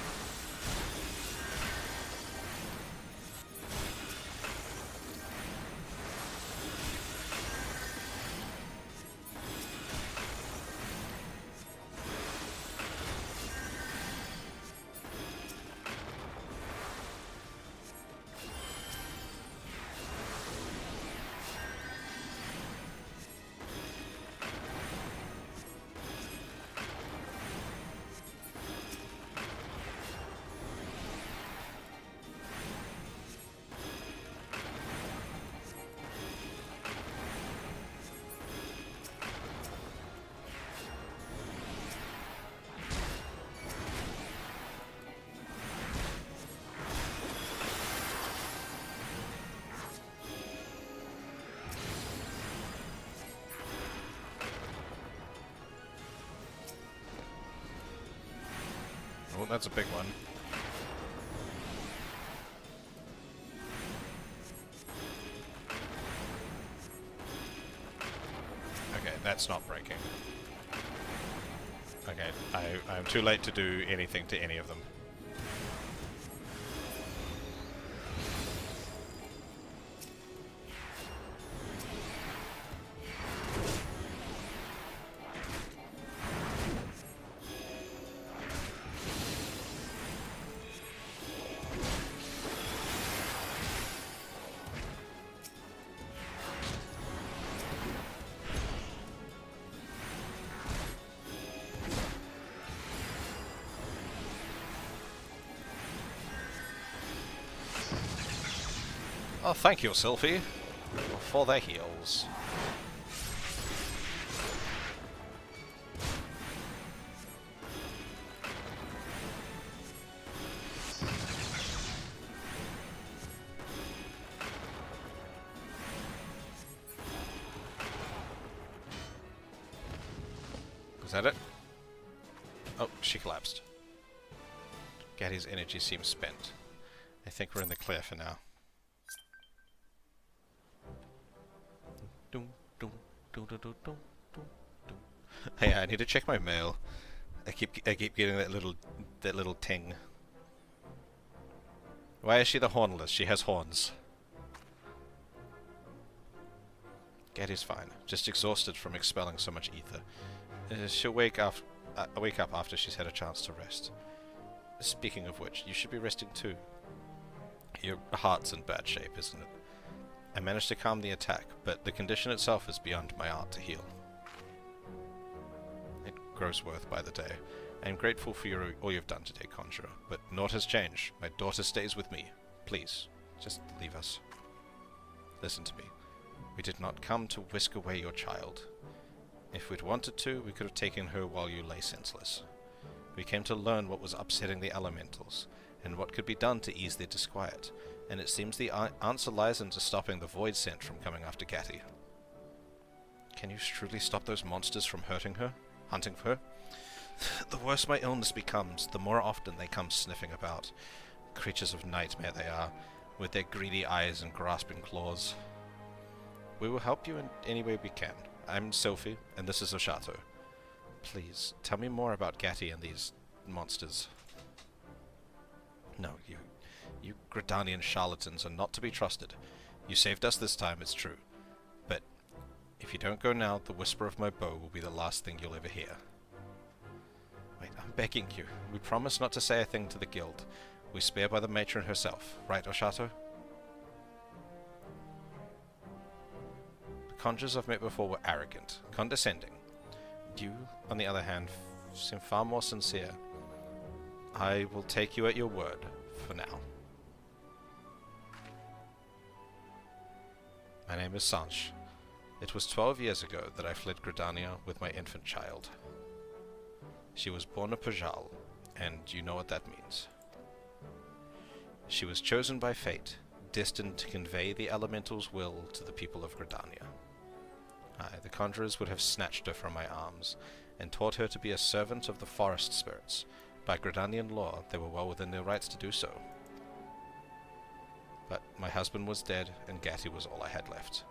that's a big one. Okay, that's not breaking. Okay, I'm too late to do anything to any of them. Oh, thank you, Sylphie, for the heals. Is that it? Oh, she collapsed. Gaddy's energy seems spent. I think we're in the clear for now. Hey, I need to check my mail. I keep getting that little ting. Why is she the hornless? She has horns. Gaddy's fine, just exhausted from expelling so much ether. She'll wake up after she's had a chance to rest. Speaking of which, you should be resting too. Your heart's in bad shape, isn't it? I managed to calm the attack, but the condition itself is beyond my art to heal. It grows worse by the day. I am grateful for all you've done today, Conjurer, but naught has changed. My daughter stays with me. Please, just leave us. Listen to me. We did not come to whisk away your child. If we'd wanted to, we could have taken her while you lay senseless. We came to learn what was upsetting the elementals, and what could be done to ease their disquiet, and it seems the answer lies into stopping the Void Scent from coming after Gatti. Can you truly stop those monsters from hunting for her? The worse my illness becomes, the more often they come sniffing about. Creatures of nightmare they are, with their greedy eyes and grasping claws. We will help you in any way we can. I'm Sophie, and this is Oshato. Please, tell me more about Gatti and these monsters. No, you Gridanian charlatans are not to be trusted. You saved us this time, it's true. But if you don't go now, the whisper of my bow will be the last thing you'll ever hear. Wait, I'm begging you. We promise not to say a thing to the guild. We swear by the matron herself. Right, Oshato? The conjurers I've met before were arrogant, condescending. You, on the other hand, seem far more sincere. I will take you at your word, for now. My name is Sanch. It was 12 years ago that I fled Gridania with my infant child. She was born a Pajal, and you know what that means. She was chosen by fate, destined to convey the elemental's will to the people of Gridania. The conjurers would have snatched her from my arms, and taught her to be a servant of the forest spirits. By Gridanian law, they were well within their rights to do so. But my husband was dead, and Gatti was all I had left.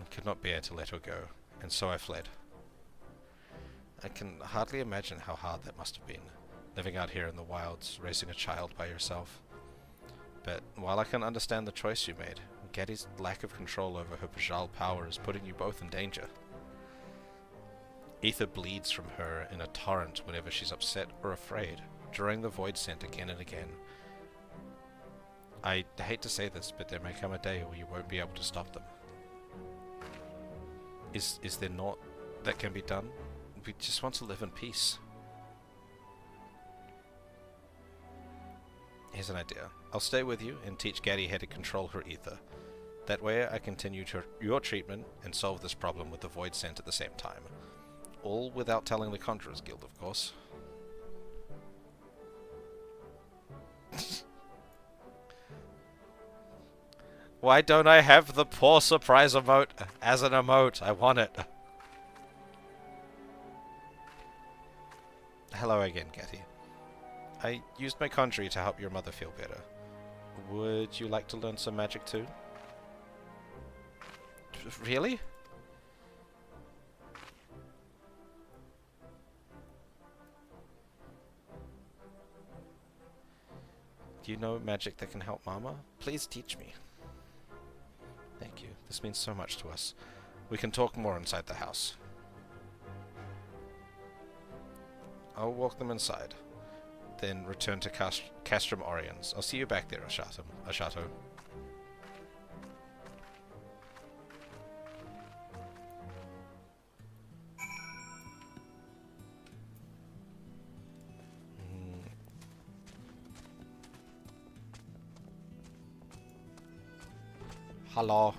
I could not bear to let her go, and so I fled. I can hardly imagine how hard that must have been, living out here in the wilds, raising a child by yourself. But while I can understand the choice you made, Gatti's lack of control over her Pajal power is putting you both in danger. Ether bleeds from her in a torrent whenever she's upset or afraid, drawing the Void Scent again and again. I hate to say this, but there may come a day where you won't be able to stop them. Is there naught that can be done? We just want to live in peace. Here's an idea. I'll stay with you and teach Gatti how to control her ether. That way I continue your treatment and solve this problem with the Void Scent at the same time. All without telling the Conjurers Guild, of course. Why don't I have the poor surprise emote as an emote? I want it. Hello again, Getty. I used my conjury to help your mother feel better. Would you like to learn some magic too? Really? Do you know magic that can help Mama? Please teach me. Thank you. This means so much to us. We can talk more inside the house. I'll walk them inside, then return to Castrum Oriens. I'll see you back there, Ashato. Hello.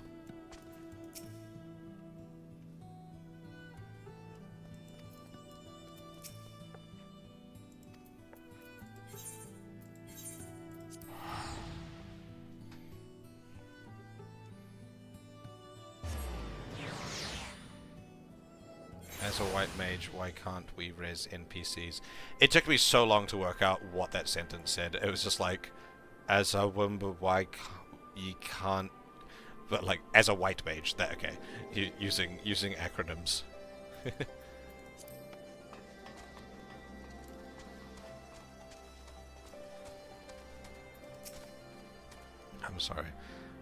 As a white mage, why can't we res NPCs? It took me so long to work out what that sentence said. It was just like, as a Wimba, why you can't... But like, as a white mage, that okay. Using acronyms. I'm sorry.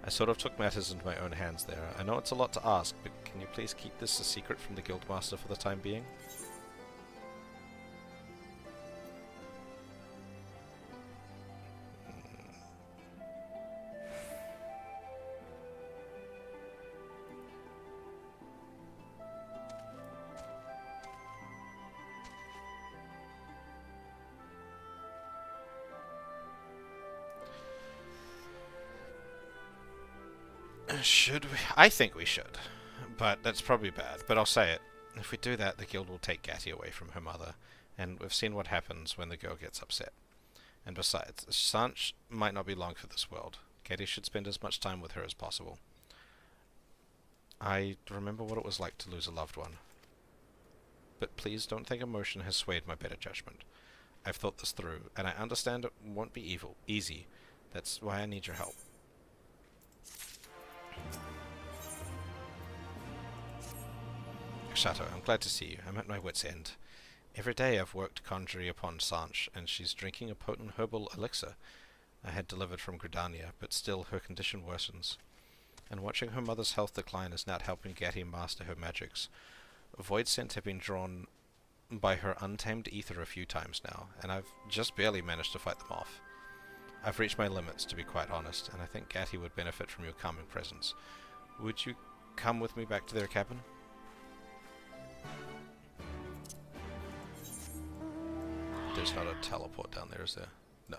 I sort of took matters into my own hands there. I know it's a lot to ask, but can you please keep this a secret from the Guildmaster for the time being? Should we? I think we should. But that's probably bad. But I'll say it. If we do that, the guild will take Gatti away from her mother. And we've seen what happens when the girl gets upset. And besides, Sanch might not be long for this world. Gatti should spend as much time with her as possible. I remember what it was like to lose a loved one. But please don't think emotion has swayed my better judgment. I've thought this through, and I understand it won't be easy. That's why I need your help. Shato, I'm glad to see you. I'm at my wit's end. Every day I've worked conjury upon Sanch, and she's drinking a potent herbal elixir I had delivered from Gridania, but still her condition worsens. And watching her mother's health decline is not helping Gatti master her magics. Void scent have been drawn by her untamed ether a few times now, and I've just barely managed to fight them off. I've reached my limits, to be quite honest, and I think Gatti would benefit from your calming presence. Would you come with me back to their cabin? There's not a teleport down there, is there? No.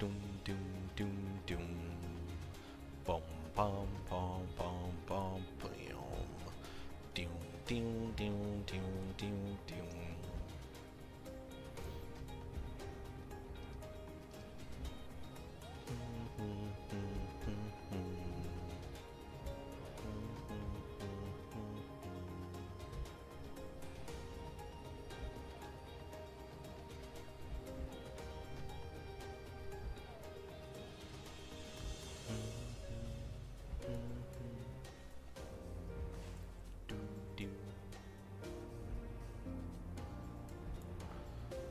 Doom, doom, doom, doom. Bom, bom, bom, bom, bom, boom. Doom, doom, doom, doom, doom, doom.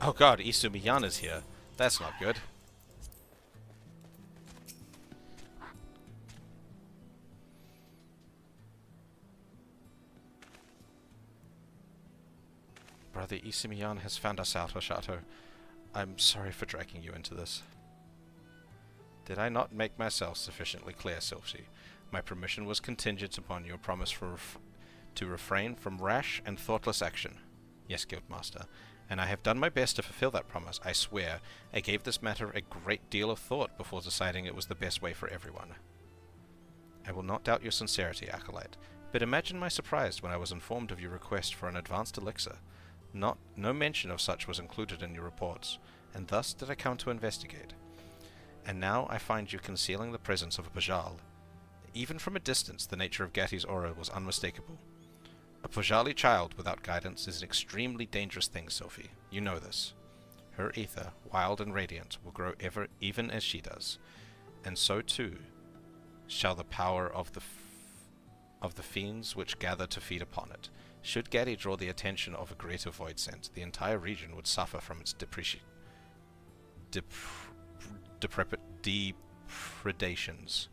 Oh god, Isumiyana's here. That's not good. Brother Isumiyana has found us out, Hoshato. I'm sorry for dragging you into this. Did I not make myself sufficiently clear, Sylphie? My permission was contingent upon your promise to refrain from rash and thoughtless action. Yes, Guildmaster. And I have done my best to fulfill that promise, I swear. I gave this matter a great deal of thought before deciding it was the best way for everyone. I will not doubt your sincerity, Acolyte, but imagine my surprise when I was informed of your request for an advanced elixir. No mention of such was included in your reports, and thus did I come to investigate. And now I find you concealing the presence of a Bajal. Even from a distance, the nature of Gatti's aura was unmistakable. A Bajali child without guidance is an extremely dangerous thing, Sophie. You know this. Her ether, wild and radiant, will grow even as she does, and so too shall the power of the fiends which gather to feed upon it. Should Gatti draw the attention of a greater void sense, the entire region would suffer from its depredations.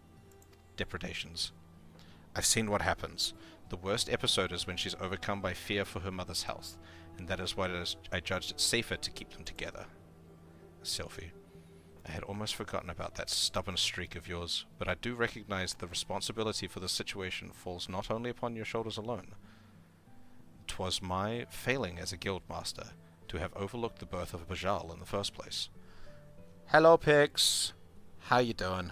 I've seen what happens. The worst episode is when she's overcome by fear for her mother's health, and that is why I judged it safer to keep them together. Sylphie, I had almost forgotten about that stubborn streak of yours, but I do recognize the responsibility for the situation falls not only upon your shoulders alone. 'Twas my failing as a guildmaster to have overlooked the birth of a Bajal in the first place. Hello, Pix. How you doing?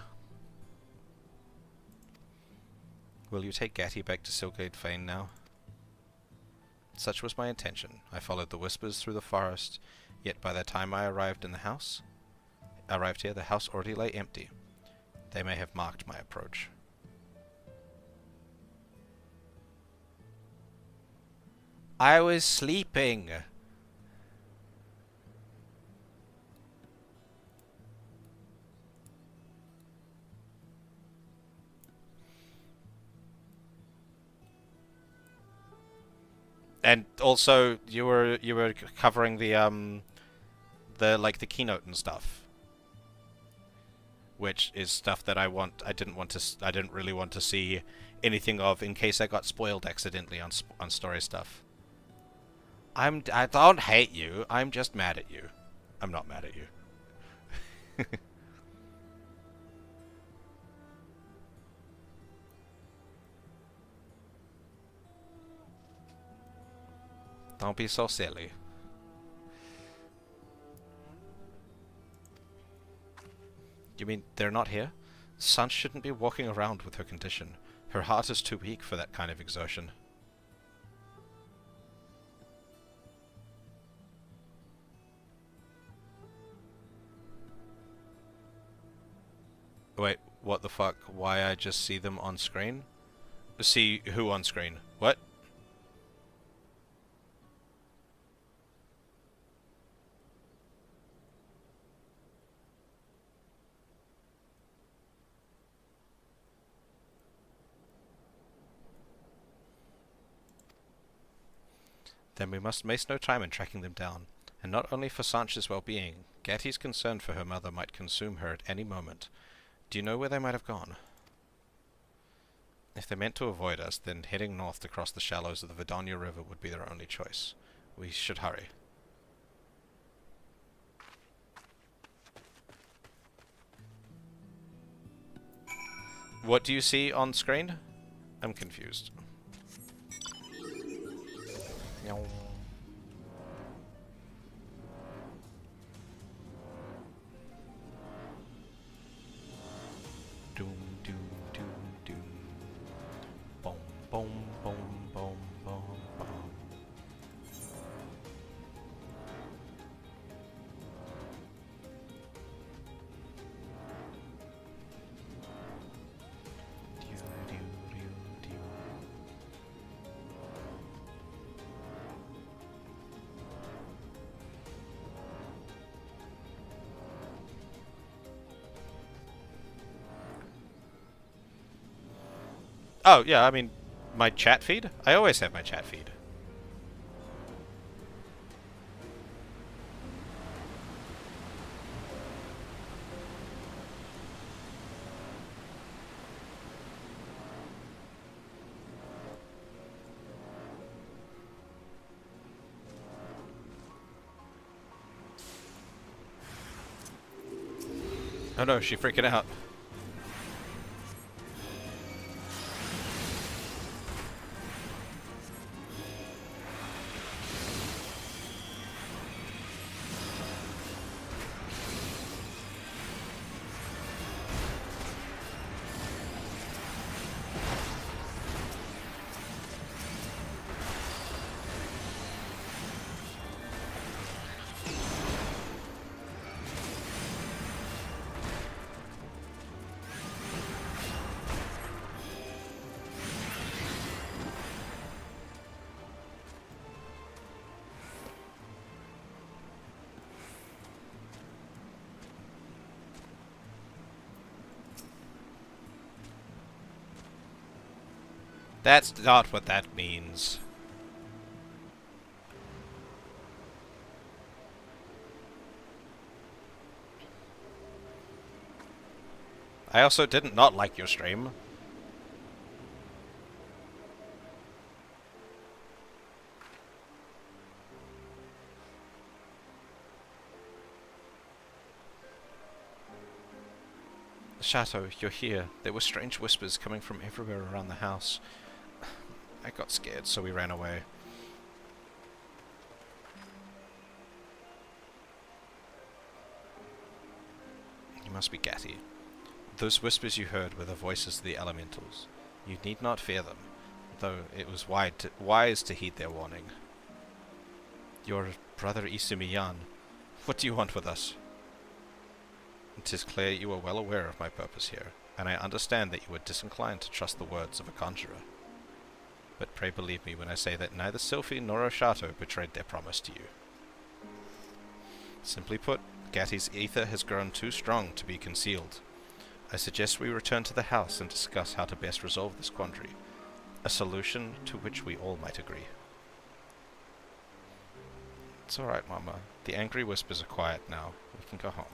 Will you take Gatti back to Silkgate Fane now? Such was my intention. I followed the whispers through the forest, yet by the time I arrived here, the house already lay empty. They may have marked my approach. I was sleeping. And also, you were covering the keynote and stuff, which is stuff that I didn't really want to see anything of in case I got spoiled accidentally on story stuff. I don't hate you. I'm just mad at you. I'm not mad at you. Don't be so silly. You mean they're not here? Sun shouldn't be walking around with her condition. Her heart is too weak for that kind of exertion. Wait, what the fuck? Why I just see them on screen? See who on screen? What? Then we must waste no time in tracking them down, and not only for Sanche's well-being. Gatti's concern for her mother might consume her at any moment. Do you know where they might have gone? If they meant to avoid us, then heading north to cross the shallows of the Vidonia River would be their only choice. We should hurry. What do you see on screen? I'm confused. Doom, doom, doom, doom. Boom, boom, boom, boom, boom, boom. Oh, yeah, I mean, my chat feed? I always have my chat feed. Oh no, she's freaking out. That's not what that means. I also didn't not like your stream. Chateau, you're here. There were strange whispers coming from everywhere around the house. I got scared, so we ran away. You must be Gatti. Those whispers you heard were the voices of the elementals. You need not fear them, though it was wise to heed their warning. Your brother Isumi-yan, what do you want with us? It is clear you are well aware of my purpose here, and I understand that you are disinclined to trust the words of a conjurer. But pray believe me when I say that neither Sylphie nor Oshato betrayed their promise to you. Simply put, Gatti's ether has grown too strong to be concealed. I suggest we return to the house and discuss how to best resolve this quandary, a solution to which we all might agree. It's alright, Mama. The angry whispers are quiet now. We can go home.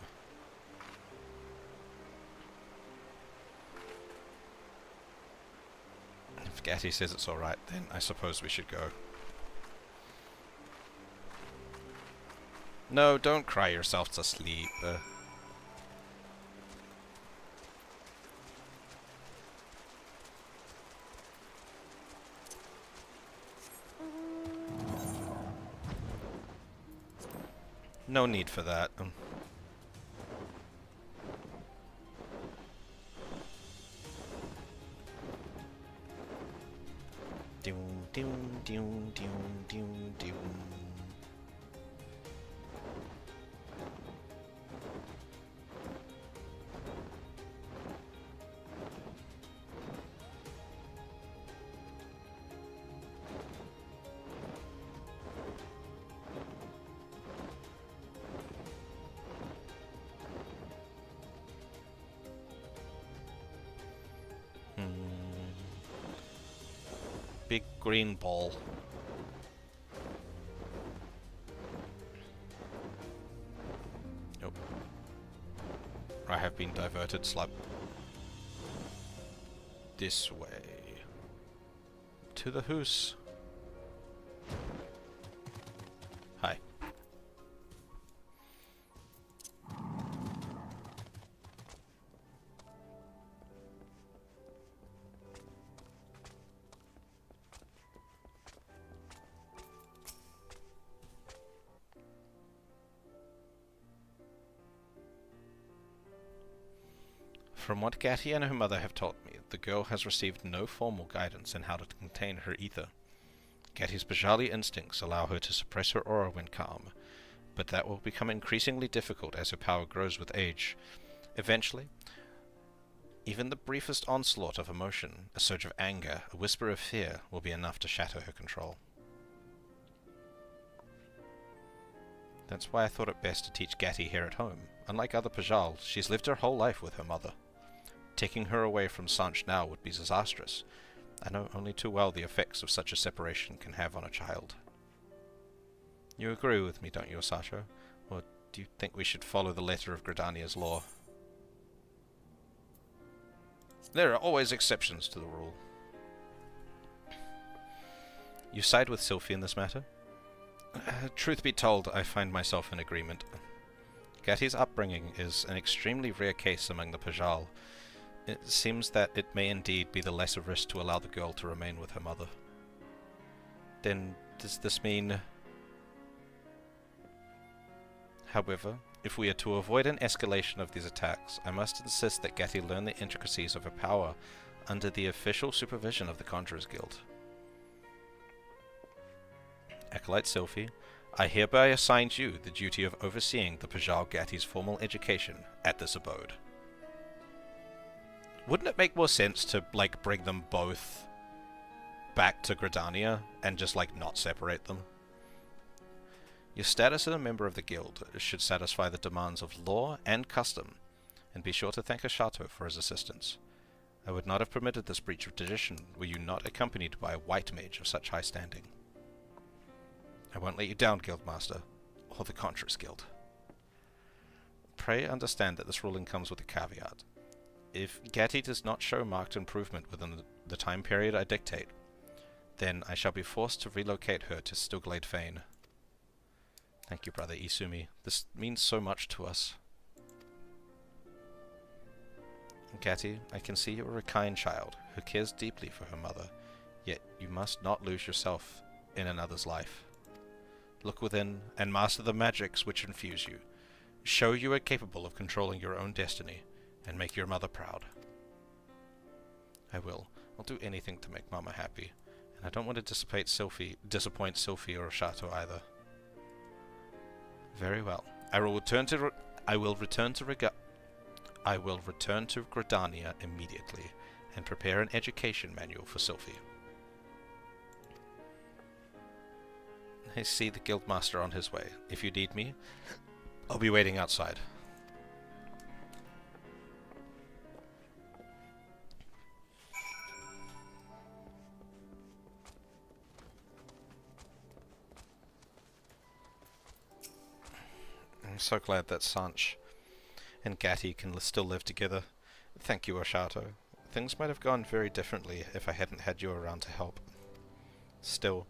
If Gatti says it's alright, then I suppose we should go. No, don't cry yourself to sleep. No need for that. Doom, doom, doom, doom, doom, doom. Big green ball. Nope. I have been diverted, slap. This way. To the house. Hi. From what Gatti and her mother have taught me, the girl has received no formal guidance in how to contain her ether. Gatti's Bajali instincts allow her to suppress her aura when calm, but that will become increasingly difficult as her power grows with age. Eventually, even the briefest onslaught of emotion, a surge of anger, a whisper of fear, will be enough to shatter her control. That's why I thought it best to teach Gatti here at home. Unlike other Pajal, she's lived her whole life with her mother. Taking her away from Sanch now would be disastrous. I know only too well the effects of such a separation can have on a child. You agree with me, don't you, Osato? Or do you think we should follow the letter of Gridania's law? There are always exceptions to the rule. You side with Sylphie in this matter? Truth be told, I find myself in agreement. Gatti's upbringing is an extremely rare case among the Pajal. It seems that it may indeed be the lesser risk to allow the girl to remain with her mother. Then, does this mean... However, if we are to avoid an escalation of these attacks, I must insist that Gatti learn the intricacies of her power under the official supervision of the Conjurers Guild. Acolyte Sylphie, I hereby assign you the duty of overseeing the Pajal Gatti's formal education at this abode. Wouldn't it make more sense to, like, bring them both back to Gridania and just, like, not separate them? Your status as a member of the guild should satisfy the demands of law and custom, and be sure to thank Oshato for his assistance. I would not have permitted this breach of tradition were you not accompanied by a white mage of such high standing. I won't let you down, Guildmaster, or the Contras Guild. Pray understand that this ruling comes with a caveat. If Gatti does not show marked improvement within the time period I dictate, then I shall be forced to relocate her to Stillglade Fane. Thank you, Brother Isumi. This means so much to us. Gatti, I can see you are a kind child who cares deeply for her mother, yet you must not lose yourself in another's life. Look within and master the magics which infuse you. Show you are capable of controlling your own destiny, and make your mother proud. I will. I'll do anything to make Mama happy, and I don't want to disappoint Sylphie or Shato either. Very well. I will return to Gridania immediately, and prepare an education manual for Sylphie. I see the Guildmaster on his way. If you need me, I'll be waiting outside. I'm so glad that Sanch and Gatti can still live together. Thank you, Oshato. Things might have gone very differently if I hadn't had you around to help. Still,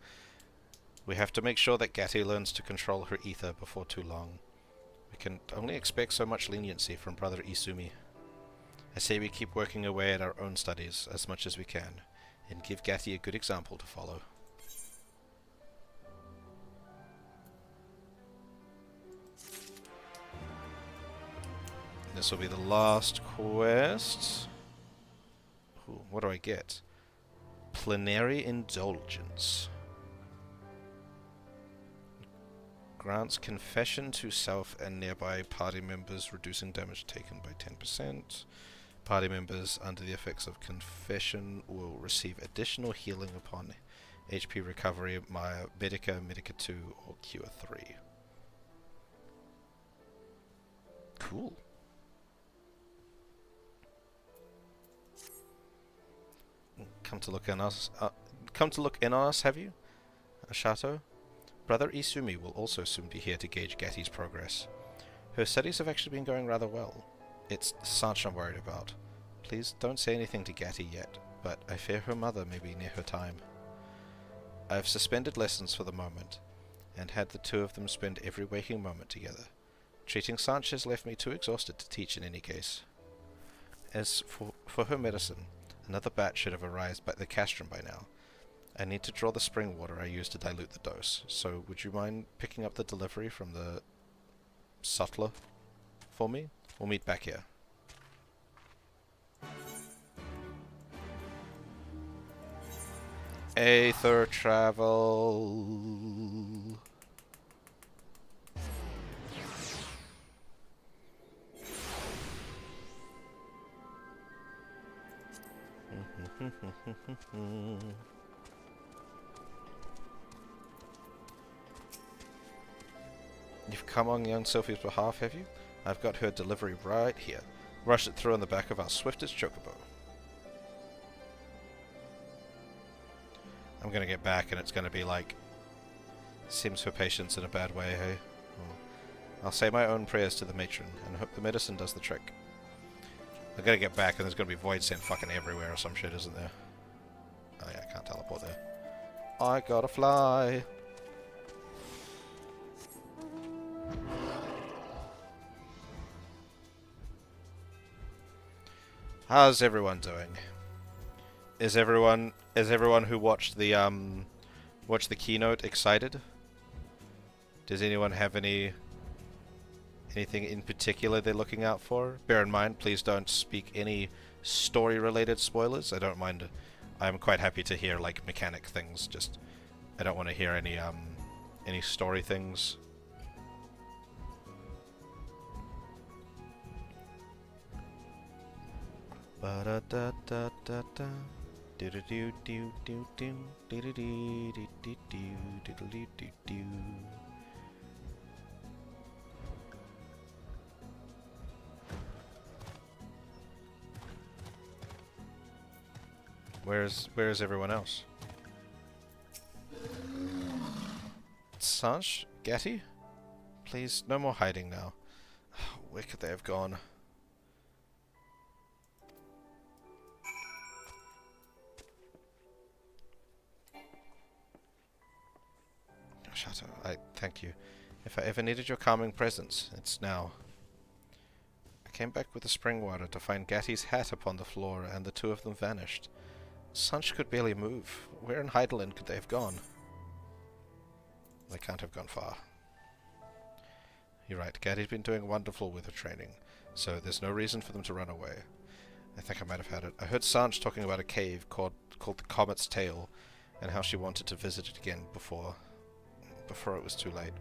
we have to make sure that Gatti learns to control her ether before too long. We can only expect so much leniency from Brother Isumi. I say we keep working away at our own studies as much as we can, and give Gatti a good example to follow. This will be the last quest. Ooh, what do I get? Plenary Indulgence. Grants confession to self and nearby party members, reducing damage taken by 10%. Party members under the effects of confession will receive additional healing upon HP recovery, Medica, Medica 2, or Cure 3. Cool. Come to look in on us, have you? Shato? Brother Isumi will also soon be here to gauge Gatti's progress. Her studies have actually been going rather well. It's Sanch I'm worried about. Please don't say anything to Gatti yet, but I fear her mother may be near her time. I have suspended lessons for the moment, and had the two of them spend every waking moment together. Treating Sanch has left me too exhausted to teach in any case. As for her medicine, another batch should have arrived by the castrum by now. I need to draw the spring water I used to dilute the dose, so would you mind picking up the delivery from the sutler for me? We'll meet back here. Aether travel. You've come on young Sylphie's behalf, have you? I've got her delivery right here. Rush it through on the back of our swiftest chocobo. I'm gonna get back and it's gonna be like Sims for patience in a bad way, hey? Well, I'll say my own prayers to the matron and hope the medicine does the trick. I'm gonna get back and there's gonna be void sent fucking everywhere or some shit, isn't there? Oh yeah, I can't teleport there. I gotta fly! How's everyone doing? Is everyone who watched the keynote excited? Does anyone have anything in particular they're looking out for? Bear in mind, please don't speak any story-related spoilers. I don't mind. I'm quite happy to hear like mechanic things. Just I don't want to hear any story things. Ba da da da da da. Do do do do do do do do do do do do do do. Where's everyone else? Sanj? Gatti? Please, no more hiding now. Where could they have gone? Shadow, I thank you. If I ever needed your calming presence, it's now. I came back with the spring water to find Gatti's hat upon the floor, and the two of them vanished. Sanj could barely move. Where in Heidelin could they have gone? They can't have gone far. You're right, Gatti's been doing wonderful with her training, so there's no reason for them to run away. I think I might have had it. I heard Sanj talking about a cave called the Comet's Tail, and how she wanted to visit it again before it was too late.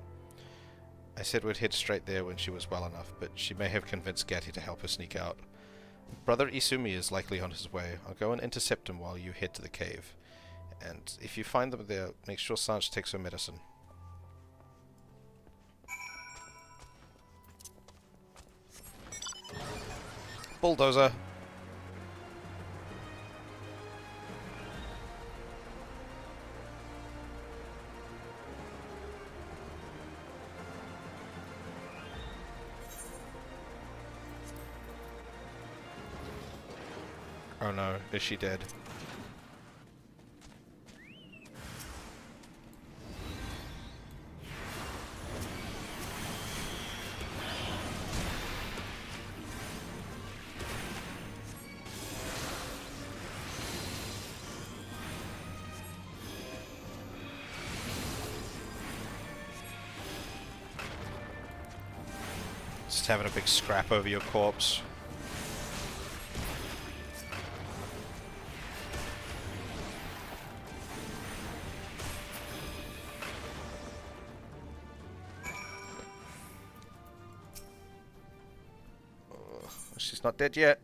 I said we'd head straight there when she was well enough, but she may have convinced Gatti to help her sneak out. Brother Isumi is likely on his way. I'll go and intercept him while you head to the cave. And if you find them there, make sure Sanj takes her medicine. Bulldozer! Oh no, is she dead? Just having a big scrap over your corpse. She's not dead yet.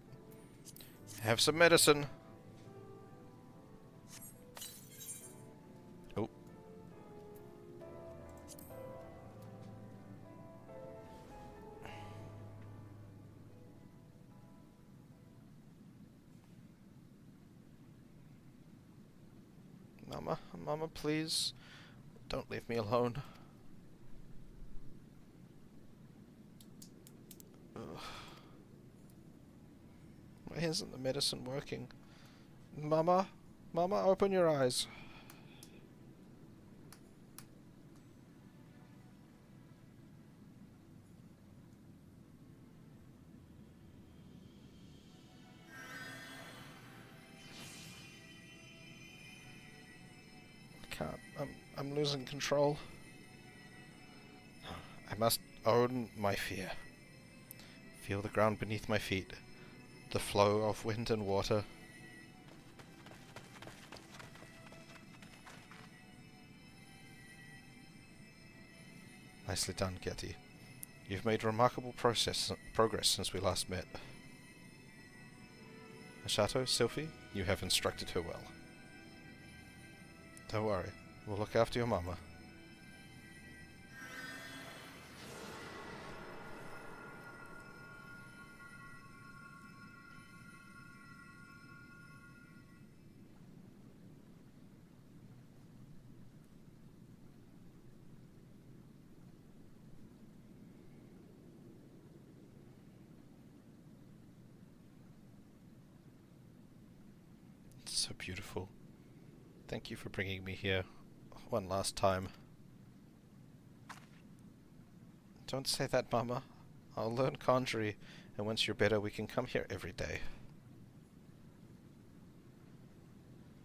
Have some medicine. Oh. Mama, please. Don't leave me alone. Ugh. Why isn't the medicine working? Mama, open your eyes. I can't. I'm losing control. I must own my fear. Feel the ground beneath my feet. The flow of wind and water. Nicely done, Gatti. You've made remarkable progress since we last met. Ashato, Sylphie, you have instructed her well. Don't worry, we'll look after your mama. So beautiful. Thank you for bringing me here one last time. Don't say that, Mama. I'll learn Conjury, and once you're better, we can come here every day.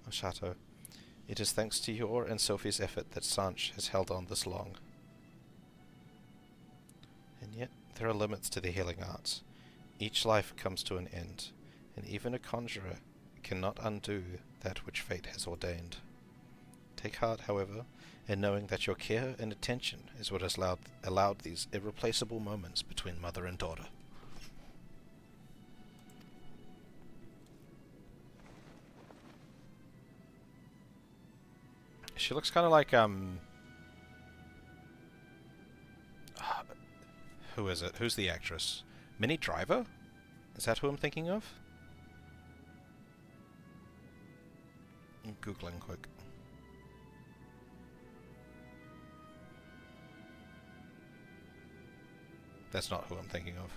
Oshato, it is thanks to your and Sophie's effort that Sanj has held on this long. And yet, there are limits to the healing arts. Each life comes to an end, and even a conjurer cannot undo that which fate has ordained. Take heart, however, in knowing that your care and attention is what has allowed these irreplaceable moments between mother and daughter. She looks kind of like, who is it? Who's the actress? Minnie Driver? Is that who I'm thinking of? I'm Googling quick. That's not who I'm thinking of.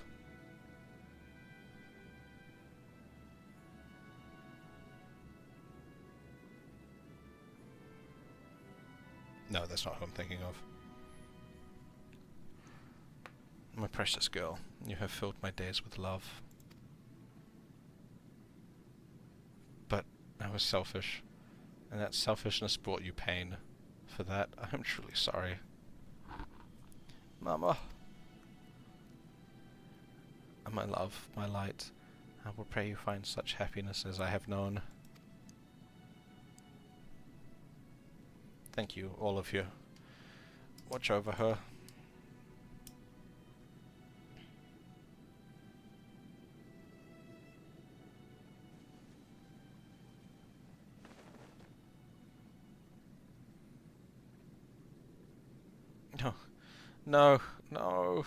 No, that's not who I'm thinking of. My precious girl, you have filled my days with love. But I was selfish, and that selfishness brought you pain. For that, I am truly sorry. Mama. My love, my light, I will pray you find such happiness as I have known. Thank you, all of you. Watch over her. No. No. No.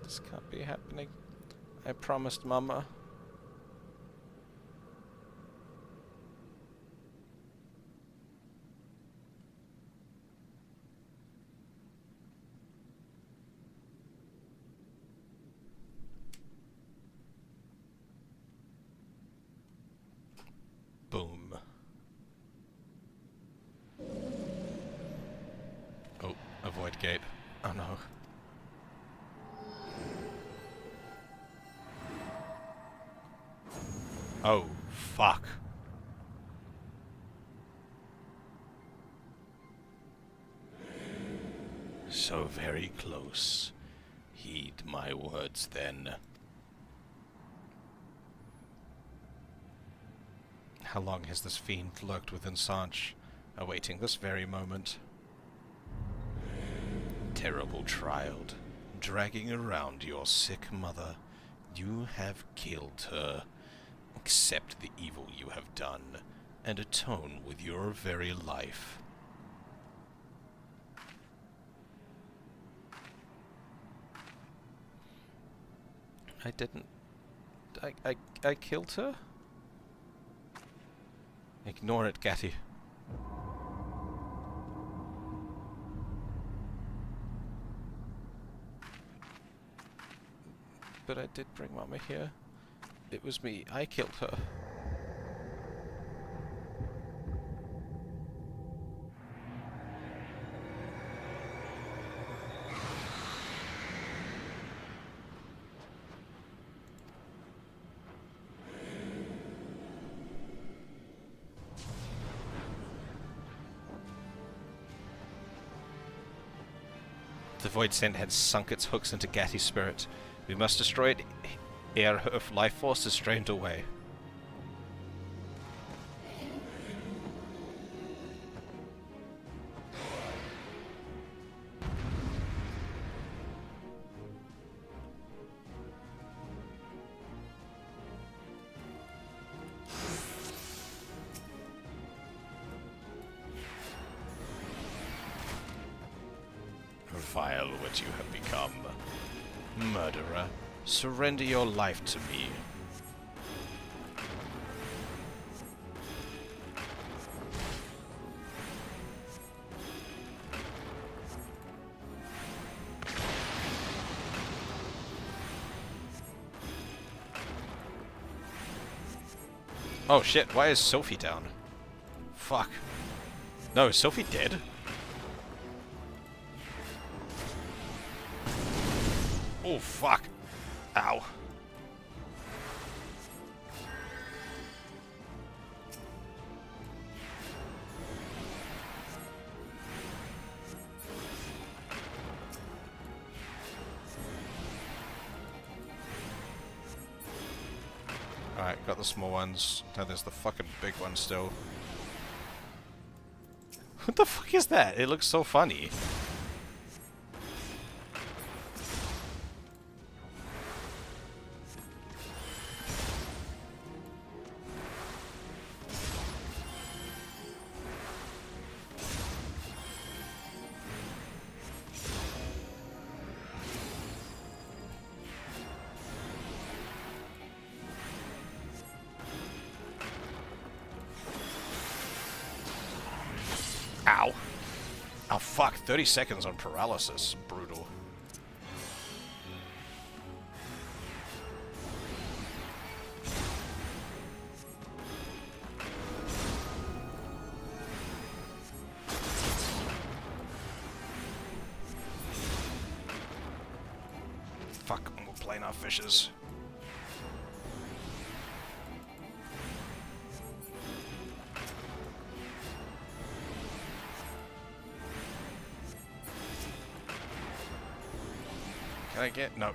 This can't be happening. I promised Mama. Boom. Oh, avoid gate. Oh no. Oh, fuck. So very close. Heed my words then. How long has this fiend lurked within Sanch, awaiting this very moment? Terrible child, dragging around your sick mother, you have killed her. Accept the evil you have done, and atone with your very life. I didn't... I killed her? Ignore it, Gatty. But I did bring Mama here. It was me. I killed her. The Void Scent had sunk its hooks into Gatty's spirit. We must destroy it ere her life force is drained away. Vile what you have become. Murderer, surrender your life to me. Oh shit, why is Sophie down? Fuck. No, is Sophie dead? Oh, fuck. Ow. Alright, got the small ones. Now there's the fucking big one still. What the fuck is that? It looks so funny. Oh fuck, 30 seconds on paralysis. Brutal. Fuck, we're playing our fishes. Can I get... No.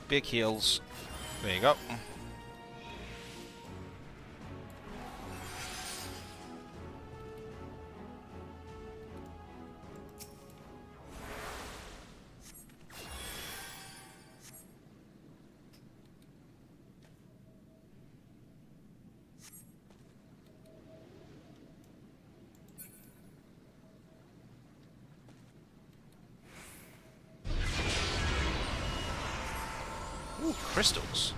Big heals. There you go. Ooh, crystals.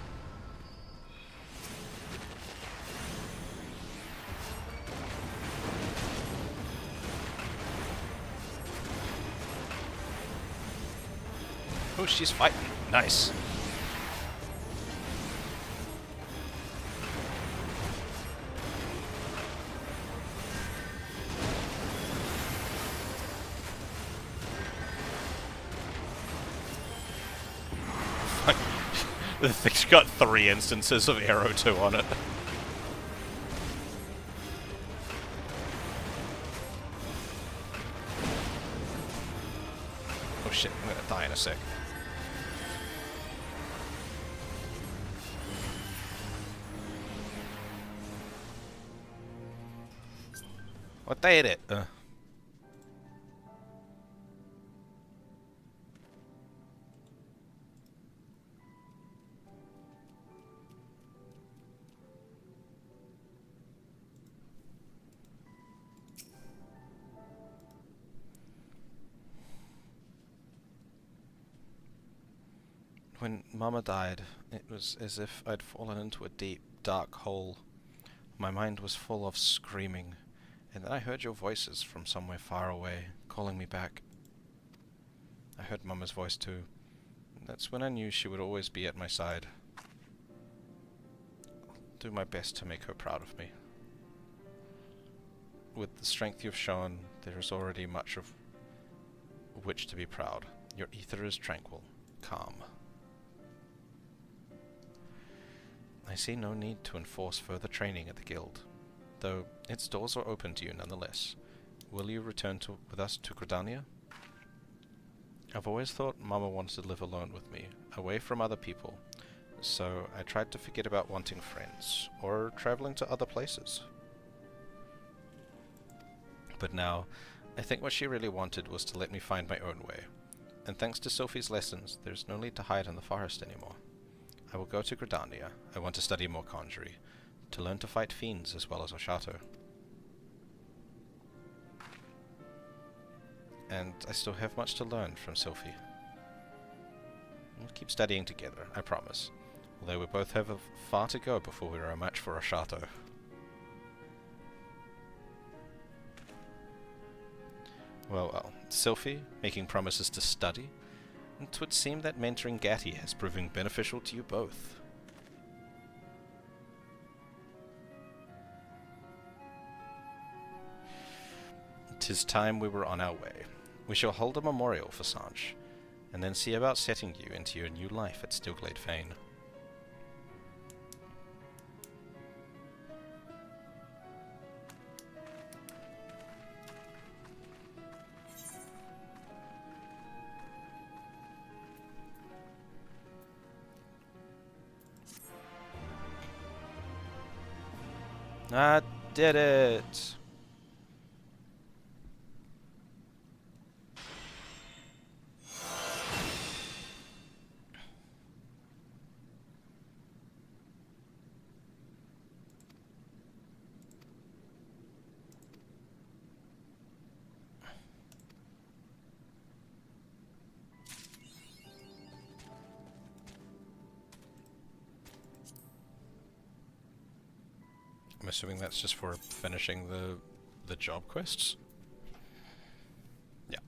Oh, she's fighting. Nice. The thing's got 3 instances of Arrow 2 on it. Oh shit, I'm gonna die in a sec. What did it? When Mama died, it was as if I'd fallen into a deep, dark hole. My mind was full of screaming, and then I heard your voices from somewhere far away, calling me back. I heard Mama's voice too. That's when I knew she would always be at my side. I'll do my best to make her proud of me. With the strength you've shown, there is already much of which to be proud. Your ether is tranquil, calm. I see no need to enforce further training at the guild, though its doors are open to you nonetheless. Will you return with us to Gridania? I've always thought Mama wanted to live alone with me, away from other people, so I tried to forget about wanting friends, or traveling to other places. But now, I think what she really wanted was to let me find my own way, and thanks to Sophie's lessons, there's no need to hide in the forest anymore. I will go to Gridania. I want to study more conjury, to learn to fight fiends as well as Oshato. And I still have much to learn from Sophie. We'll keep studying together, I promise, although we both have far to go before we are a match for Oshato. Well, Sophie, making promises to study? It would seem that mentoring Gatti has proven beneficial to you both. 'Tis time we were on our way. We shall hold a memorial for Sanj, and then see about setting you into your new life at Stillglade Fane. I did it! I'm assuming that's just for finishing the job quests? Yeah.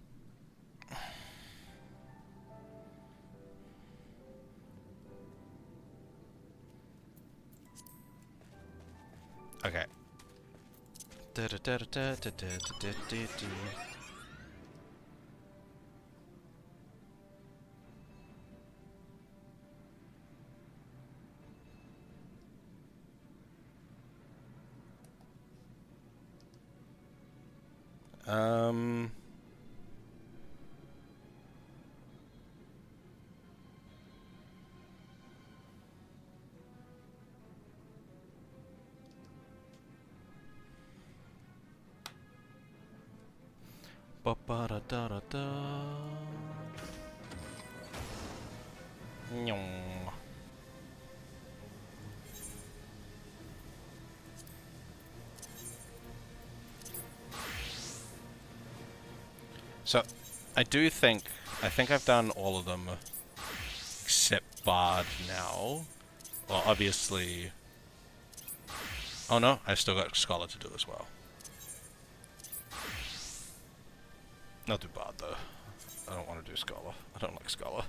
Okay. Um... Ba ba da da da da. Nyong. So, I think I've done all of them except Bard now. Well, obviously. Oh no, I've still got Scholar to do as well. I'll do Bard though. I don't want to do Scholar. I don't like Scholar.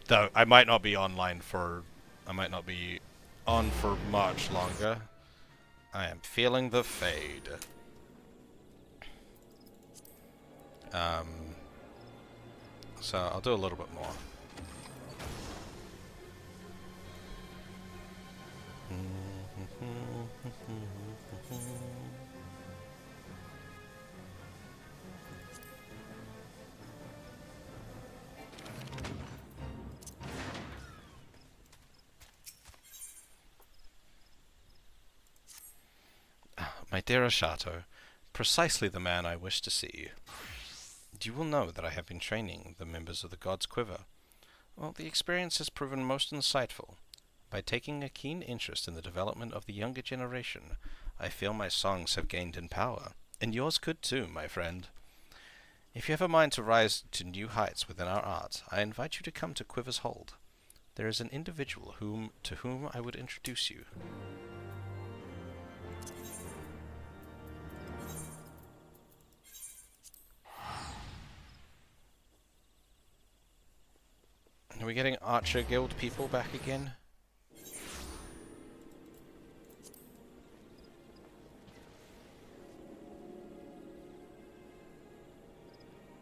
Though, I might not be online for... I might not be on for much longer. I am feeling the fade. So I'll do a little bit more. My dear Ashato, precisely the man I wish to see. You will know that I have been training the members of the God's Quiver. Well, the experience has proven most insightful. By taking a keen interest in the development of the younger generation, I feel my songs have gained in power, and yours could too, my friend. If you have a mind to rise to new heights within our art, I invite you to come to Quiver's Hold. There is an individual to whom I would introduce you. Are we getting Archer Guild people back again?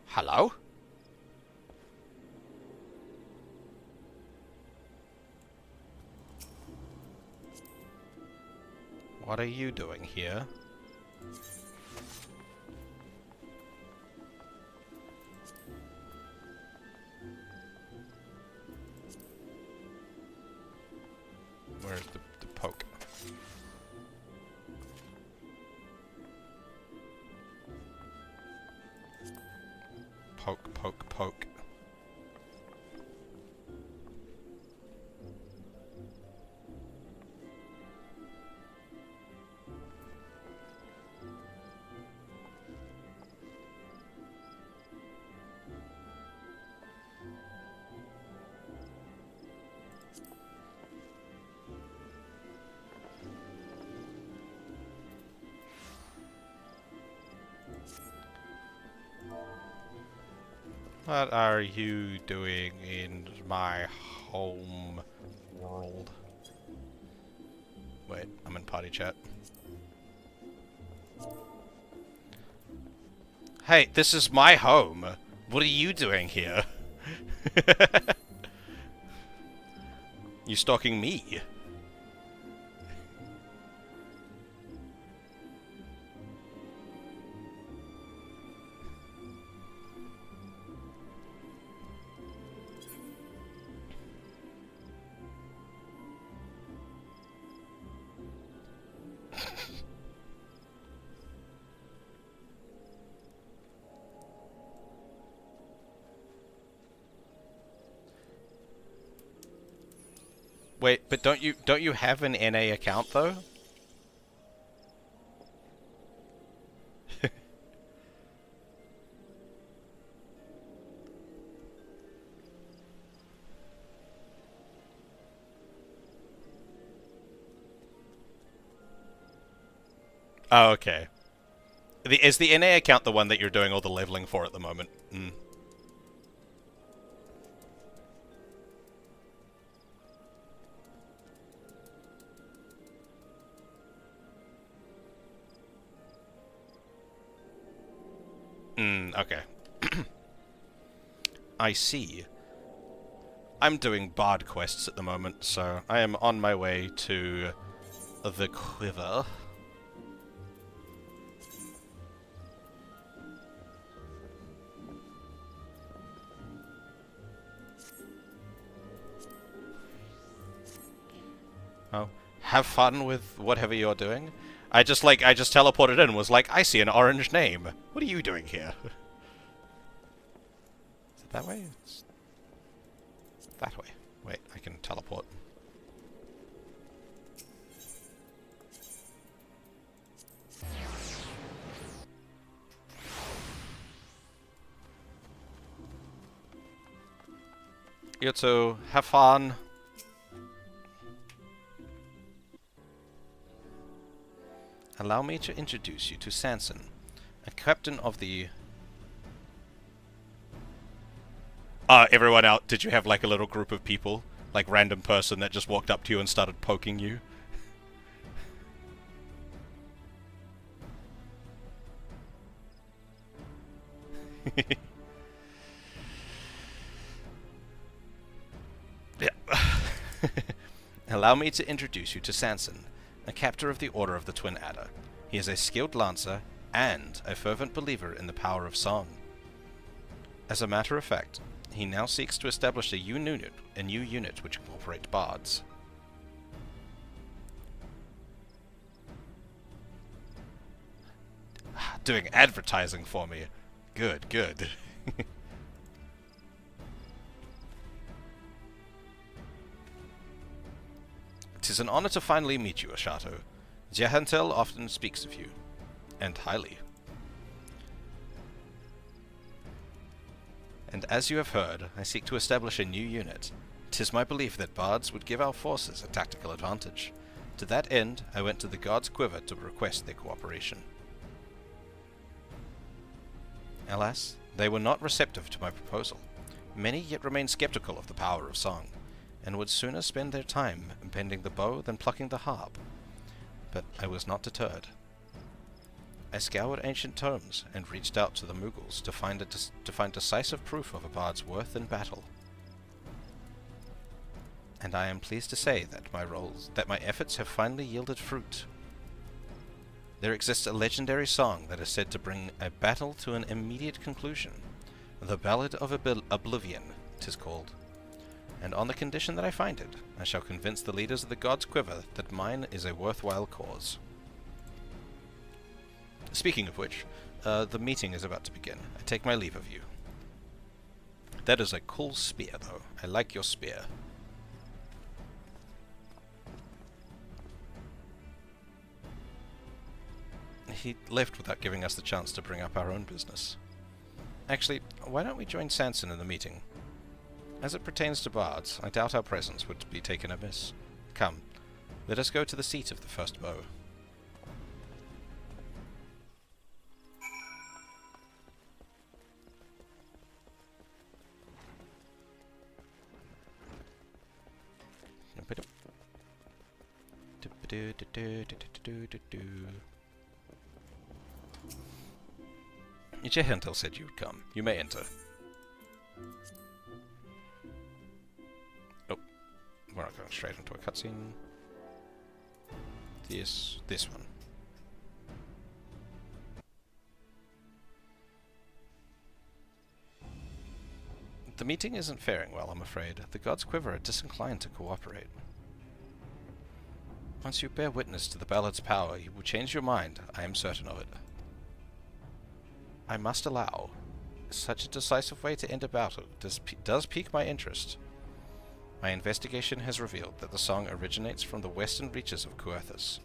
Hello? What are you doing here? Where's the poke? Poke, poke, poke. What are you doing in my home world? Wait, I'm in party chat. Hey, this is my home. What are you doing here? You stalking me? Wait, but don't you have an NA account though? Oh, okay. Is the NA account the one that you're doing all the leveling for at the moment? Mm. Okay. I see. I'm doing bard quests at the moment, so I am on my way to the Quiver. Oh, have fun with whatever you're doing. I just teleported in and was like, I see an orange name. What are you doing here? Is it that way? It's that way. Wait, I can teleport. You too. Have fun. Allow me to introduce you to Sanson, a captain of the... everyone out, did you have like a little group of people? Like random person that just walked up to you and started poking you? Yeah. Allow me to introduce you to Sanson, a captor of the Order of the Twin Adder. He is a skilled lancer and a fervent believer in the power of song. As a matter of fact, he now seeks to establish a new unit which incorporates bards. Doing advertising for me. Good, good. Tis an honor to finally meet you, Ashato. Jehantel often speaks of you, and highly. And as you have heard, I seek to establish a new unit. 'Tis my belief that bards would give our forces a tactical advantage. To that end, I went to the God's Quiver to request their cooperation. Alas, they were not receptive to my proposal. Many yet remain skeptical of the power of song, and would sooner spend their time bending the bow than plucking the harp. But I was not deterred. I scoured ancient tomes and reached out to the Mughals to find decisive proof of a bard's worth in battle. And I am pleased to say that my efforts have finally yielded fruit. There exists a legendary song that is said to bring a battle to an immediate conclusion. The Ballad of Oblivion, 'tis called. And on the condition that I find it, I shall convince the leaders of the God's Quiver that mine is a worthwhile cause. Speaking of which, the meeting is about to begin. I take my leave of you. That is a cool spear, though. I like your spear. He left without giving us the chance to bring up our own business. Actually, why don't we join Sanson in the meeting? As it pertains to bards, I doubt our presence would be taken amiss. Come, let us go to the seat of the first bow. Jehantel said you would come. You may enter. Oh, we're not going straight into a cutscene. This one. The meeting isn't faring well, I'm afraid. The God's Quiver are disinclined to cooperate. Once you bear witness to the ballad's power, you will change your mind, I am certain of it. I must allow. Such a decisive way to end a battle does pique my interest. My investigation has revealed that the song originates from the western reaches of Coerthas.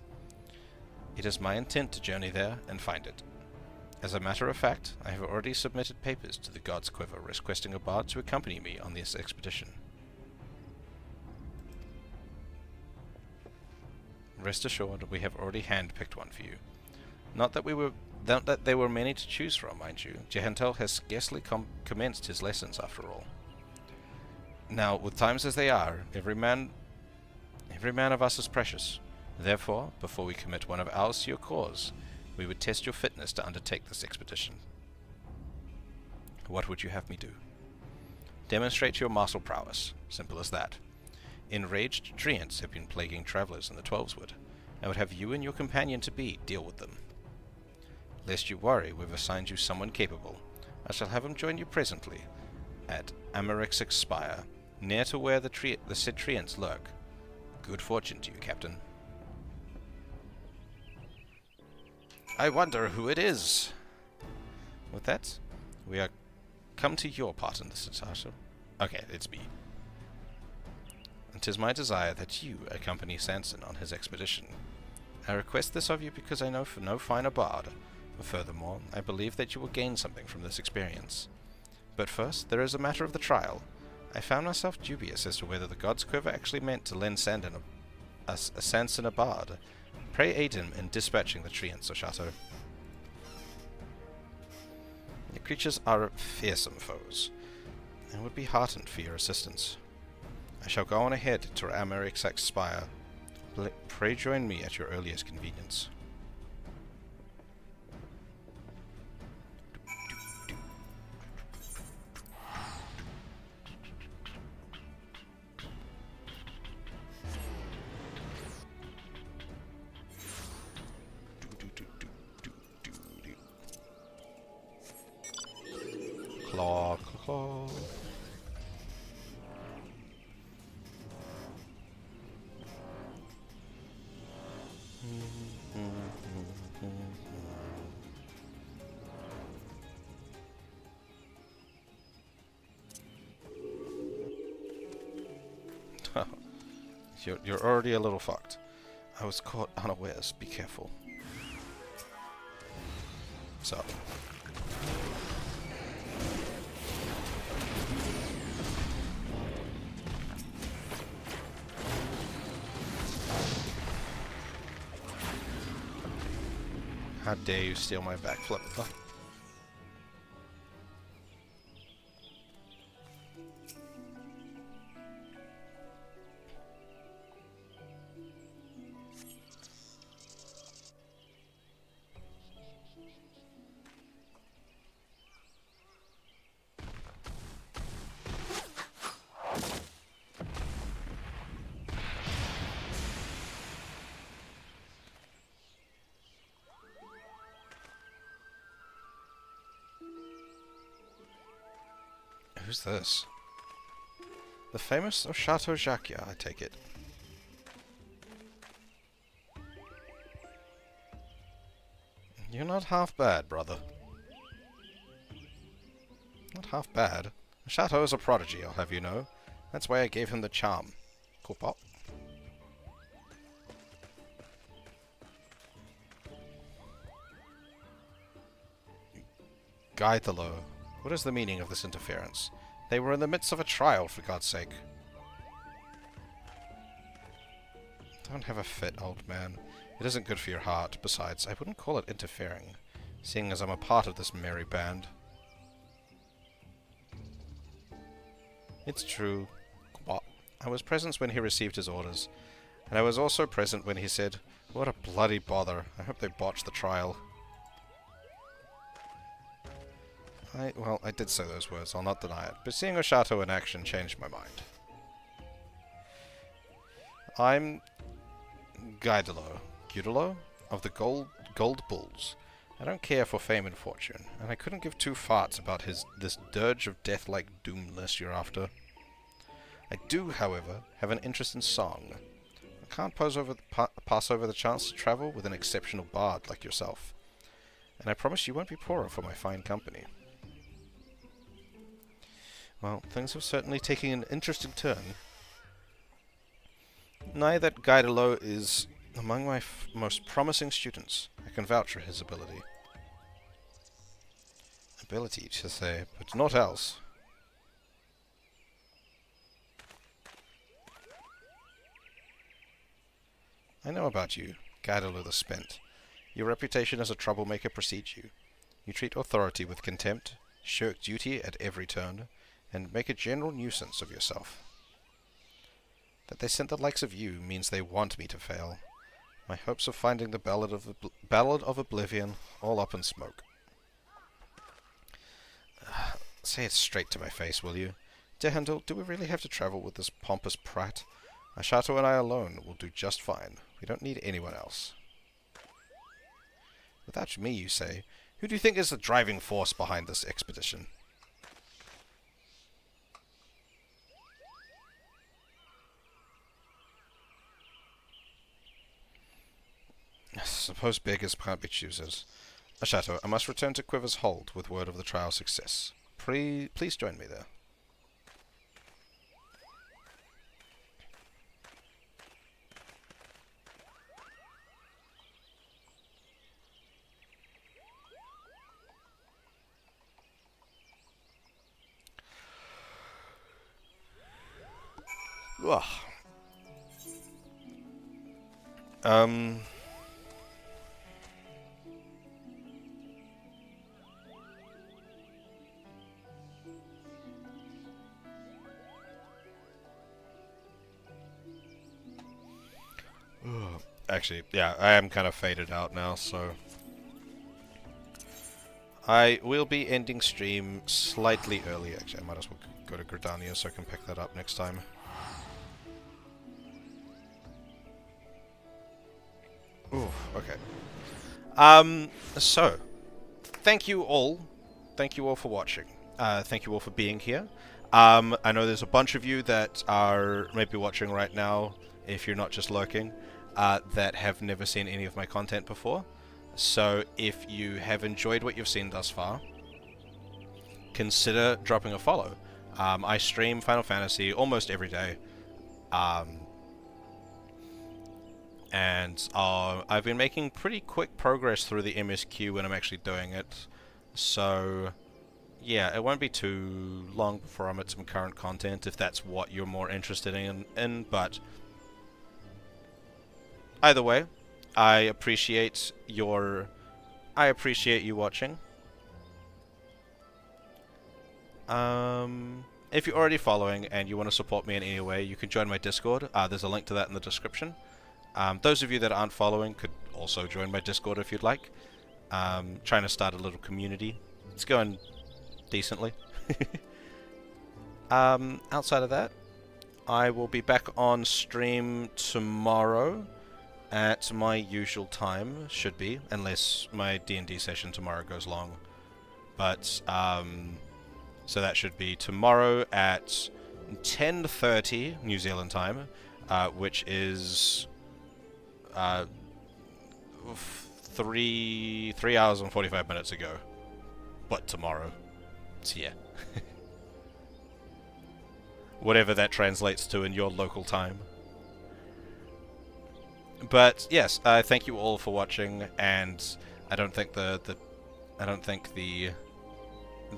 It is my intent to journey there and find it. As a matter of fact, I have already submitted papers to the God's Quiver requesting a bard to accompany me on this expedition. Rest assured, we have already hand-picked one for you. Not that there were many to choose from, mind you. Jehantel has scarcely commenced his lessons after all. Now, with times as they are, every man of us is precious. Therefore, before we commit one of ours to your cause, we would test your fitness to undertake this expedition. What would you have me do? Demonstrate your martial prowess. Simple as that. Enraged treants have been plaguing travelers in the Twelveswood. I would have you and your companion-to-be deal with them. Lest you worry, we've assigned you someone capable. I shall have him join you presently at Amarix's Spire, near to where the said treants lurk. Good fortune to you, Captain. I wonder who it is. With that, we are come to your part in this, Natasha. Okay, it's me. It is my desire that you accompany Sanson on his expedition. I request this of you because I know for no finer bard. Furthermore, I believe that you will gain something from this experience. But first, there is a matter of the trial. I found myself dubious as to whether the God's Quiver actually meant to lend Sanson a bard. Pray aid him in dispatching the treants, Oshato. The creatures are fearsome foes, and would be heartened for your assistance. I shall go on ahead to Amarix's Spire. Pray join me at your earliest convenience. Claw, claw. You're already a little fucked. I was caught unawares. Be careful. So. How dare you steal my backflip? Oh. Who's this? The famous Chateau Jacques, I take it. You're not half bad, brother. Not half bad. Chateau is a prodigy, I'll have you know. That's why I gave him the charm. Cool pop. Guide the Low. What is the meaning of this interference? They were in the midst of a trial, for God's sake. Don't have a fit, old man. It isn't good for your heart. Besides, I wouldn't call it interfering, seeing as I'm a part of this merry band. It's true. I was present when he received his orders, and I was also present when he said, "What a bloody bother. I hope they botched the trial." Well, I did say those words, I'll not deny it, but seeing Oshato in action changed my mind. I'm Guidolo of the Gold Bulls. I don't care for fame and fortune, and I couldn't give two farts about this dirge of death-like doomness you're after. I do, however, have an interest in song. I can't pass over the chance to travel with an exceptional bard like yourself, and I promise you won't be poorer for my fine company. Well, things have certainly taken an interesting turn. Nay, that Gaidalo is among my most promising students. I can vouch for his ability. Ability, to say, but not else. I know about you, Gaidalo the Spent. Your reputation as a troublemaker precedes you. You treat authority with contempt, shirk duty at every turn, and make a general nuisance of yourself. That they sent the likes of you means they want me to fail. My hopes of finding the Ballad of Oblivion all up in smoke. Say it straight to my face, will you? Dehandel, do we really have to travel with this pompous prat? Ashato and I alone will do just fine. We don't need anyone else. Without me, you say? Who do you think is the driving force behind this expedition? I suppose beggars can't be choosers. Ashato, I must return to Quiver's Hold with word of the trial's success. Please join me there. Ugh. Actually, yeah, I am kind of faded out now, so I will be ending stream slightly early. Actually, I might as well go to Gridania so I can pick that up next time. Ooh, okay. So, thank you all. Thank you all for watching. Thank you all for being here. I know there's a bunch of you that are maybe watching right now, if you're not just lurking, that have never seen any of my content before. So, if you have enjoyed what you've seen thus far, consider dropping a follow. I stream Final Fantasy almost every day. And I've been making pretty quick progress through the MSQ when I'm actually doing it. So, yeah, it won't be too long before I'm at some current content, if that's what you're more interested in. But either way, I appreciate you watching. If you're already following and you want to support me in any way, you can join my Discord. There's a link to that in the description. Those of you that aren't following could also join my Discord if you'd like. Trying to start a little community. It's going decently. Outside of that, I will be back on stream tomorrow at my usual time, should be, unless my D&D session tomorrow goes long. But, so that should be tomorrow at 10:30 New Zealand time, which is 3 hours and 45 minutes ago, but tomorrow. So yeah, whatever that translates to in your local time. But yes, thank you all for watching, and I don't think the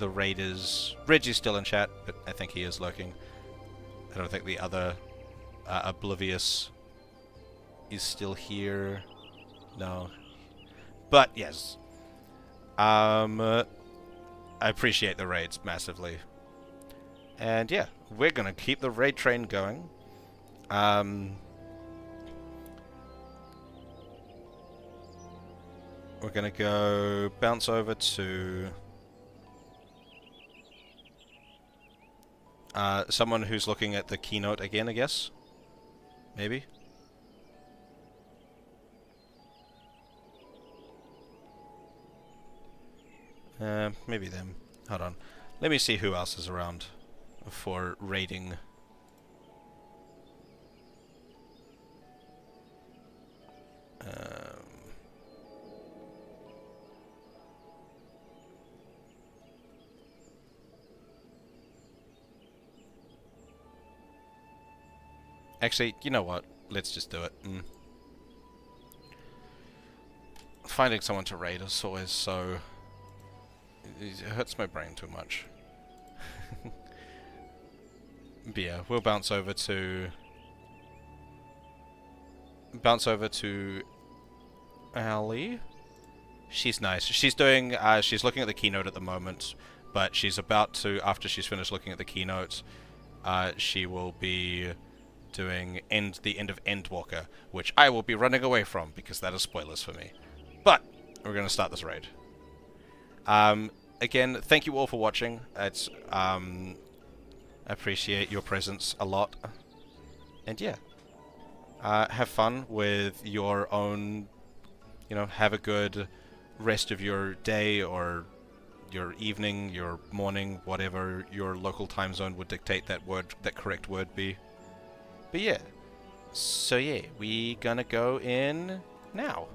raiders. Reggie's still in chat, but I think he is lurking. I don't think the other Oblivious is still here. No. But yes. I appreciate the raids massively. And yeah, we're gonna keep the raid train going. We're gonna go bounce over to someone who's looking at the keynote again, I guess. Maybe. Maybe them. Hold on. Let me see who else is around for raiding. Actually, you know what? let's just do it. Finding someone to raid is always so... It hurts my brain too much. But yeah, we'll bounce over to Ali. She's nice. She's doing, she's looking at the keynote at the moment, but she's about to, after she's finished looking at the keynote, she will be doing the end of Endwalker, which I will be running away from, because that is spoilers for me. But, we're going to start this raid. Again, thank you all for watching. It's, I appreciate your presence a lot. And yeah, have fun with your own, you know, have a good rest of your day or your evening, your morning, whatever your local time zone would dictate that correct word be. But yeah, so yeah, we gonna go in now.